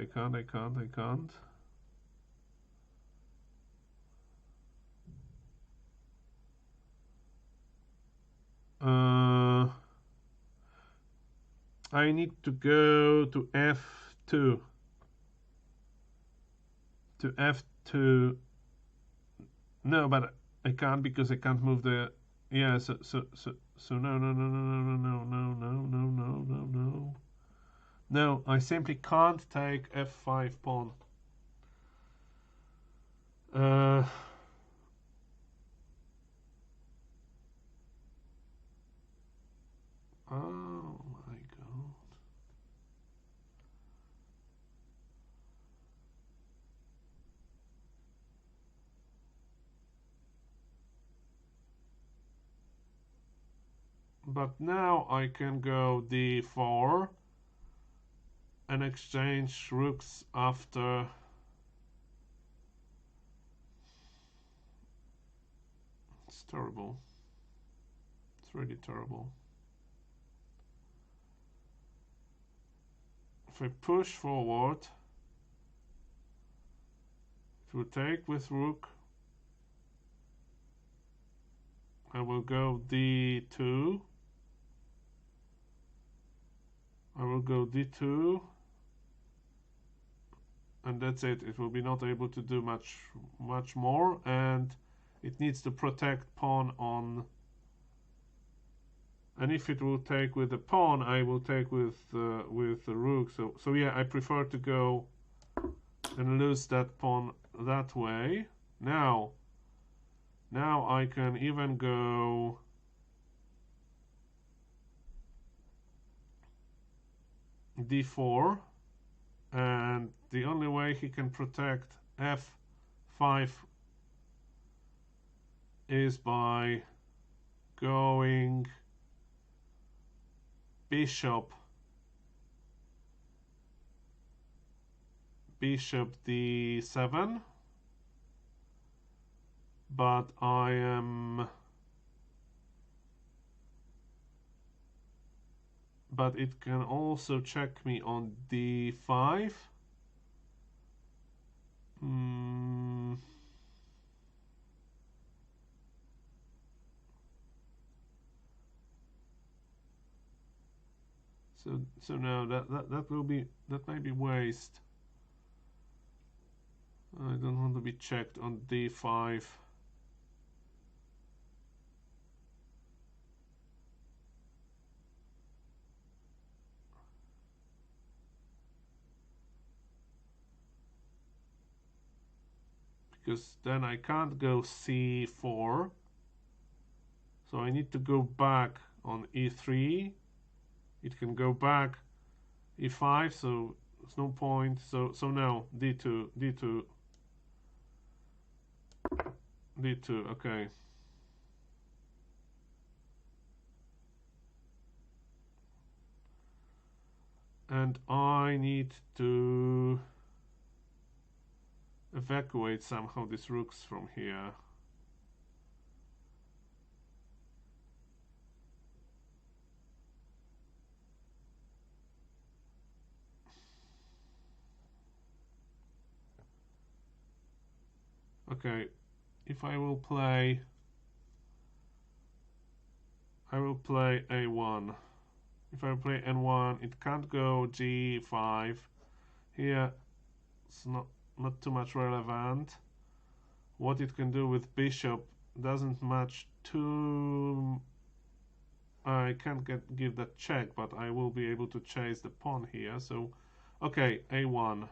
I need to go to f2. To f2. No, but I can't because I can't move the. Yeah. So no. No, I simply can't take f5 pawn. Oh my god. But now I can go d4 and exchange rooks after. It's terrible. It's really terrible. If I push forward, it will take with rook. I will go d2. I will go d2. And that's it. It will be not able to do much more, and it needs to protect pawn on. And if it will take with the pawn, I will take with the rook. So yeah, I prefer to go and lose that pawn that way. Now I can even go d4, and the only way he can protect f5 is by going bishop d7, but it can also check me on d5. So now that may be waste. I don't want to be checked on d5. Because then I can't go c4. So I need to go back on e3. It can go back e5, so there's no point. So now d2. D2, okay. And I need to evacuate somehow these rooks from here. Okay, if I will play A1. If I play N1, it can't go G5. Here, it's not too much relevant. What it can do with bishop doesn't match too. I can't give that check, but I will be able to chase the pawn here. So, okay, A1.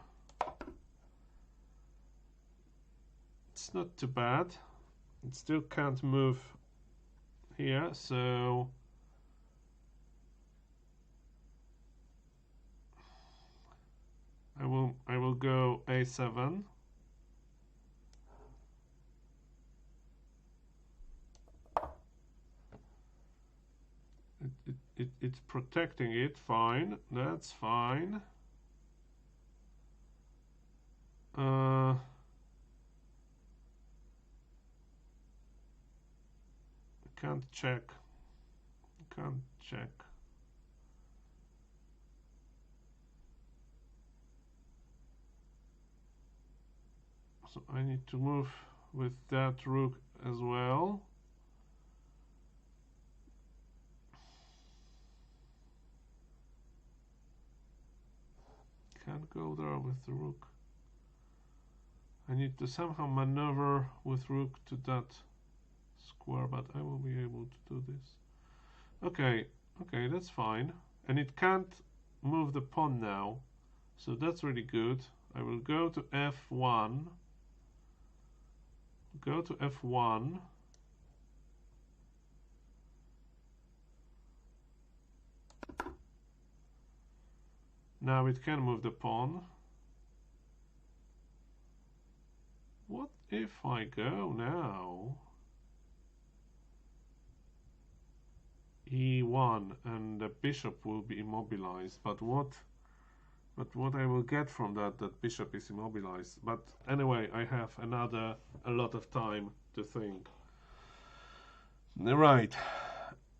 It's not too bad. It still can't move here, so I will go A7. It's protecting it, fine, that's fine. Can't check. Can't check. So I need to move with that rook as well. Can't go there with the rook. I need to somehow maneuver with rook to that square, but I will be able to do this. Okay, okay, that's fine. And it can't move the pawn now, so that's really good. I will go to F1. Go to F1. Now it can move the pawn. What if I go now? E1 and the bishop will be immobilized, but what I will get from that bishop is immobilized. But anyway, I have a lot of time to think. Right,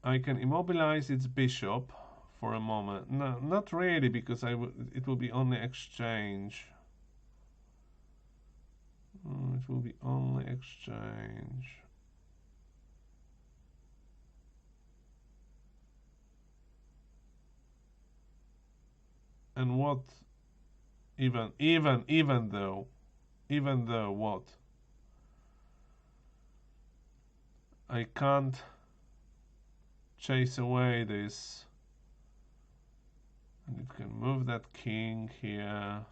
I can immobilize its bishop for a moment. No, not really, because it will be only exchange. It will be only exchange. And what? Even though what? I can't chase away this. And it can move that king here.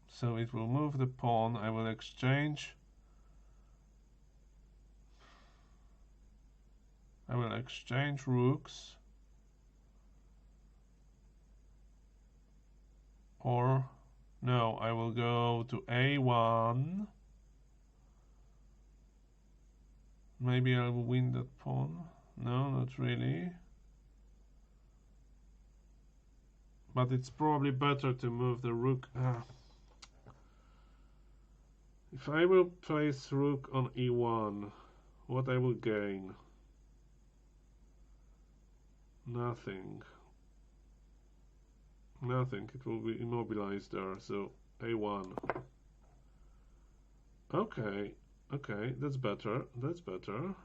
So it will move the pawn. I will exchange. I will exchange rooks. Or no, I will go to A1. Maybe I will win that pawn. No, not really. But it's probably better to move the rook. If I will place rook on E1, what I will gain? Nothing. Nothing. It will be immobilized there. So A1. Okay. Okay, that's better. That's better.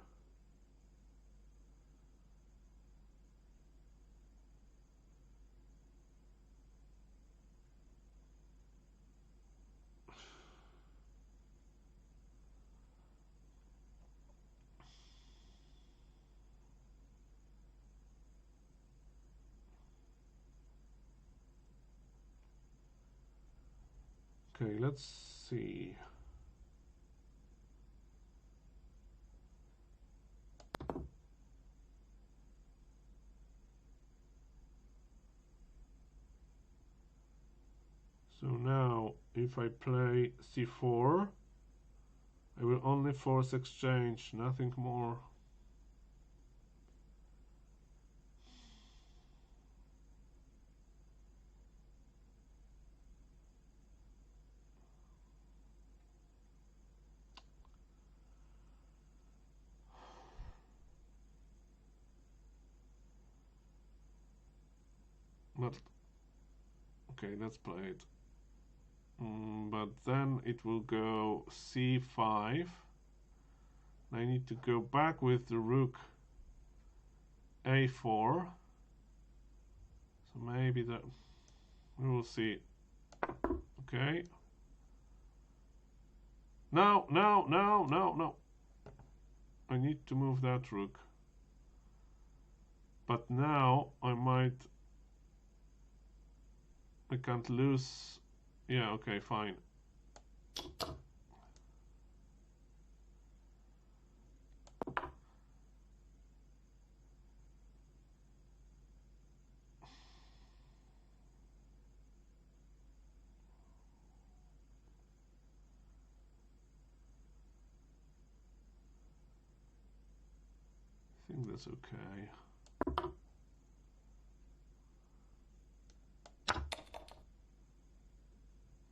Okay, let's see. So now if I play c4, I will only force exchange, nothing more. But okay, let's play it. But then it will go c5. I need to go back with the rook a4. So maybe that we will see. Okay. No, no, no, no, no. I need to move that rook. But now I can't lose. Yeah, okay, fine. I think that's okay.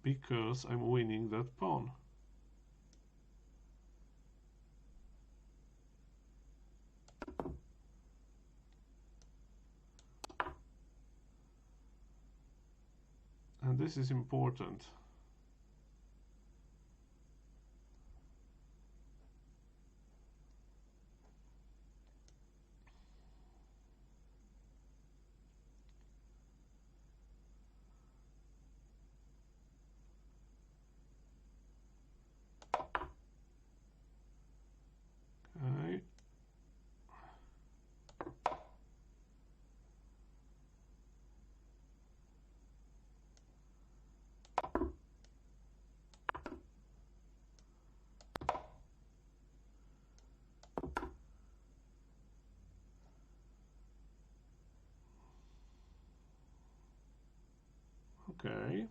Because I'm winning that pawn. And this is important. Okay. Okay.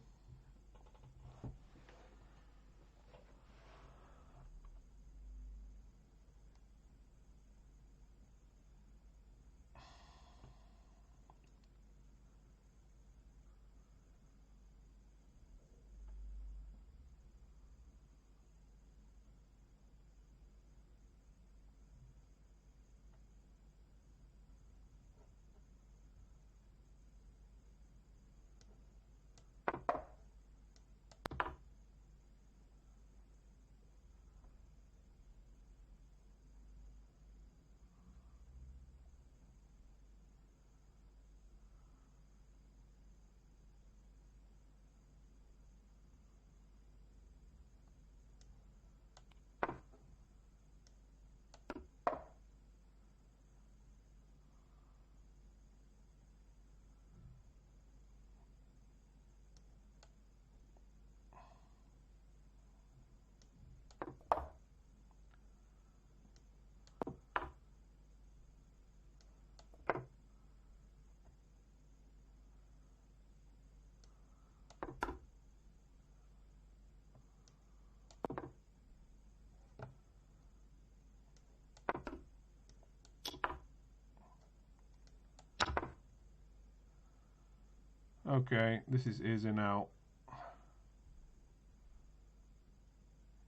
Okay, this is easy now.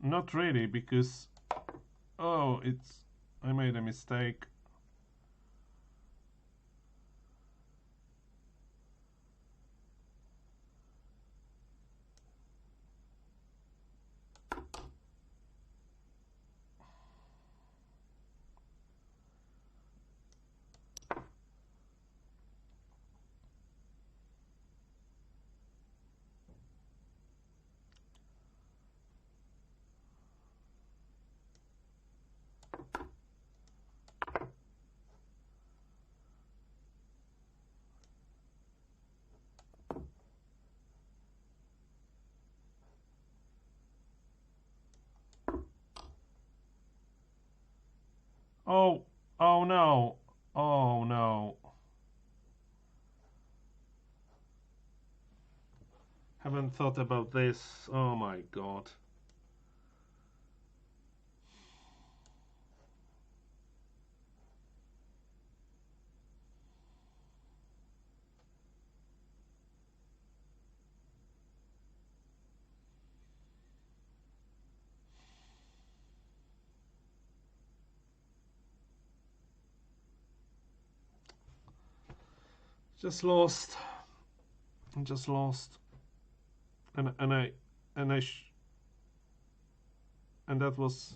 Not really, because I made a mistake. Oh, oh no. Oh no. Haven't thought about this. Oh my god. Just lost. I just lost. And that was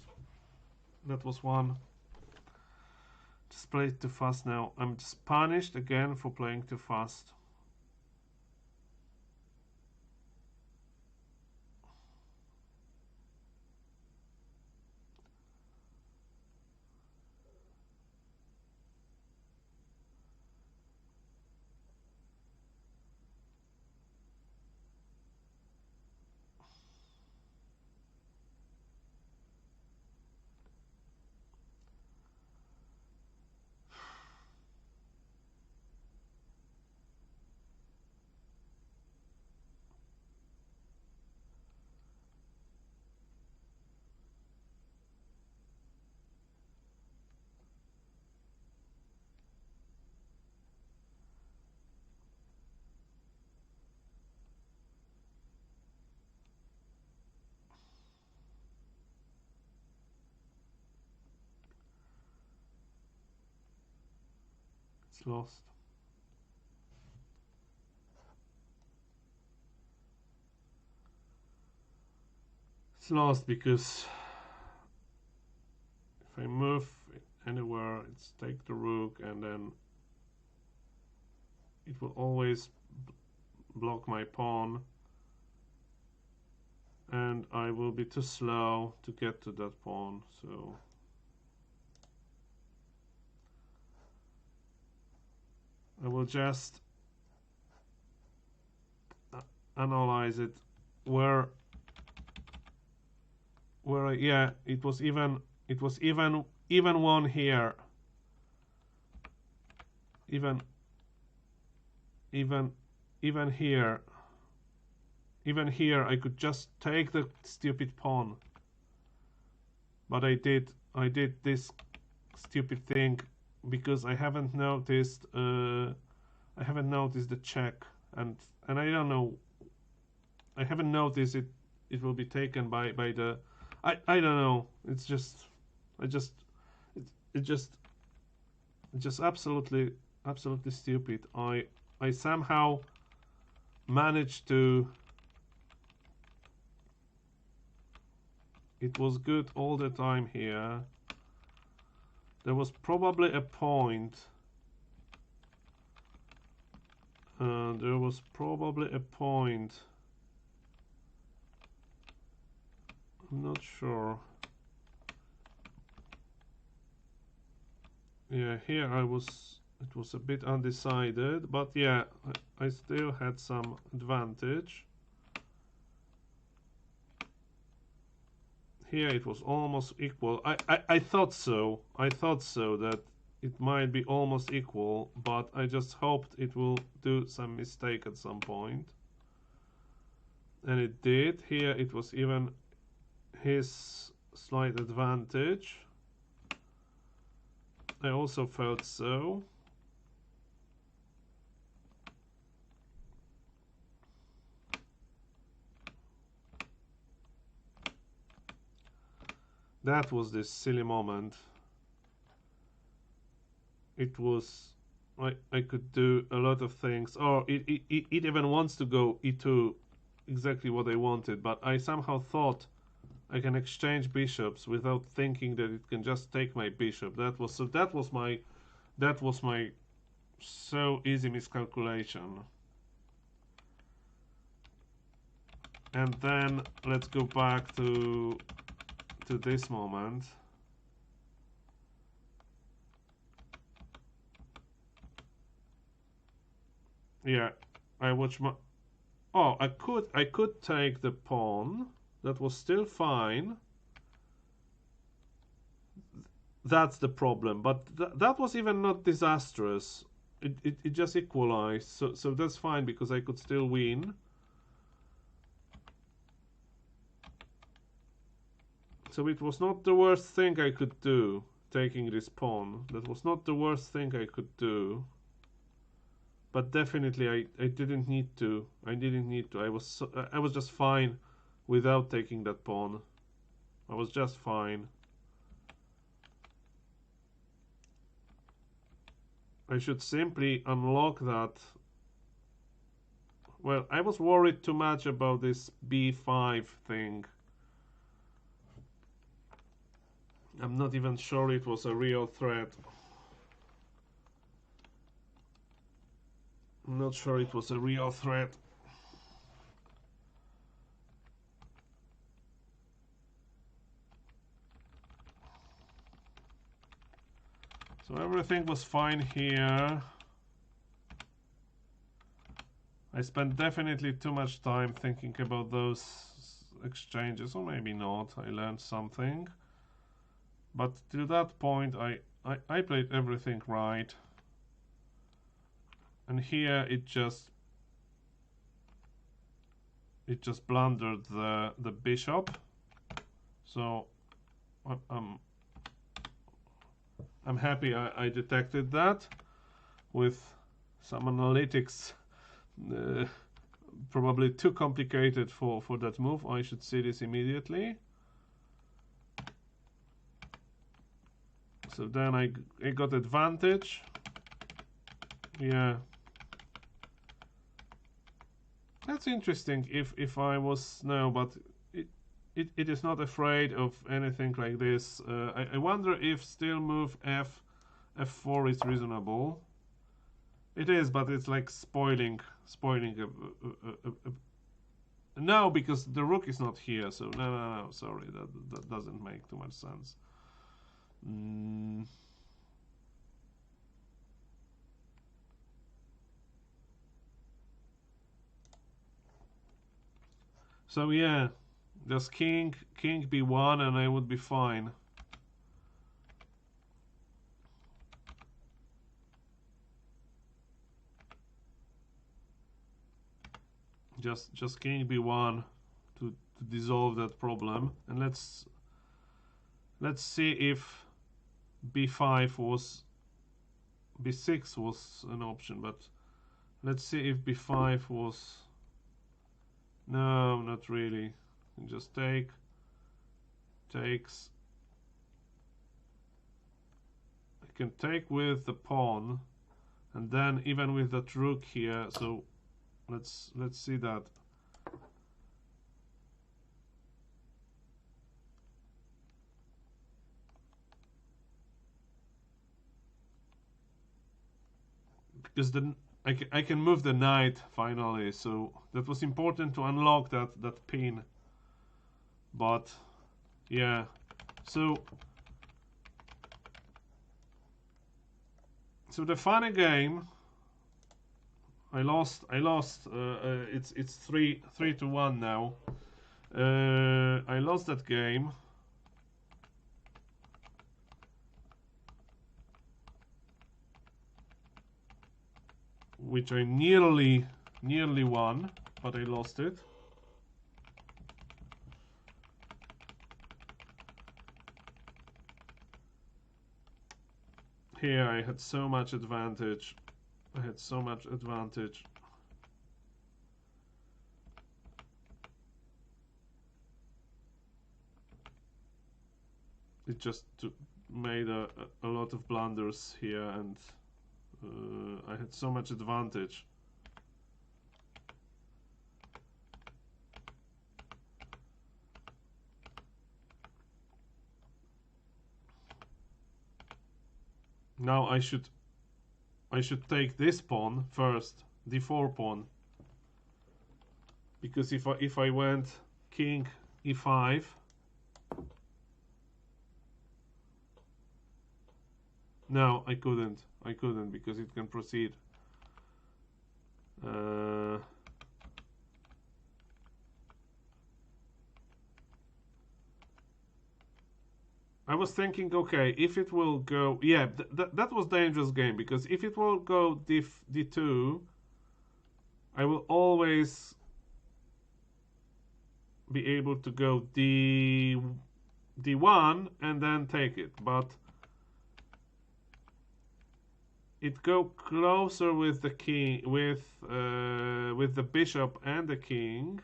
one. Just played too fast now. I'm just punished again for playing too fast. It's lost. It's lost because if I move anywhere, it's take the rook, and then it will always block my pawn, and I will be too slow to get to that pawn. So I will just analyze it where yeah, it was even one here, even here I could just take the stupid pawn, but I did this stupid thing because I haven't noticed the check, and I don't know, I haven't noticed it will be taken by the I don't know. It's just absolutely stupid. I somehow managed to. It was good all the time here. There was probably a point. There was probably a point. I'm not sure. Yeah, here it was a bit undecided, but yeah, I still had some advantage. Here it was almost equal. I thought so. I thought so that it might be almost equal, but I just hoped it will do some mistake at some point. And it did. Here it was even his slight advantage. I also felt so. That was this silly moment. It was I could do a lot of things. Or it even wants to go e2, exactly what I wanted, but I somehow thought I can exchange bishops without thinking that it can just take my bishop. That was my so easy miscalculation. And then let's go back to this moment. Yeah, I watch my. Oh, I could take the pawn. That was still fine. That's the problem. But that was even not disastrous. It just equalized. So that's fine because I could still win. So it was not the worst thing I could do, taking this pawn. That was not the worst thing I could do. But definitely I didn't need to. I didn't need to. I was just fine without taking that pawn. I was just fine. I should simply unlock that. Well, I was worried too much about this b5 thing. I'm not even sure it was a real threat. I'm not sure it was a real threat. So everything was fine here. I spent definitely too much time thinking about those exchanges, or maybe not. I learned something. But to that point, I played everything right. And here it just blundered the bishop. So I'm happy I detected that with some analytics. Probably too complicated for that move. I should see this immediately. So then I got advantage. Yeah. That's interesting. If I was no, but it is not afraid of anything like this. I wonder if still move f4 is reasonable. It is, but it's like spoiling no, because the rook is not here. So no, sorry, that doesn't make too much sense. So yeah, just king b1 and I would be fine. Just king b1 to dissolve that problem. And let's see if b5 was b6 was an option, but let's see if b5 was. No, not really. Just takes. I can take with the pawn, and then even with that rook here. So let's see that. Because then I can move the knight finally, so that was important to unlock that pin. But yeah, so the funny game. I lost. It's 3-1 now. I lost that game. Which I nearly won, but I lost it. Here I had so much advantage. It just made a lot of blunders here, and I had so much advantage. Now I should take this pawn first, d4 pawn, because if I went king e5, no, I couldn't because it can proceed. I was thinking, okay, if it will go, yeah, that was dangerous game, because if it will go d2, I will always be able to go d1 d1 and then take it, but it go closer with the king, with the bishop and the king.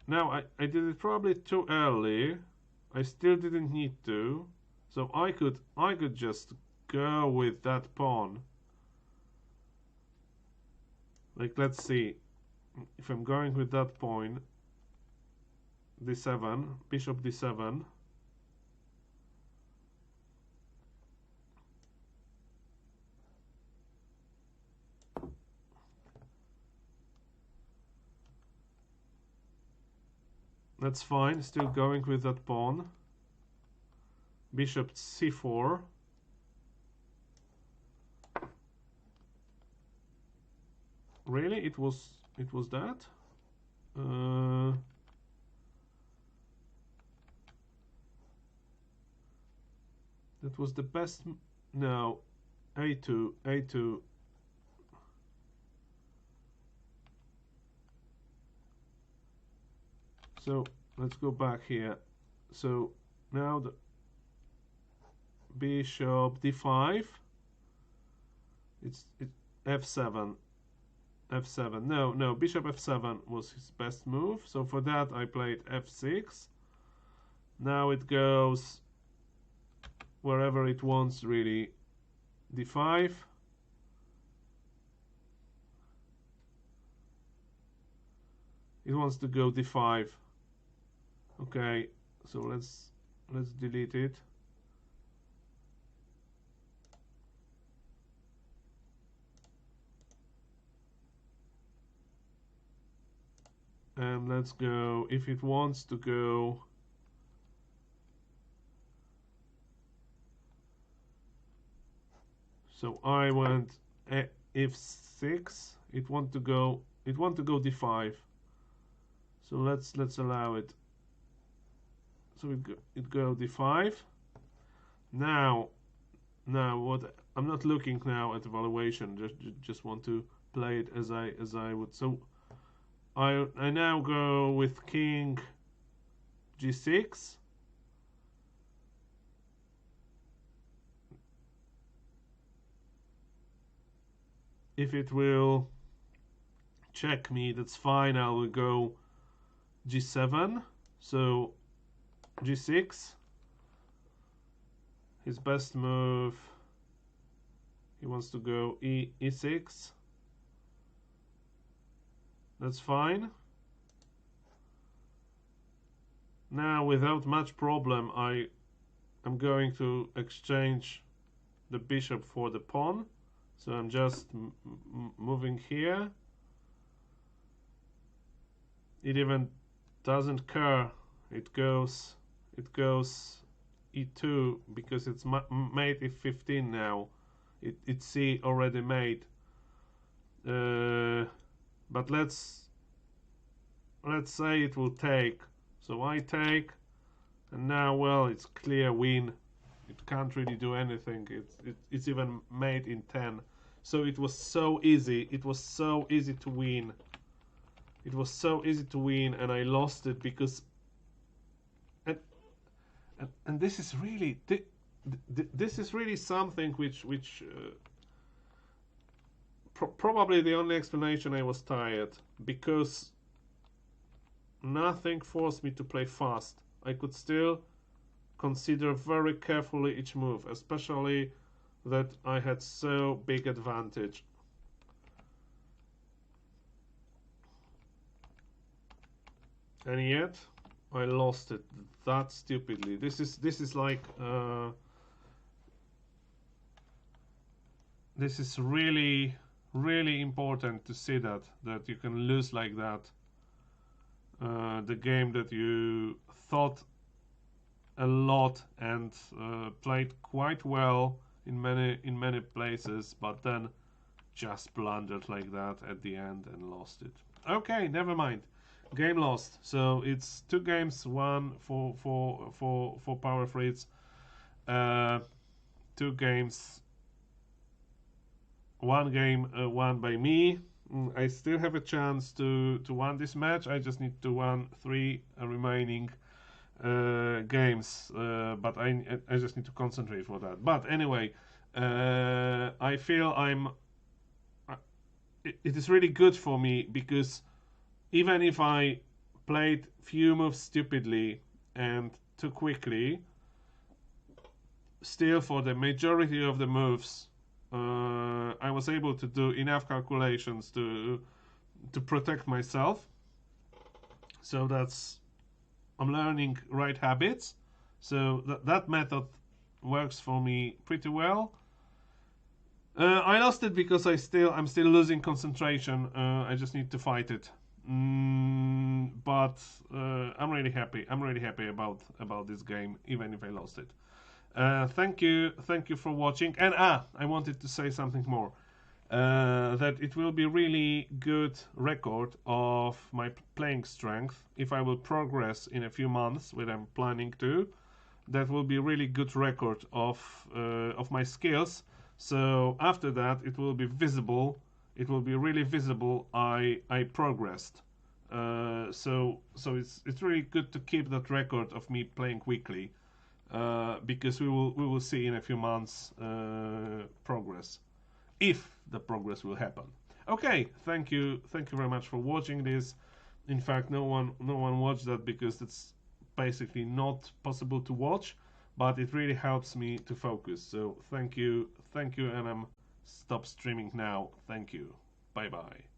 Now I did it probably too early. I still didn't need to, so I could just go with that pawn. Like, let's see, if I'm going with that pawn, d7, bishop d7. That's fine, still going with that pawn. Bishop c4. Really? It was that? That was the best. No, a2. So let's go back here. So now the bishop d5. It's f7. f7. No, bishop f7 was his best move. So for that I played f6. Now it goes wherever it wants, really. d5. It wants to go d5. Okay, so let's delete it. And let's go, if it wants to go, so I went f6. It want to go d5. So let's allow it. So it go d5. Now what, I'm not looking now at evaluation, just want to play it as I would. So I now go with king g6. If it will check me, that's fine. I will go g7. So g6. His best move, he wants to go e6. That's fine. Now, without much problem, I'm going to exchange the bishop for the pawn. So I'm just moving here. It even doesn't care. It goes e2 because it's made e15 now. It's c already made. But let's say it will take. So I take, and now, well, it's clear win. It can't really do anything. It's even made in 10. So it was so easy. It was so easy to win. It was so easy to win, and I lost it because. And this is really this is really something which probably the only explanation I was tired, because nothing forced me to play fast. I could still consider very carefully each move, especially that I had so big advantage. And yet I lost it that stupidly. This is like this is really important to see that you can lose like that. The game that you thought a lot and played quite well in many places, but then just blundered like that at the end and lost it. Okay, never mind. Game lost. So it's 2 games, 1 for Power Fritz, 2 games, 1 game won by me. I still have a chance to win this match. I just need to win 3 remaining games, but I just need to concentrate for that. But anyway, I feel it is really good for me, because even if I played few moves stupidly and too quickly, still for the majority of the moves, I was able to do enough calculations to protect myself. So I'm learning right habits. So that method works for me pretty well. I lost it because I'm still losing concentration. I just need to fight it. But I'm really happy. I'm really happy about this game, even if I lost it. Thank you for watching. And I wanted to say something more. That it will be really good record of my playing strength if I will progress in a few months, which I'm planning to. That will be really good record of my skills. So after that, it will be visible. It will be really visible. I progressed. So it's really good to keep that record of me playing weekly, because we will see in a few months progress, if the progress will happen. Okay, thank you very much for watching this. In fact, no one watched that because it's basically not possible to watch, but it really helps me to focus. So thank you, and I'm stop streaming now. Thank you. Bye bye.